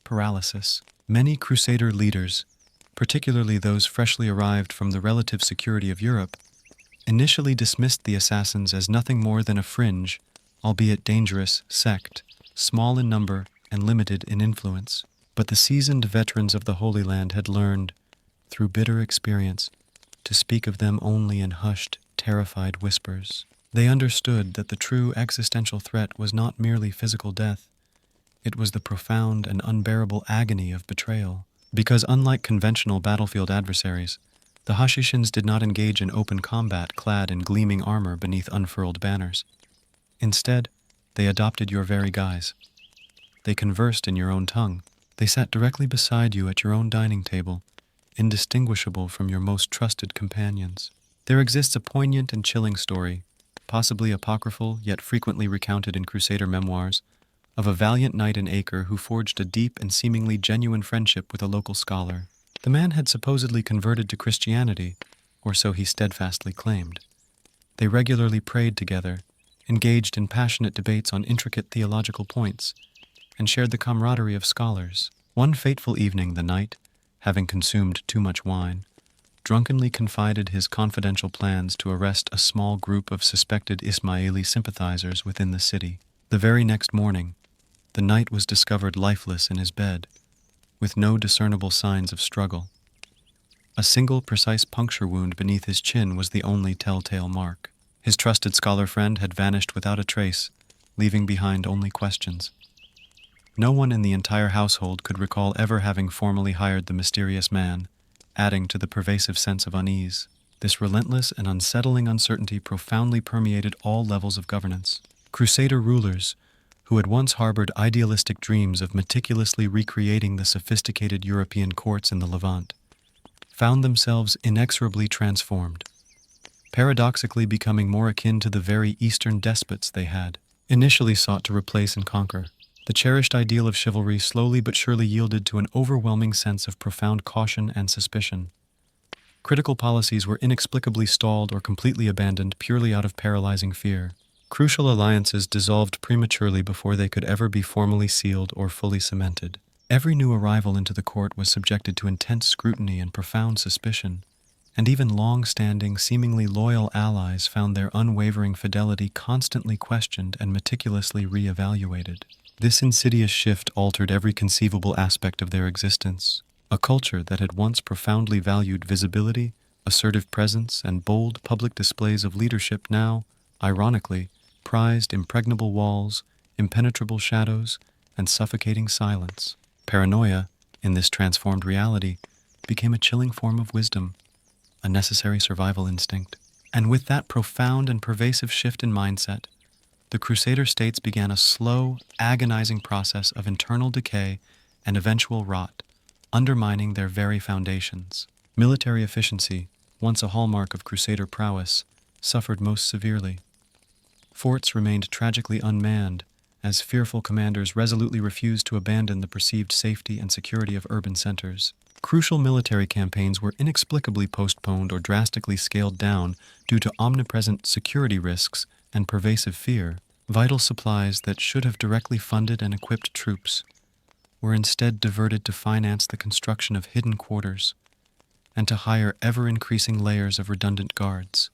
paralysis. Many Crusader leaders, particularly those freshly arrived from the relative security of Europe, initially dismissed the assassins as nothing more than a fringe, albeit dangerous, sect, small in number and limited in influence. But the seasoned veterans of the Holy Land had learned, through bitter experience, to speak of them only in hushed, terrified whispers. They understood that the true existential threat was not merely physical death, it was the profound and unbearable agony of betrayal. Because unlike conventional battlefield adversaries, the Hashishins did not engage in open combat clad in gleaming armor beneath unfurled banners. Instead, they adopted your very guise. They conversed in your own tongue. They sat directly beside you at your own dining table, indistinguishable from your most trusted companions. There exists a poignant and chilling story, possibly apocryphal yet frequently recounted in Crusader memoirs, of a valiant knight in Acre who forged a deep and seemingly genuine friendship with a local scholar. The man had supposedly converted to Christianity, or so he steadfastly claimed. They regularly prayed together, engaged in passionate debates on intricate theological points, and shared the camaraderie of scholars. One fateful evening the knight, having consumed too much wine, drunkenly confided his confidential plans to arrest a small group of suspected Ismaili sympathizers within the city. The very next morning, the knight was discovered lifeless in his bed, with no discernible signs of struggle. A single precise puncture wound beneath his chin was the only telltale mark. His trusted scholar friend had vanished without a trace, leaving behind only questions. No one in the entire household could recall ever having formally hired the mysterious man, adding to the pervasive sense of unease. This relentless and unsettling uncertainty profoundly permeated all levels of governance. Crusader rulers, who had once harbored idealistic dreams of meticulously recreating the sophisticated European courts in the Levant, found themselves inexorably transformed, paradoxically becoming more akin to the very Eastern despots they had initially sought to replace and conquer. The cherished ideal of chivalry slowly but surely yielded to an overwhelming sense of profound caution and suspicion. Critical policies were inexplicably stalled or completely abandoned purely out of paralyzing fear. Crucial alliances dissolved prematurely before they could ever be formally sealed or fully cemented. Every new arrival into the court was subjected to intense scrutiny and profound suspicion, and even long-standing, seemingly loyal allies found their unwavering fidelity constantly questioned and meticulously re-evaluated. This insidious shift altered every conceivable aspect of their existence. A culture that had once profoundly valued visibility, assertive presence, and bold public displays of leadership now, ironically, prized impregnable walls, impenetrable shadows, and suffocating silence. Paranoia, in this transformed reality, became a chilling form of wisdom, a necessary survival instinct. And with that profound and pervasive shift in mindset, the Crusader states began a slow, agonizing process of internal decay and eventual rot, undermining their very foundations. Military efficiency, once a hallmark of Crusader prowess, suffered most severely. Forts remained tragically unmanned, as fearful commanders resolutely refused to abandon the perceived safety and security of urban centers. Crucial military campaigns were inexplicably postponed or drastically scaled down due to omnipresent security risks and pervasive fear. Vital supplies that should have directly funded and equipped troops were instead diverted to finance the construction of hidden quarters and to hire ever-increasing layers of redundant guards,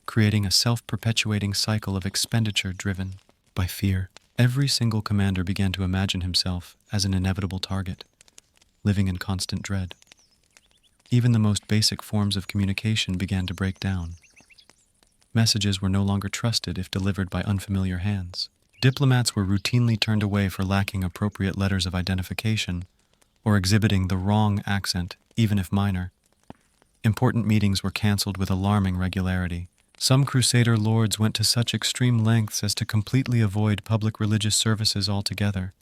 creating a self-perpetuating cycle of expenditure driven by fear. Every single commander began to imagine himself as an inevitable target, living in constant dread. Even the most basic forms of communication began to break down. Messages were no longer trusted if delivered by unfamiliar hands. Diplomats were routinely turned away for lacking appropriate letters of identification or exhibiting the wrong accent, even if minor. Important meetings were canceled with alarming regularity. Some Crusader lords went to such extreme lengths as to completely avoid public religious services altogether,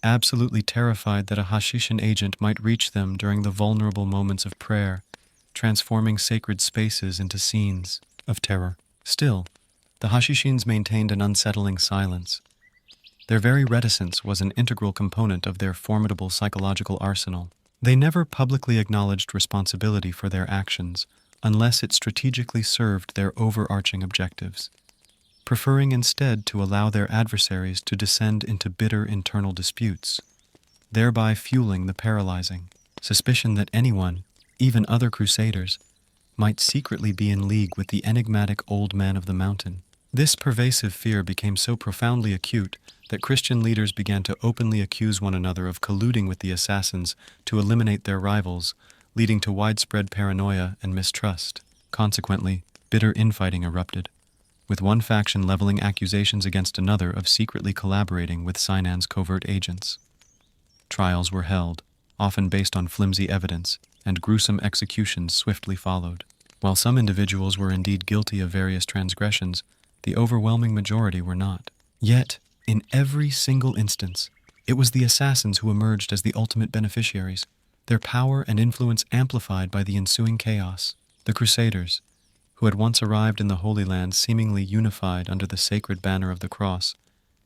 absolutely terrified that a Hashishin agent might reach them during the vulnerable moments of prayer, transforming sacred spaces into scenes of terror. Still, the Hashishins maintained an unsettling silence. Their very reticence was an integral component of their formidable psychological arsenal. They never publicly acknowledged responsibility for their actions unless it strategically served their overarching objectives, preferring instead to allow their adversaries to descend into bitter internal disputes, thereby fueling the paralyzing suspicion that anyone, even other Crusaders, might secretly be in league with the enigmatic old man of the mountain. This pervasive fear became so profoundly acute that Christian leaders began to openly accuse one another of colluding with the assassins to eliminate their rivals, leading to widespread paranoia and mistrust. Consequently, bitter infighting erupted, with one faction leveling accusations against another of secretly collaborating with Sinan's covert agents. Trials were held, often based on flimsy evidence, and gruesome executions swiftly followed. While some individuals were indeed guilty of various transgressions, the overwhelming majority were not. Yet, in every single instance, it was the assassins who emerged as the ultimate beneficiaries, their power and influence amplified by the ensuing chaos. The Crusaders, who had once arrived in the Holy Land seemingly unified under the sacred banner of the cross,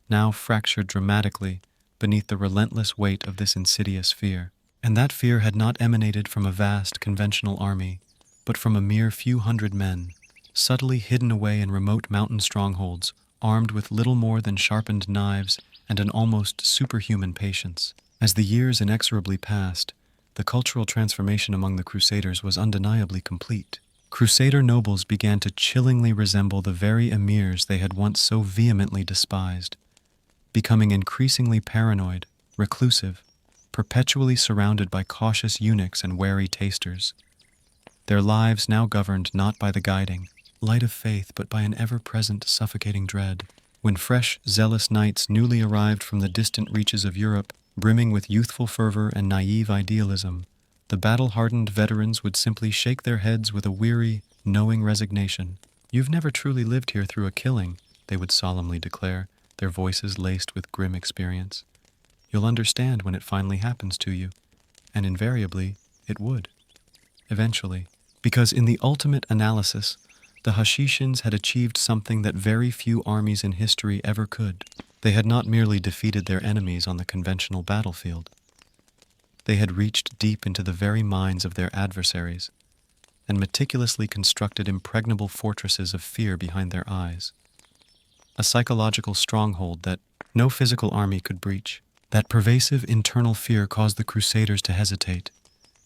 now fractured dramatically beneath the relentless weight of this insidious fear. And that fear had not emanated from a vast conventional army, but from a mere few hundred men, subtly hidden away in remote mountain strongholds, armed with little more than sharpened knives and an almost superhuman patience. As the years inexorably passed, the cultural transformation among the Crusaders was undeniably complete. Crusader nobles began to chillingly resemble the very emirs they had once so vehemently despised, becoming increasingly paranoid, reclusive, perpetually surrounded by cautious eunuchs and wary tasters. Their lives now governed not by the guiding light of faith, but by an ever-present suffocating dread. When fresh, zealous knights newly arrived from the distant reaches of Europe, brimming with youthful fervor and naive idealism, the battle-hardened veterans would simply shake their heads with a weary, knowing resignation. "You've never truly lived here through a killing," they would solemnly declare, their voices laced with grim experience. "You'll understand when it finally happens to you." And invariably, it would. Eventually. Because in the ultimate analysis, the Hashishins had achieved something that very few armies in history ever could. They had not merely defeated their enemies on the conventional battlefield. They had reached deep into the very minds of their adversaries and meticulously constructed impregnable fortresses of fear behind their eyes. A psychological stronghold that no physical army could breach. That pervasive internal fear caused the Crusaders to hesitate.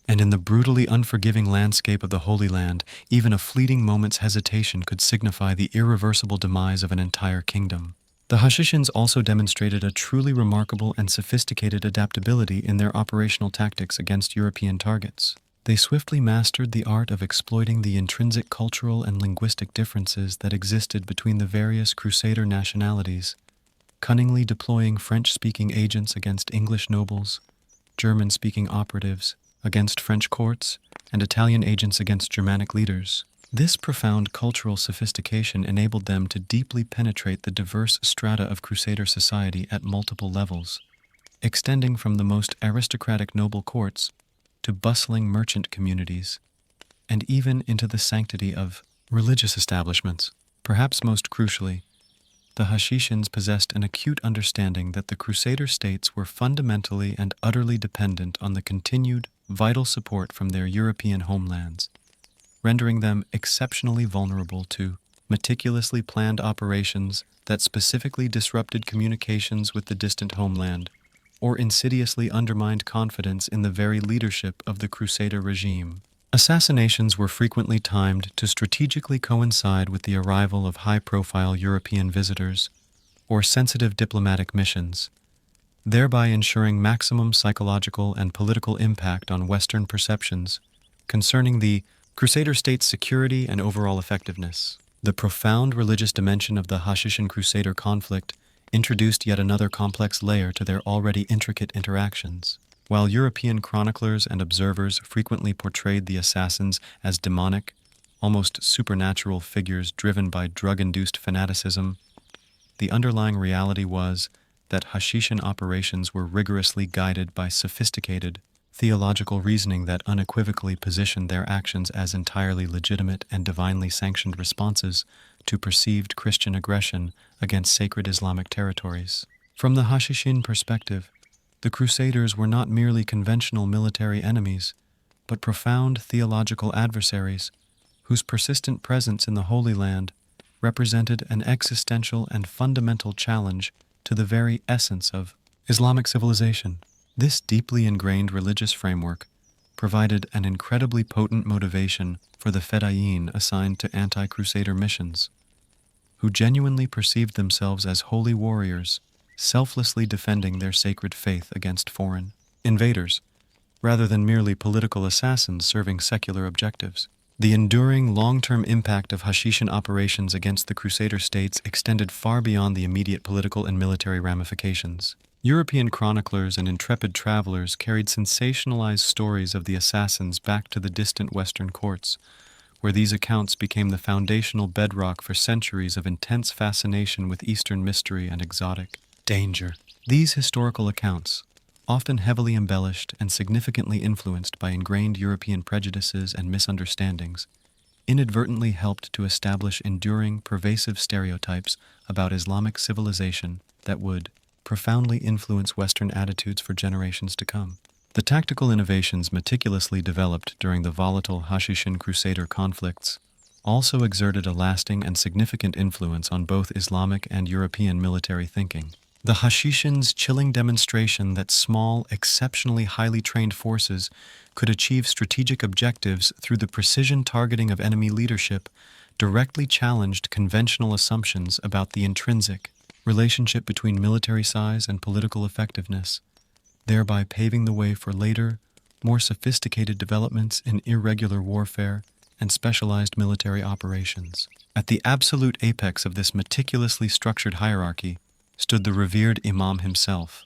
And in the brutally unforgiving landscape of the Holy Land, even a fleeting moment's hesitation could signify the irreversible demise of an entire kingdom. The Hashishins also demonstrated a truly remarkable and sophisticated adaptability in their operational tactics against European targets. They swiftly mastered the art of exploiting the intrinsic cultural and linguistic differences that existed between the various Crusader nationalities, cunningly deploying French-speaking agents against English nobles, German-speaking operatives against French courts, and Italian agents against Germanic leaders. This profound cultural sophistication enabled them to deeply penetrate the diverse strata of Crusader society at multiple levels, extending from the most aristocratic noble courts to bustling merchant communities, and even into the sanctity of religious establishments. Perhaps most crucially, the Hashishins possessed an acute understanding that the Crusader states were fundamentally and utterly dependent on the continued, vital support from their European homelands, rendering them exceptionally vulnerable to meticulously planned operations that specifically disrupted communications with the distant homeland, or insidiously undermined confidence in the very leadership of the Crusader regime. Assassinations were frequently timed to strategically coincide with the arrival of high-profile European visitors or sensitive diplomatic missions, thereby ensuring maximum psychological and political impact on Western perceptions concerning the Crusader state's security and overall effectiveness. The profound religious dimension of the Hashishin Crusader conflict introduced yet another complex layer to their already intricate interactions. While European chroniclers and observers frequently portrayed the assassins as demonic, almost supernatural figures driven by drug-induced fanaticism, the underlying reality was that Hashishin operations were rigorously guided by sophisticated, theological reasoning that unequivocally positioned their actions as entirely legitimate and divinely sanctioned responses to perceived Christian aggression against sacred Islamic territories. From the Hashishin perspective, the Crusaders were not merely conventional military enemies, but profound theological adversaries whose persistent presence in the Holy Land represented an existential and fundamental challenge to the very essence of Islamic civilization. This deeply ingrained religious framework provided an incredibly potent motivation for the Fedayeen assigned to anti-Crusader missions, who genuinely perceived themselves as holy warriors, selflessly defending their sacred faith against foreign invaders, rather than merely political assassins serving secular objectives. The enduring long-term impact of Hashishin operations against the Crusader states extended far beyond the immediate political and military ramifications. European chroniclers and intrepid travelers carried sensationalized stories of the assassins back to the distant Western courts, where these accounts became the foundational bedrock for centuries of intense fascination with Eastern mystery and exotic danger. These historical accounts, often heavily embellished and significantly influenced by ingrained European prejudices and misunderstandings, inadvertently helped to establish enduring, pervasive stereotypes about Islamic civilization that would profoundly influence Western attitudes for generations to come. The tactical innovations meticulously developed during the volatile Hashishin Crusader conflicts also exerted a lasting and significant influence on both Islamic and European military thinking. The Hashishins' chilling demonstration that small, exceptionally highly trained forces could achieve strategic objectives through the precision targeting of enemy leadership directly challenged conventional assumptions about the intrinsic relationship between military size and political effectiveness, thereby paving the way for later, more sophisticated developments in irregular warfare and specialized military operations. At the absolute apex of this meticulously structured hierarchy stood the revered Imam himself,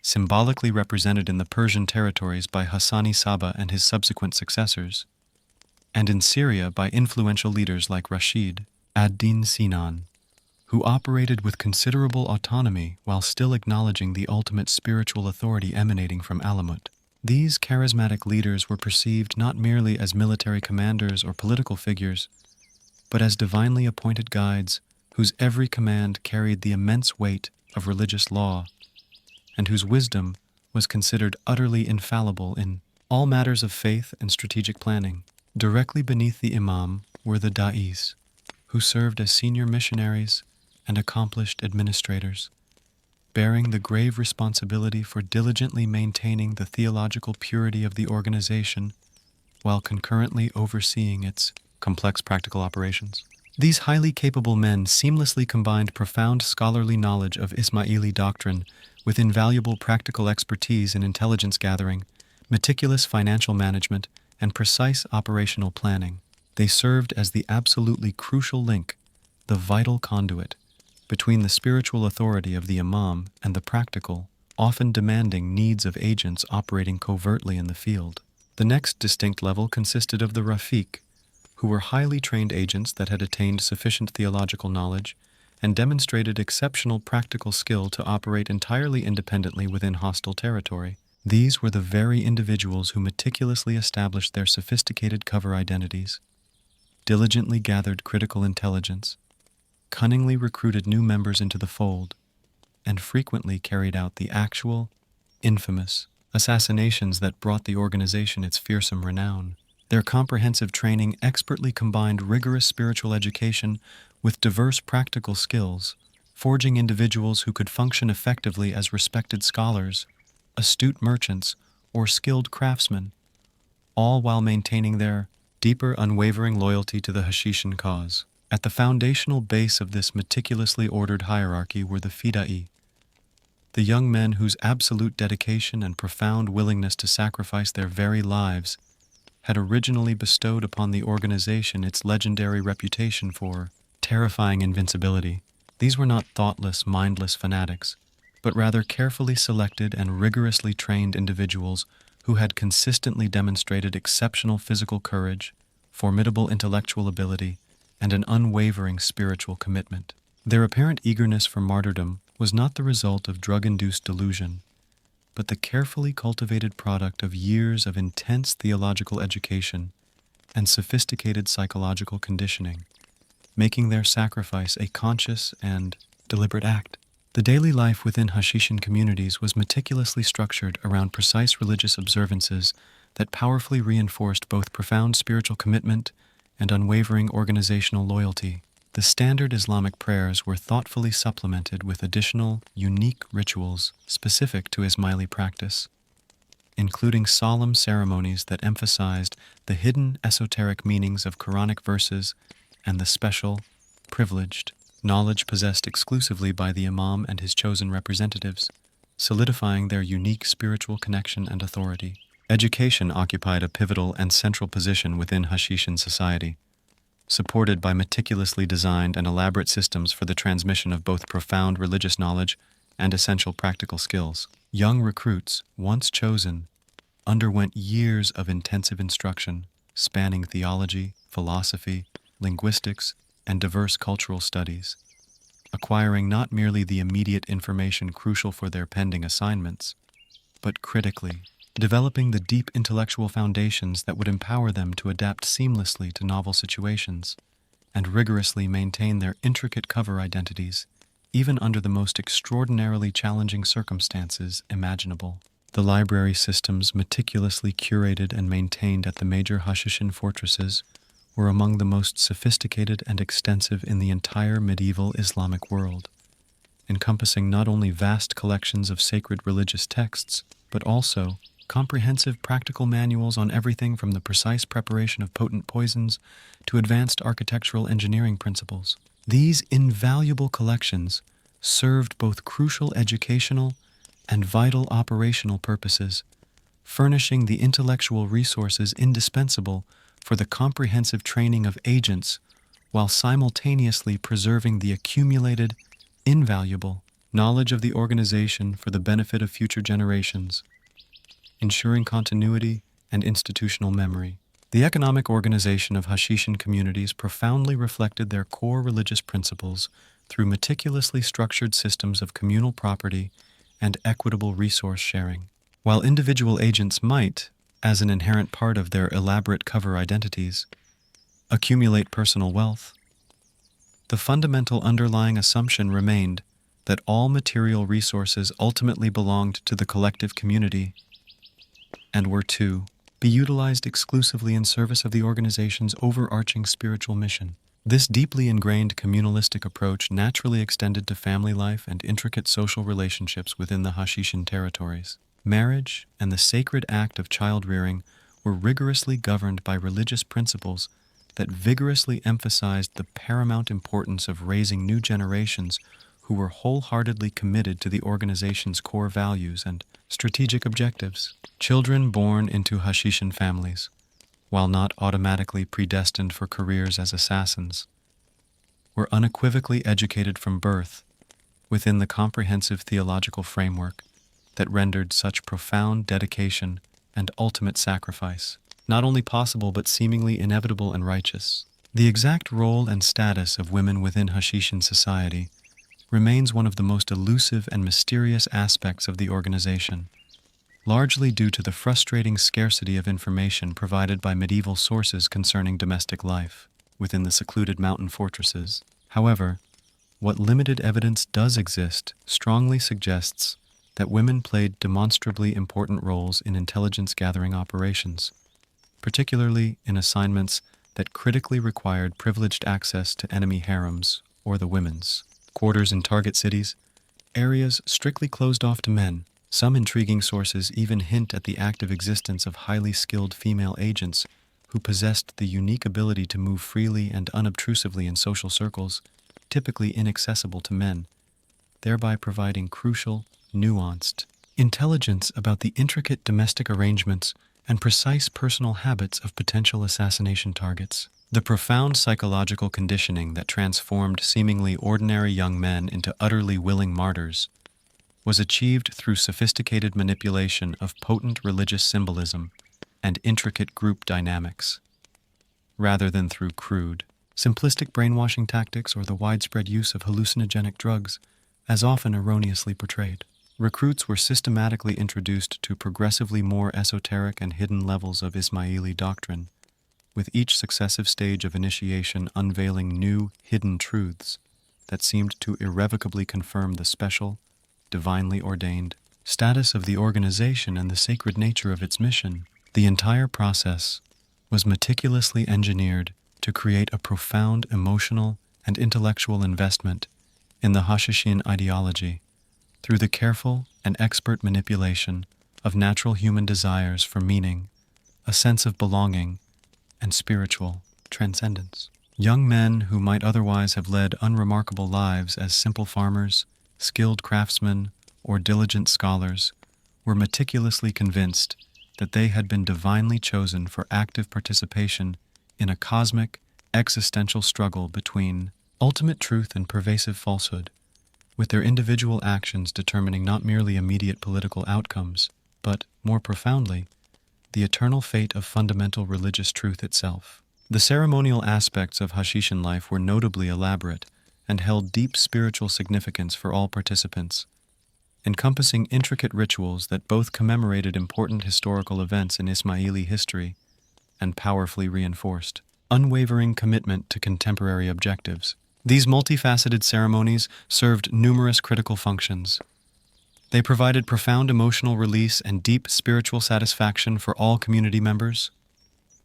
symbolically represented in the Persian territories by Hassan-i Sabbah and his subsequent successors, and in Syria by influential leaders like Rashid ad-Din Sinan, who operated with considerable autonomy while still acknowledging the ultimate spiritual authority emanating from Alamut. These charismatic leaders were perceived not merely as military commanders or political figures, but as divinely appointed guides whose every command carried the immense weight of religious law, and whose wisdom was considered utterly infallible in all matters of faith and strategic planning. Directly beneath the imam were the da'is, who served as senior missionaries and accomplished administrators, bearing the grave responsibility for diligently maintaining the theological purity of the organization while concurrently overseeing its complex practical operations. These highly capable men seamlessly combined profound scholarly knowledge of Ismaili doctrine with invaluable practical expertise in intelligence gathering, meticulous financial management, and precise operational planning. They served as the absolutely crucial link, the vital conduit, between the spiritual authority of the imam and the practical, often demanding needs of agents operating covertly in the field. The next distinct level consisted of the Rafiq, who were highly trained agents that had attained sufficient theological knowledge and demonstrated exceptional practical skill to operate entirely independently within hostile territory. These were the very individuals who meticulously established their sophisticated cover identities, diligently gathered critical intelligence, cunningly recruited new members into the fold, and frequently carried out the actual, infamous assassinations that brought the organization its fearsome renown. Their comprehensive training expertly combined rigorous spiritual education with diverse practical skills, forging individuals who could function effectively as respected scholars, astute merchants, or skilled craftsmen, all while maintaining their deeper, unwavering loyalty to the Hashishan cause. At the foundational base of this meticulously ordered hierarchy were the Fida'i, the young men whose absolute dedication and profound willingness to sacrifice their very lives had originally bestowed upon the organization its legendary reputation for terrifying invincibility. These were not thoughtless, mindless fanatics, but rather carefully selected and rigorously trained individuals who had consistently demonstrated exceptional physical courage, formidable intellectual ability, and an unwavering spiritual commitment. Their apparent eagerness for martyrdom was not the result of drug-induced delusion, but the carefully cultivated product of years of intense theological education and sophisticated psychological conditioning, making their sacrifice a conscious and deliberate act. The daily life within Hashishan communities was meticulously structured around precise religious observances that powerfully reinforced both profound spiritual commitment and unwavering organizational loyalty. The standard Islamic prayers were thoughtfully supplemented with additional, unique rituals specific to Ismaili practice, including solemn ceremonies that emphasized the hidden esoteric meanings of Quranic verses and the special, privileged knowledge possessed exclusively by the imam and his chosen representatives, solidifying their unique spiritual connection and authority. Education occupied a pivotal and central position within Hashishan society, supported by meticulously designed and elaborate systems for the transmission of both profound religious knowledge and essential practical skills. Young recruits, once chosen, underwent years of intensive instruction, spanning theology, philosophy, linguistics, and diverse cultural studies, acquiring not merely the immediate information crucial for their pending assignments, but critically, developing the deep intellectual foundations that would empower them to adapt seamlessly to novel situations and rigorously maintain their intricate cover identities, even under the most extraordinarily challenging circumstances imaginable. The library systems meticulously curated and maintained at the major Hashishan fortresses were among the most sophisticated and extensive in the entire medieval Islamic world, encompassing not only vast collections of sacred religious texts, but also comprehensive practical manuals on everything from the precise preparation of potent poisons to advanced architectural engineering principles. These invaluable collections served both crucial educational and vital operational purposes, furnishing the intellectual resources indispensable for the comprehensive training of agents while simultaneously preserving the accumulated, invaluable knowledge of the organization for the benefit of future generations, ensuring continuity and institutional memory. The economic organization of Hashishan communities profoundly reflected their core religious principles through meticulously structured systems of communal property and equitable resource sharing. While individual agents might, as an inherent part of their elaborate cover identities, accumulate personal wealth, the fundamental underlying assumption remained that all material resources ultimately belonged to the collective community and were to be utilized exclusively in service of the organization's overarching spiritual mission. This deeply ingrained communalistic approach naturally extended to family life and intricate social relationships within the Hashishan territories. Marriage and the sacred act of child-rearing were rigorously governed by religious principles that vigorously emphasized the paramount importance of raising new generations who were wholeheartedly committed to the organization's core values and strategic objectives. Children born into Hashishan families, while not automatically predestined for careers as assassins, were unequivocally educated from birth within the comprehensive theological framework that rendered such profound dedication and ultimate sacrifice not only possible but seemingly inevitable and righteous. The exact role and status of women within Hashishan society remains one of the most elusive and mysterious aspects of the organization, largely due to the frustrating scarcity of information provided by medieval sources concerning domestic life within the secluded mountain fortresses. However, what limited evidence does exist strongly suggests that women played demonstrably important roles in intelligence-gathering operations, particularly in assignments that critically required privileged access to enemy harems or the women's quarters in target cities, areas strictly closed off to men. Some intriguing sources even hint at the active existence of highly skilled female agents who possessed the unique ability to move freely and unobtrusively in social circles, typically inaccessible to men, thereby providing crucial, nuanced intelligence about the intricate domestic arrangements and precise personal habits of potential assassination targets. The profound psychological conditioning that transformed seemingly ordinary young men into utterly willing martyrs was achieved through sophisticated manipulation of potent religious symbolism and intricate group dynamics, rather than through crude, simplistic brainwashing tactics or the widespread use of hallucinogenic drugs, as often erroneously portrayed. Recruits were systematically introduced to progressively more esoteric and hidden levels of Ismaili doctrine, with each successive stage of initiation unveiling new, hidden truths that seemed to irrevocably confirm the special, divinely ordained status of the organization and the sacred nature of its mission. The entire process was meticulously engineered to create a profound emotional and intellectual investment in the Hashishin ideology through the careful and expert manipulation of natural human desires for meaning, a sense of belonging, and spiritual transcendence. Young men who might otherwise have led unremarkable lives as simple farmers, skilled craftsmen, or diligent scholars were meticulously convinced that they had been divinely chosen for active participation in a cosmic, existential struggle between ultimate truth and pervasive falsehood, with their individual actions determining not merely immediate political outcomes, but, more profoundly, the eternal fate of fundamental religious truth itself. The ceremonial aspects of Hashishan life were notably elaborate and held deep spiritual significance for all participants, encompassing intricate rituals that both commemorated important historical events in Ismaili history and powerfully reinforced unwavering commitment to contemporary objectives. These multifaceted ceremonies served numerous critical functions. They provided profound emotional release and deep spiritual satisfaction for all community members.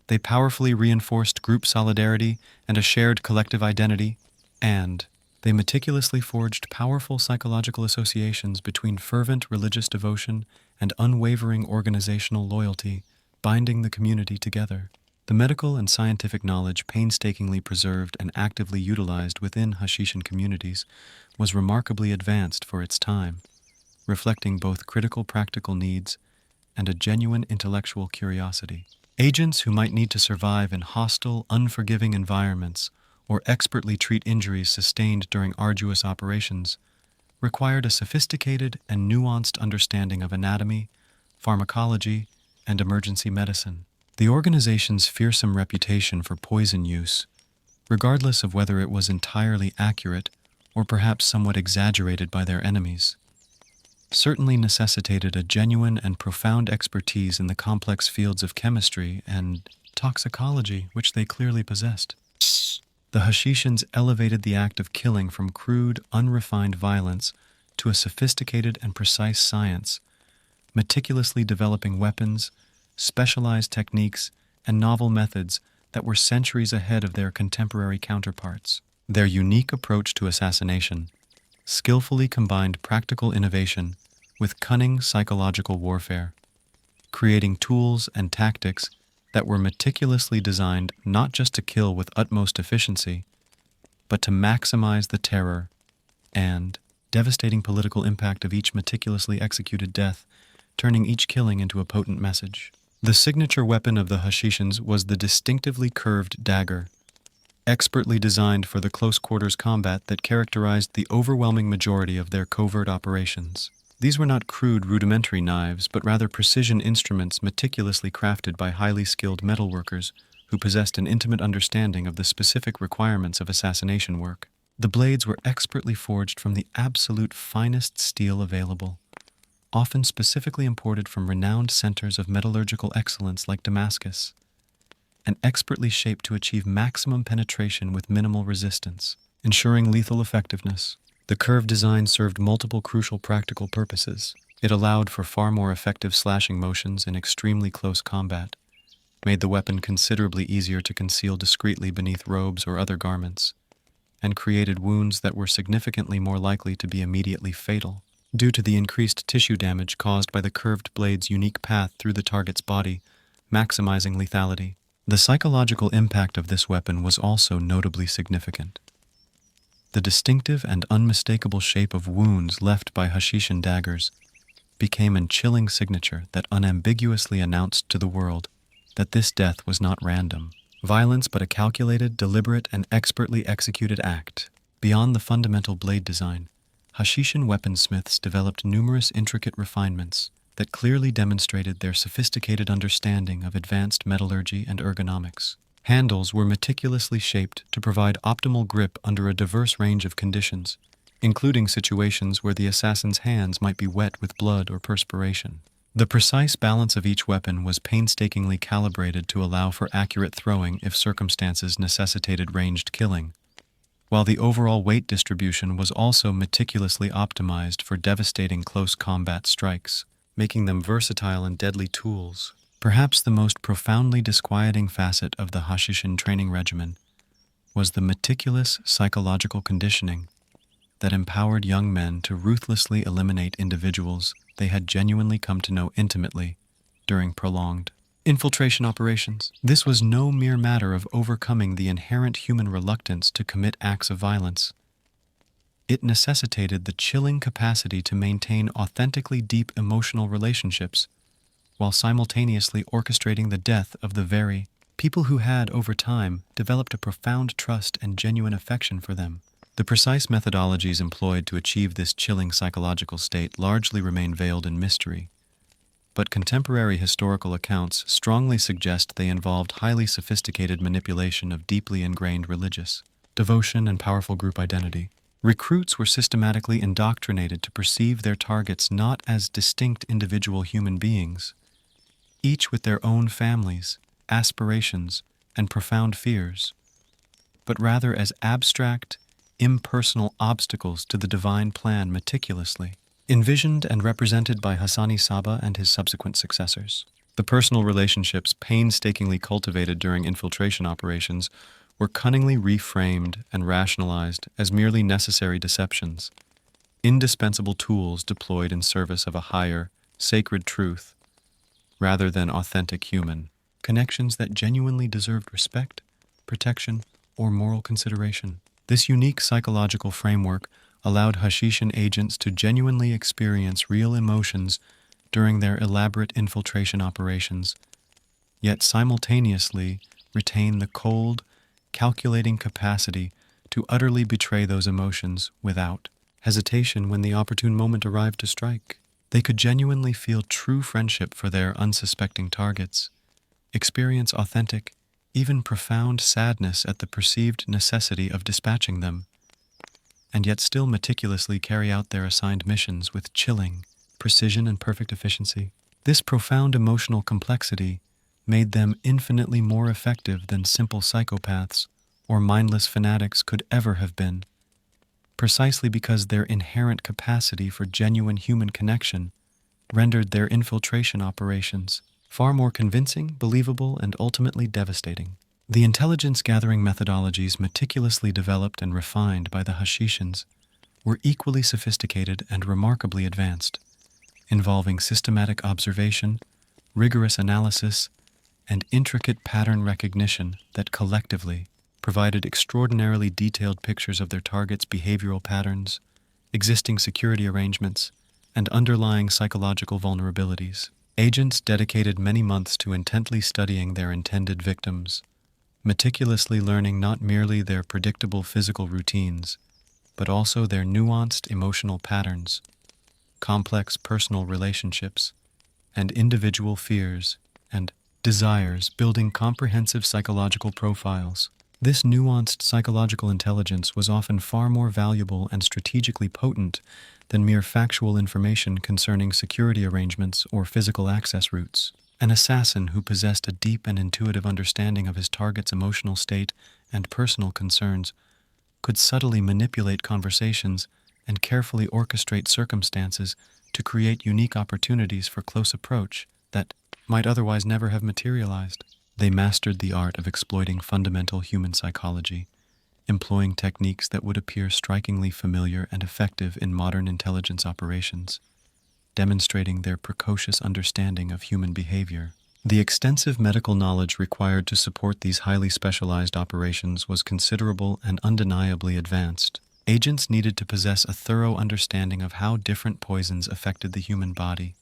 They powerfully reinforced group solidarity and a shared collective identity, and they meticulously forged powerful psychological associations between fervent religious devotion and unwavering organizational loyalty, binding the community together. The medical and scientific knowledge painstakingly preserved and actively utilized within Hashishan communities was remarkably advanced for its time, reflecting both critical practical needs and a genuine intellectual curiosity. Agents who might need to survive in hostile, unforgiving environments or expertly treat injuries sustained during arduous operations required a sophisticated and nuanced understanding of anatomy, pharmacology, and emergency medicine. The organization's fearsome reputation for poison use, regardless of whether it was entirely accurate or perhaps somewhat exaggerated by their enemies, certainly necessitated a genuine and profound expertise in the complex fields of chemistry and toxicology which they clearly possessed. The Hashishans elevated the act of killing from crude, unrefined violence to a sophisticated and precise science, meticulously developing weapons, specialized techniques, and novel methods that were centuries ahead of their contemporary counterparts. Their unique approach to assassination skillfully combined practical innovation with cunning psychological warfare, creating tools and tactics that were meticulously designed not just to kill with utmost efficiency, but to maximize the terror and devastating political impact of each meticulously executed death, turning each killing into a potent message. The signature weapon of the Hashishans was the distinctively curved dagger, expertly designed for the close-quarters combat that characterized the overwhelming majority of their covert operations. These were not crude, rudimentary knives, but rather precision instruments meticulously crafted by highly skilled metalworkers who possessed an intimate understanding of the specific requirements of assassination work. The blades were expertly forged from the absolute finest steel available, often specifically imported from renowned centers of metallurgical excellence like Damascus, and expertly shaped to achieve maximum penetration with minimal resistance, ensuring lethal effectiveness. The curved design served multiple crucial practical purposes. It allowed for far more effective slashing motions in extremely close combat, made the weapon considerably easier to conceal discreetly beneath robes or other garments, and created wounds that were significantly more likely to be immediately fatal, due to the increased tissue damage caused by the curved blade's unique path through the target's body, maximizing lethality. The psychological impact of this weapon was also notably significant. The distinctive and unmistakable shape of wounds left by Hashishan daggers became a chilling signature that unambiguously announced to the world that this death was not random violence but a calculated, deliberate, and expertly executed act. Beyond the fundamental blade design, Hashishan weaponsmiths developed numerous intricate refinements that clearly demonstrated their sophisticated understanding of advanced metallurgy and ergonomics. Handles were meticulously shaped to provide optimal grip under a diverse range of conditions, including situations where the assassin's hands might be wet with blood or perspiration. The precise balance of each weapon was painstakingly calibrated to allow for accurate throwing if circumstances necessitated ranged killing, while the overall weight distribution was also meticulously optimized for devastating close combat strikes, making them versatile and deadly tools. Perhaps the most profoundly disquieting facet of the Hashishan training regimen was the meticulous psychological conditioning that empowered young men to ruthlessly eliminate individuals they had genuinely come to know intimately during prolonged infiltration operations. This was no mere matter of overcoming the inherent human reluctance to commit acts of violence. It necessitated the chilling capacity to maintain authentically deep emotional relationships while simultaneously orchestrating the death of the very people who had, over time, developed a profound trust and genuine affection for them. The precise methodologies employed to achieve this chilling psychological state largely remain veiled in mystery, but contemporary historical accounts strongly suggest they involved highly sophisticated manipulation of deeply ingrained religious devotion and powerful group identity. Recruits were systematically indoctrinated to perceive their targets not as distinct individual human beings, each with their own families, aspirations, and profound fears, but rather as abstract, impersonal obstacles to the divine plan meticulously envisioned and represented by Hassan-i Sabbah and his subsequent successors. The personal relationships painstakingly cultivated during infiltration operations were cunningly reframed and rationalized as merely necessary deceptions, indispensable tools deployed in service of a higher, sacred truth, rather than authentic human connections that genuinely deserved respect, protection, or moral consideration. This unique psychological framework allowed Hashishan agents to genuinely experience real emotions during their elaborate infiltration operations, yet simultaneously retain the cold, calculating capacity to utterly betray those emotions without hesitation when the opportune moment arrived to strike. They could genuinely feel true friendship for their unsuspecting targets, experience authentic, even profound sadness at the perceived necessity of dispatching them, and yet still meticulously carry out their assigned missions with chilling precision and perfect efficiency. This profound emotional complexity made them infinitely more effective than simple psychopaths or mindless fanatics could ever have been, precisely because their inherent capacity for genuine human connection rendered their infiltration operations far more convincing, believable, and ultimately devastating. The intelligence-gathering methodologies meticulously developed and refined by the Hashishans were equally sophisticated and remarkably advanced, involving systematic observation, rigorous analysis, and intricate pattern recognition that collectively provided extraordinarily detailed pictures of their targets' behavioral patterns, existing security arrangements, and underlying psychological vulnerabilities. Agents dedicated many months to intently studying their intended victims, meticulously learning not merely their predictable physical routines, but also their nuanced emotional patterns, complex personal relationships, and individual fears and desires, building comprehensive psychological profiles. This nuanced psychological intelligence was often far more valuable and strategically potent than mere factual information concerning security arrangements or physical access routes. An assassin who possessed a deep and intuitive understanding of his target's emotional state and personal concerns could subtly manipulate conversations and carefully orchestrate circumstances to create unique opportunities for close approach that might otherwise never have materialized. They mastered the art of exploiting fundamental human psychology, employing techniques that would appear strikingly familiar and effective in modern intelligence operations, demonstrating their precocious understanding of human behavior. The extensive medical knowledge required to support these highly specialized operations was considerable and undeniably advanced. Agents needed to possess a thorough understanding of how different poisons affected the human body,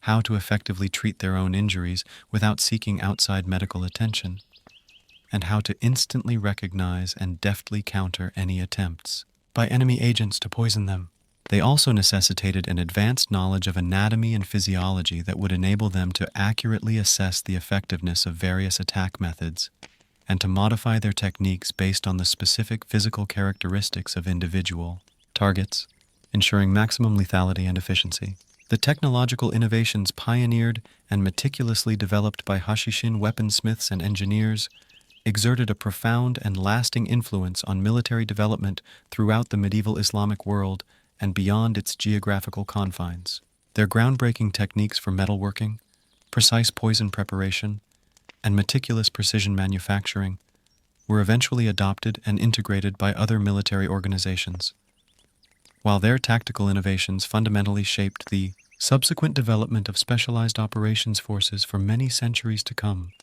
how to effectively treat their own injuries without seeking outside medical attention, and how to instantly recognize and deftly counter any attempts by enemy agents to poison them. They also necessitated an advanced knowledge of anatomy and physiology that would enable them to accurately assess the effectiveness of various attack methods and to modify their techniques based on the specific physical characteristics of individual targets, ensuring maximum lethality and efficiency. The technological innovations pioneered and meticulously developed by Hashishin weaponsmiths and engineers exerted a profound and lasting influence on military development throughout the medieval Islamic world and beyond its geographical confines. Their groundbreaking techniques for metalworking, precise poison preparation, and meticulous precision manufacturing were eventually adopted and integrated by other military organizations, while their tactical innovations fundamentally shaped the subsequent development of specialized operations forces for many centuries to come,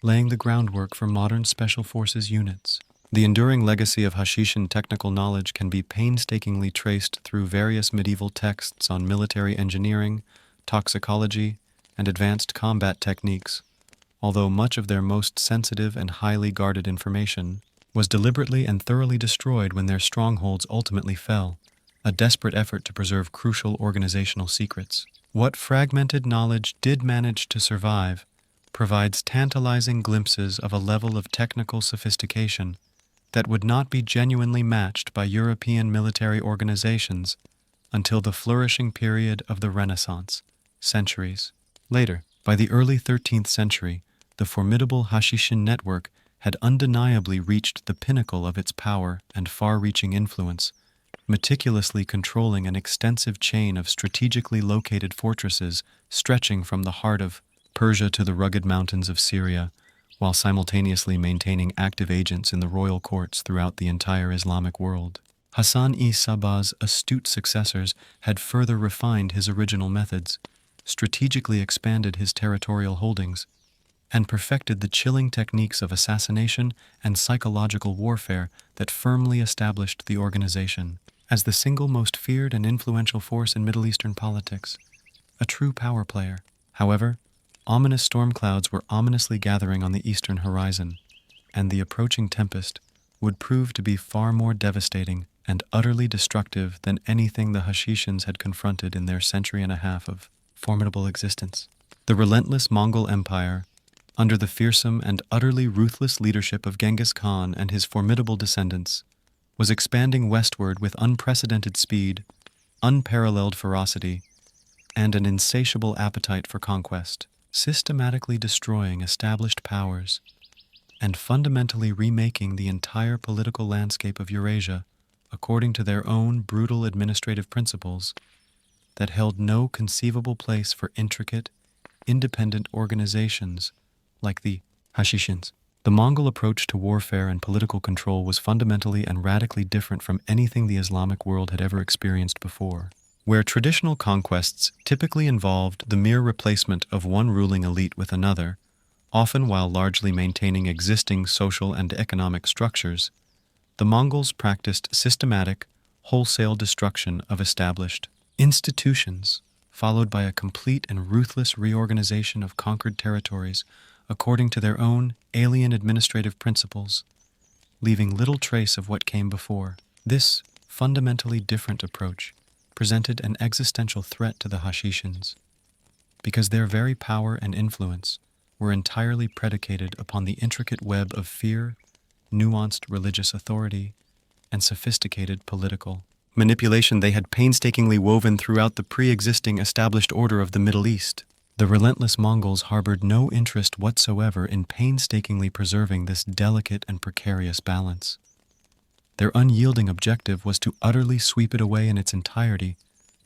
laying the groundwork for modern special forces units. The enduring legacy of Hashishin technical knowledge can be painstakingly traced through various medieval texts on military engineering, toxicology, and advanced combat techniques, although much of their most sensitive and highly guarded information was deliberately and thoroughly destroyed when their strongholds ultimately fell, a desperate effort to preserve crucial organizational secrets. What fragmented knowledge did manage to survive provides tantalizing glimpses of a level of technical sophistication that would not be genuinely matched by European military organizations until the flourishing period of the Renaissance, centuries later. By the early 13th century, the formidable Hashishin network had undeniably reached the pinnacle of its power and far-reaching influence, meticulously controlling an extensive chain of strategically located fortresses stretching from the heart of Persia to the rugged mountains of Syria, while simultaneously maintaining active agents in the royal courts throughout the entire Islamic world. Hassan-i Sabbah's astute successors had further refined his original methods, strategically expanded his territorial holdings, and perfected the chilling techniques of assassination and psychological warfare that firmly established the organization as the single most feared and influential force in Middle Eastern politics, a true power player. However, ominous storm clouds were ominously gathering on the eastern horizon, and the approaching tempest would prove to be far more devastating and utterly destructive than anything the Hashishins had confronted in their century and a half of formidable existence. The relentless Mongol Empire, under the fearsome and utterly ruthless leadership of Genghis Khan and his formidable descendants, was expanding westward with unprecedented speed, unparalleled ferocity, and an insatiable appetite for conquest, systematically destroying established powers and fundamentally remaking the entire political landscape of Eurasia according to their own brutal administrative principles that held no conceivable place for intricate, independent organizations like the Hashishins. The Mongol approach to warfare and political control was fundamentally and radically different from anything the Islamic world had ever experienced before. Where traditional conquests typically involved the mere replacement of one ruling elite with another, often while largely maintaining existing social and economic structures, the Mongols practiced systematic, wholesale destruction of established institutions, followed by a complete and ruthless reorganization of conquered territories according to their own alien administrative principles, leaving little trace of what came before. This fundamentally different approach presented an existential threat to the Hashishins, because their very power and influence were entirely predicated upon the intricate web of fear, nuanced religious authority, and sophisticated political manipulation they had painstakingly woven throughout the pre-existing established order of the Middle East. The relentless Mongols harbored no interest whatsoever in painstakingly preserving this delicate and precarious balance. Their unyielding objective was to utterly sweep it away in its entirety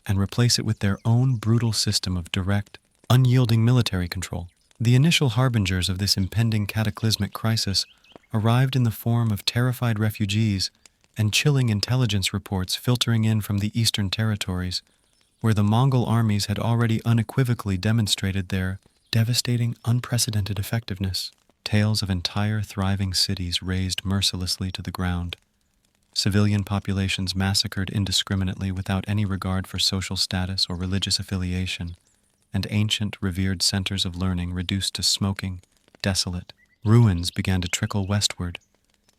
and replace it with their own brutal system of direct, unyielding military control. The initial harbingers of this impending cataclysmic crisis arrived in the form of terrified refugees and chilling intelligence reports filtering in from the eastern territories, where the Mongol armies had already unequivocally demonstrated their devastating, unprecedented effectiveness. Tales of entire thriving cities razed mercilessly to the ground, civilian populations massacred indiscriminately without any regard for social status or religious affiliation, and ancient, revered centers of learning reduced to smoking, desolate ruins began to trickle westward,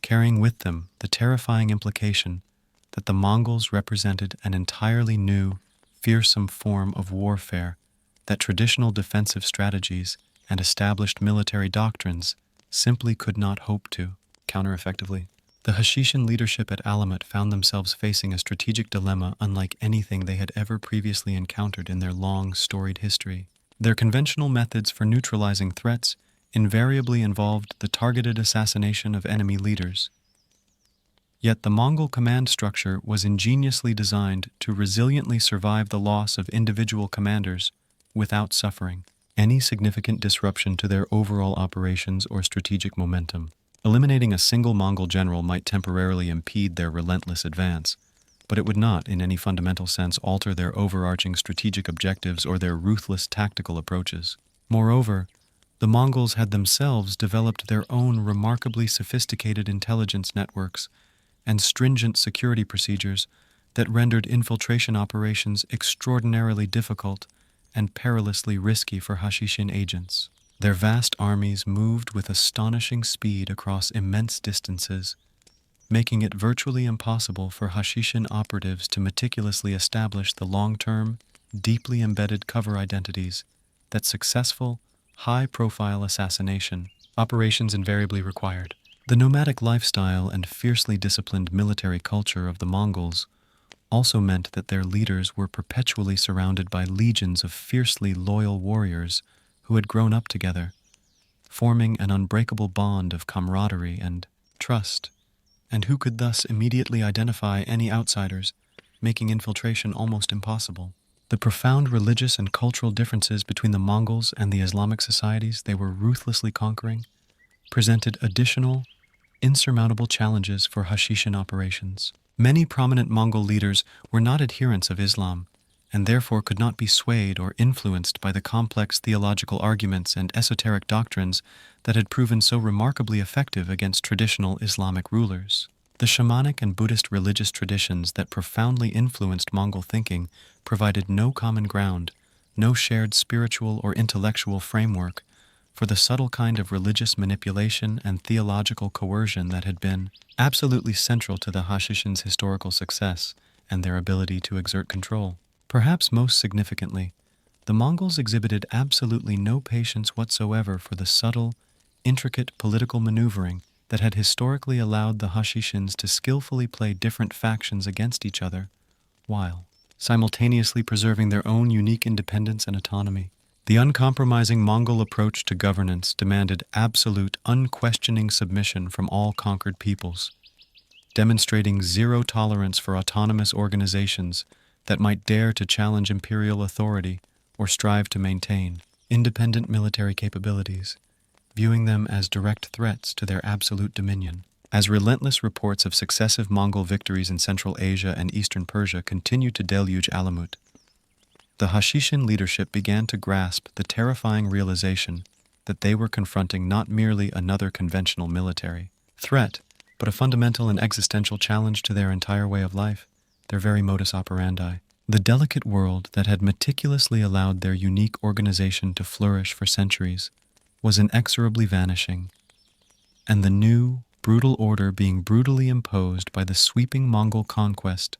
carrying with them the terrifying implication that the Mongols represented an entirely new, fearsome form of warfare that traditional defensive strategies and established military doctrines simply could not hope to counter effectively. The Hashishin leadership at Alamut found themselves facing a strategic dilemma unlike anything they had ever previously encountered in their long, storied history. Their conventional methods for neutralizing threats invariably involved the targeted assassination of enemy leaders. Yet the Mongol command structure was ingeniously designed to resiliently survive the loss of individual commanders without suffering any significant disruption to their overall operations or strategic momentum. Eliminating a single Mongol general might temporarily impede their relentless advance, but it would not, in any fundamental sense, alter their overarching strategic objectives or their ruthless tactical approaches. Moreover, the Mongols had themselves developed their own remarkably sophisticated intelligence networks and stringent security procedures that rendered infiltration operations extraordinarily difficult and perilously risky for Hashishin agents. Their vast armies moved with astonishing speed across immense distances, making it virtually impossible for Hashishin operatives to meticulously establish the long-term, deeply embedded cover identities that successful, high-profile assassination operations invariably required. The nomadic lifestyle and fiercely disciplined military culture of the Mongols also meant that their leaders were perpetually surrounded by legions of fiercely loyal warriors who had grown up together, forming an unbreakable bond of camaraderie and trust, and who could thus immediately identify any outsiders, making infiltration almost impossible. The profound religious and cultural differences between the Mongols and the Islamic societies they were ruthlessly conquering presented additional, insurmountable challenges for Hashishin operations. Many prominent Mongol leaders were not adherents of Islam, and therefore could not be swayed or influenced by the complex theological arguments and esoteric doctrines that had proven so remarkably effective against traditional Islamic rulers. The shamanic and Buddhist religious traditions that profoundly influenced Mongol thinking provided no common ground, no shared spiritual or intellectual framework for the subtle kind of religious manipulation and theological coercion that had been absolutely central to the Hashishins' historical success and their ability to exert control. Perhaps most significantly, the Mongols exhibited absolutely no patience whatsoever for the subtle, intricate political maneuvering that had historically allowed the Hashishins to skillfully play different factions against each other, while simultaneously preserving their own unique independence and autonomy. The uncompromising Mongol approach to governance demanded absolute, unquestioning submission from all conquered peoples, demonstrating zero tolerance for autonomous organizations that might dare to challenge imperial authority or strive to maintain independent military capabilities, viewing them as direct threats to their absolute dominion. As relentless reports of successive Mongol victories in Central Asia and Eastern Persia continued to deluge Alamut, the Hashishin leadership began to grasp the terrifying realization that they were confronting not merely another conventional military threat, but a fundamental and existential challenge to their entire way of life, their very modus operandi. The delicate world that had meticulously allowed their unique organization to flourish for centuries was inexorably vanishing, and the new, brutal order being brutally imposed by the sweeping Mongol conquest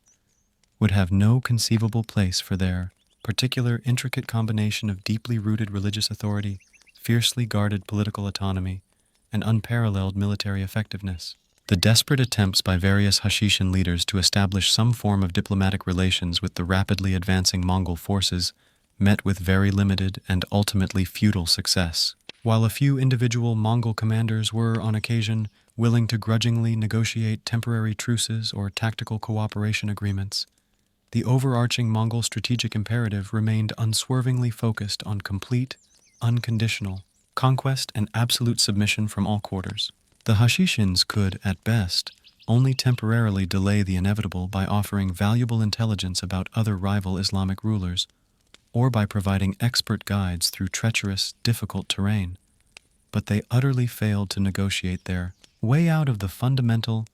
would have no conceivable place for their particular intricate combination of deeply rooted religious authority, fiercely guarded political autonomy, and unparalleled military effectiveness. The desperate attempts by various Hashishin leaders to establish some form of diplomatic relations with the rapidly advancing Mongol forces met with very limited and ultimately futile success. While a few individual Mongol commanders were, on occasion, willing to grudgingly negotiate temporary truces or tactical cooperation agreements, the overarching Mongol strategic imperative remained unswervingly focused on complete, unconditional conquest and absolute submission from all quarters. The Hashishins could, at best, only temporarily delay the inevitable by offering valuable intelligence about other rival Islamic rulers, or by providing expert guides through treacherous, difficult terrain, but they utterly failed to negotiate their way out of the fundamental,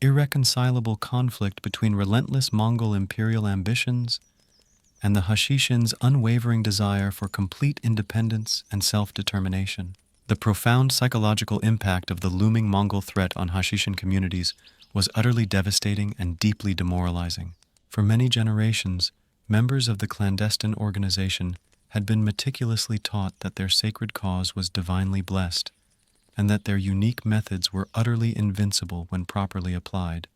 irreconcilable conflict between relentless Mongol imperial ambitions and the Hashishins' unwavering desire for complete independence and self-determination. The profound psychological impact of the looming Mongol threat on Hashishin communities was utterly devastating and deeply demoralizing. For many generations, members of the clandestine organization had been meticulously taught that their sacred cause was divinely blessed, and that their unique methods were utterly invincible when properly applied,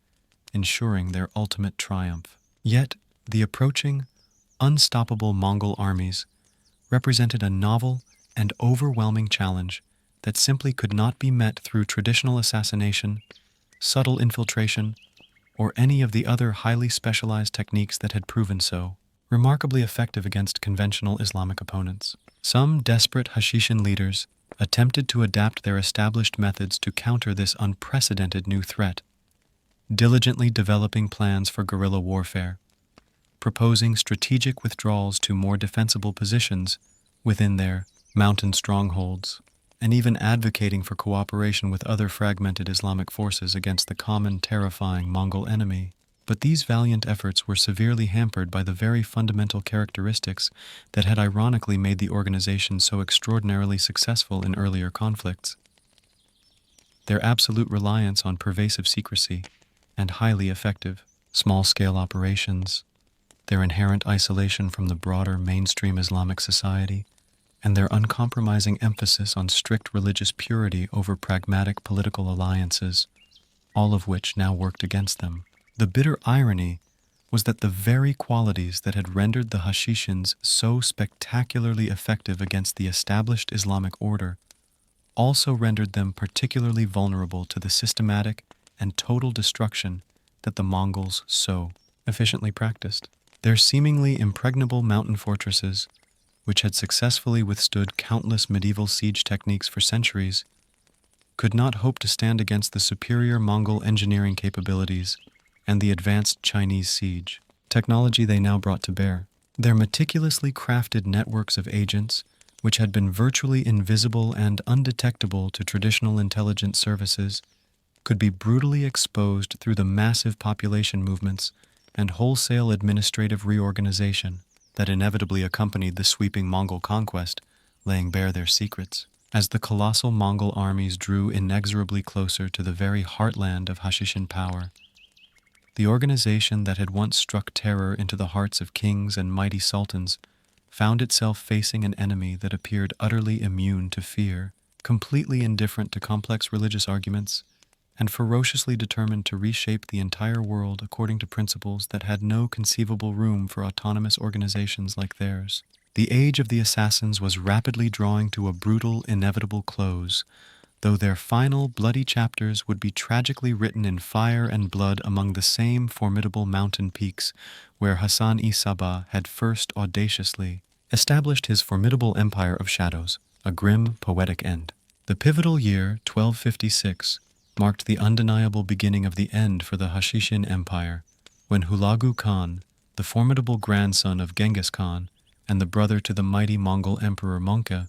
ensuring their ultimate triumph. Yet, the approaching, unstoppable Mongol armies represented a novel and overwhelming challenge that simply could not be met through traditional assassination, subtle infiltration, or any of the other highly specialized techniques that had proven so remarkably effective against conventional Islamic opponents. Some desperate Hashishin leaders attempted to adapt their established methods to counter this unprecedented new threat, diligently developing plans for guerrilla warfare, proposing strategic withdrawals to more defensible positions within their mountain strongholds, and even advocating for cooperation with other fragmented Islamic forces against the common terrifying Mongol enemy. But these valiant efforts were severely hampered by the very fundamental characteristics that had ironically made the organization so extraordinarily successful in earlier conflicts. Their absolute reliance on pervasive secrecy and highly effective small-scale operations, their inherent isolation from the broader mainstream Islamic society, and their uncompromising emphasis on strict religious purity over pragmatic political alliances, all of which now worked against them. The bitter irony was that the very qualities that had rendered the Hashishins so spectacularly effective against the established Islamic order also rendered them particularly vulnerable to the systematic and total destruction that the Mongols so efficiently practiced. Their seemingly impregnable mountain fortresses, which had successfully withstood countless medieval siege techniques for centuries, could not hope to stand against the superior Mongol engineering capabilities and the advanced Chinese siege technology they now brought to bear. Their meticulously crafted networks of agents, which had been virtually invisible and undetectable to traditional intelligence services, could be brutally exposed through the massive population movements and wholesale administrative reorganization that inevitably accompanied the sweeping Mongol conquest, laying bare their secrets. As the colossal Mongol armies drew inexorably closer to the very heartland of Hashishin power, the organization that had once struck terror into the hearts of kings and mighty sultans found itself facing an enemy that appeared utterly immune to fear, completely indifferent to complex religious arguments, and ferociously determined to reshape the entire world according to principles that had no conceivable room for autonomous organizations like theirs. The age of the assassins was rapidly drawing to a brutal, inevitable close, though their final bloody chapters would be tragically written in fire and blood among the same formidable mountain peaks where Hassan-i Sabbah had first audaciously established his formidable empire of shadows, a grim, poetic end. The pivotal year 1256 marked the undeniable beginning of the end for the Hashishin Empire, when Hulagu Khan, the formidable grandson of Genghis Khan and the brother to the mighty Mongol Emperor Mongke,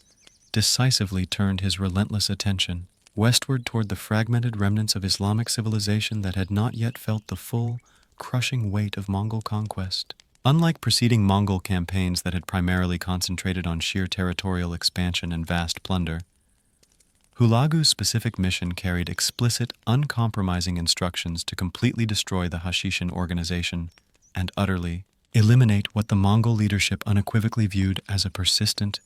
decisively turned his relentless attention westward toward the fragmented remnants of Islamic civilization that had not yet felt the full, crushing weight of Mongol conquest. Unlike preceding Mongol campaigns that had primarily concentrated on sheer territorial expansion and vast plunder, Hulagu's specific mission carried explicit, uncompromising instructions to completely destroy the Hashishin organization and utterly eliminate what the Mongol leadership unequivocally viewed as a persistent,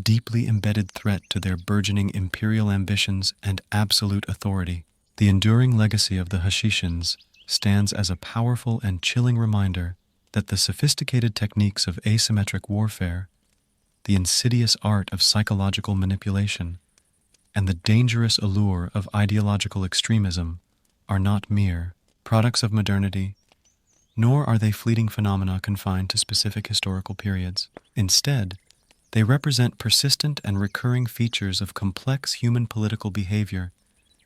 deeply embedded threat to their burgeoning imperial ambitions and absolute authority. The enduring legacy of the Hashishins stands as a powerful and chilling reminder that the sophisticated techniques of asymmetric warfare, the insidious art of psychological manipulation, and the dangerous allure of ideological extremism are not mere products of modernity, nor are they fleeting phenomena confined to specific historical periods. Instead, they represent persistent and recurring features of complex human political behavior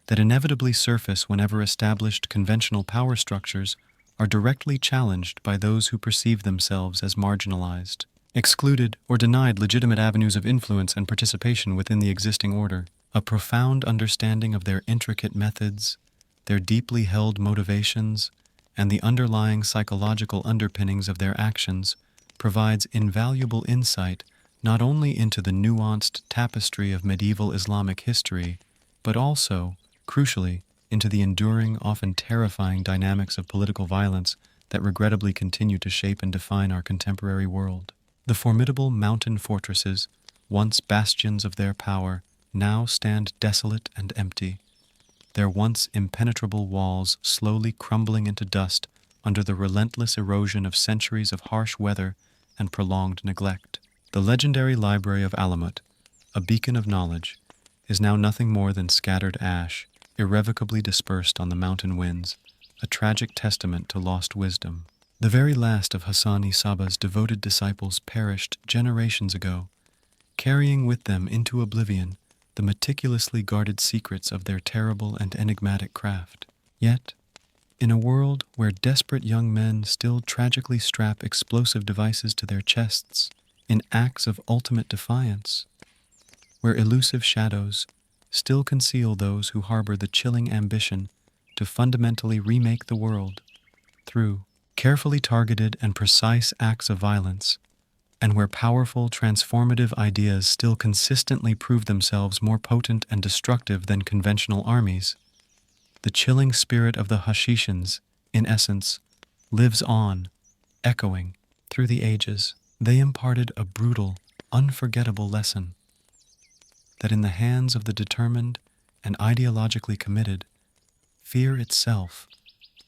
that inevitably surface whenever established conventional power structures are directly challenged by those who perceive themselves as marginalized, excluded, or denied legitimate avenues of influence and participation within the existing order. A profound understanding of their intricate methods, their deeply held motivations, and the underlying psychological underpinnings of their actions provides invaluable insight not only into the nuanced tapestry of medieval Islamic history, but also, crucially, into the enduring, often terrifying dynamics of political violence that regrettably continue to shape and define our contemporary world. The formidable mountain fortresses, once bastions of their power, now stand desolate and empty, their once impenetrable walls slowly crumbling into dust under the relentless erosion of centuries of harsh weather and prolonged neglect. The legendary library of Alamut, a beacon of knowledge, is now nothing more than scattered ash, irrevocably dispersed on the mountain winds, a tragic testament to lost wisdom. The very last of Hassan-i Sabbah's devoted disciples perished generations ago, carrying with them into oblivion the meticulously guarded secrets of their terrible and enigmatic craft. Yet, in a world where desperate young men still tragically strap explosive devices to their chests in acts of ultimate defiance, where elusive shadows still conceal those who harbor the chilling ambition to fundamentally remake the world through carefully targeted and precise acts of violence, and where powerful, transformative ideas still consistently prove themselves more potent and destructive than conventional armies, the chilling spirit of the Hashishins, in essence, lives on, echoing through the ages. They imparted a brutal, unforgettable lesson that in the hands of the determined and ideologically committed, fear itself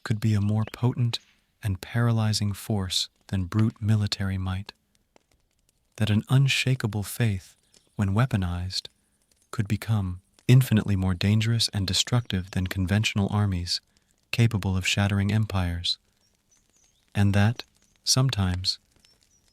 could be a more potent and paralyzing force than brute military might. That an unshakable faith, when weaponized, could become infinitely more dangerous and destructive than conventional armies capable of shattering empires, and that, sometimes,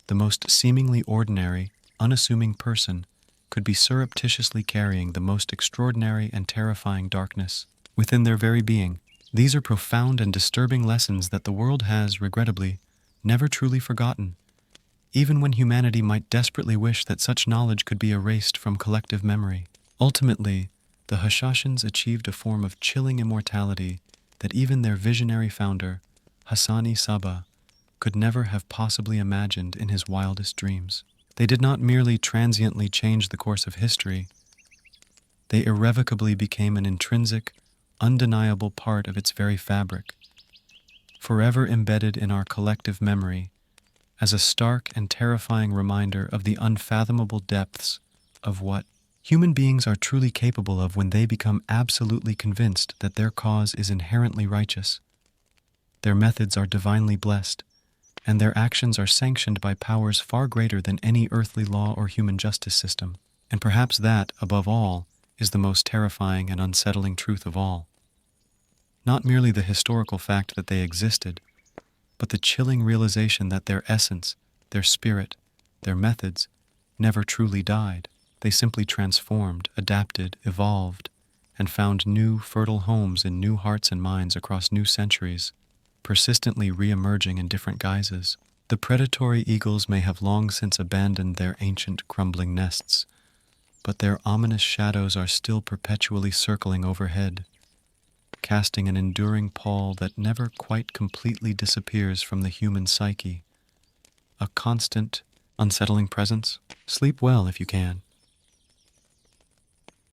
the most seemingly ordinary, unassuming person could be surreptitiously carrying the most extraordinary and terrifying darkness within their very being. These are profound and disturbing lessons that the world has, regrettably, never truly forgotten, even when humanity might desperately wish that such knowledge could be erased from collective memory. Ultimately, the Hashashins achieved a form of chilling immortality that even their visionary founder, Hassan-i Sabbah, could never have possibly imagined in his wildest dreams. They did not merely transiently change the course of history, They irrevocably became an intrinsic, undeniable part of its very fabric, forever embedded in our collective memory as a stark and terrifying reminder of the unfathomable depths of what human beings are truly capable of when they become absolutely convinced that their cause is inherently righteous, their methods are divinely blessed, and their actions are sanctioned by powers far greater than any earthly law or human justice system. And perhaps that, above all, is the most terrifying and unsettling truth of all. Not merely the historical fact that they existed, but the chilling realization that their essence, their spirit, their methods never truly died. They simply transformed, adapted, evolved, and found new, fertile homes in new hearts and minds across new centuries, persistently re-emerging in different guises. The predatory eagles may have long since abandoned their ancient, crumbling nests, but their ominous shadows are still perpetually circling overhead, casting an enduring pall that never quite completely disappears from the human psyche. A constant, unsettling presence. Sleep well if you can.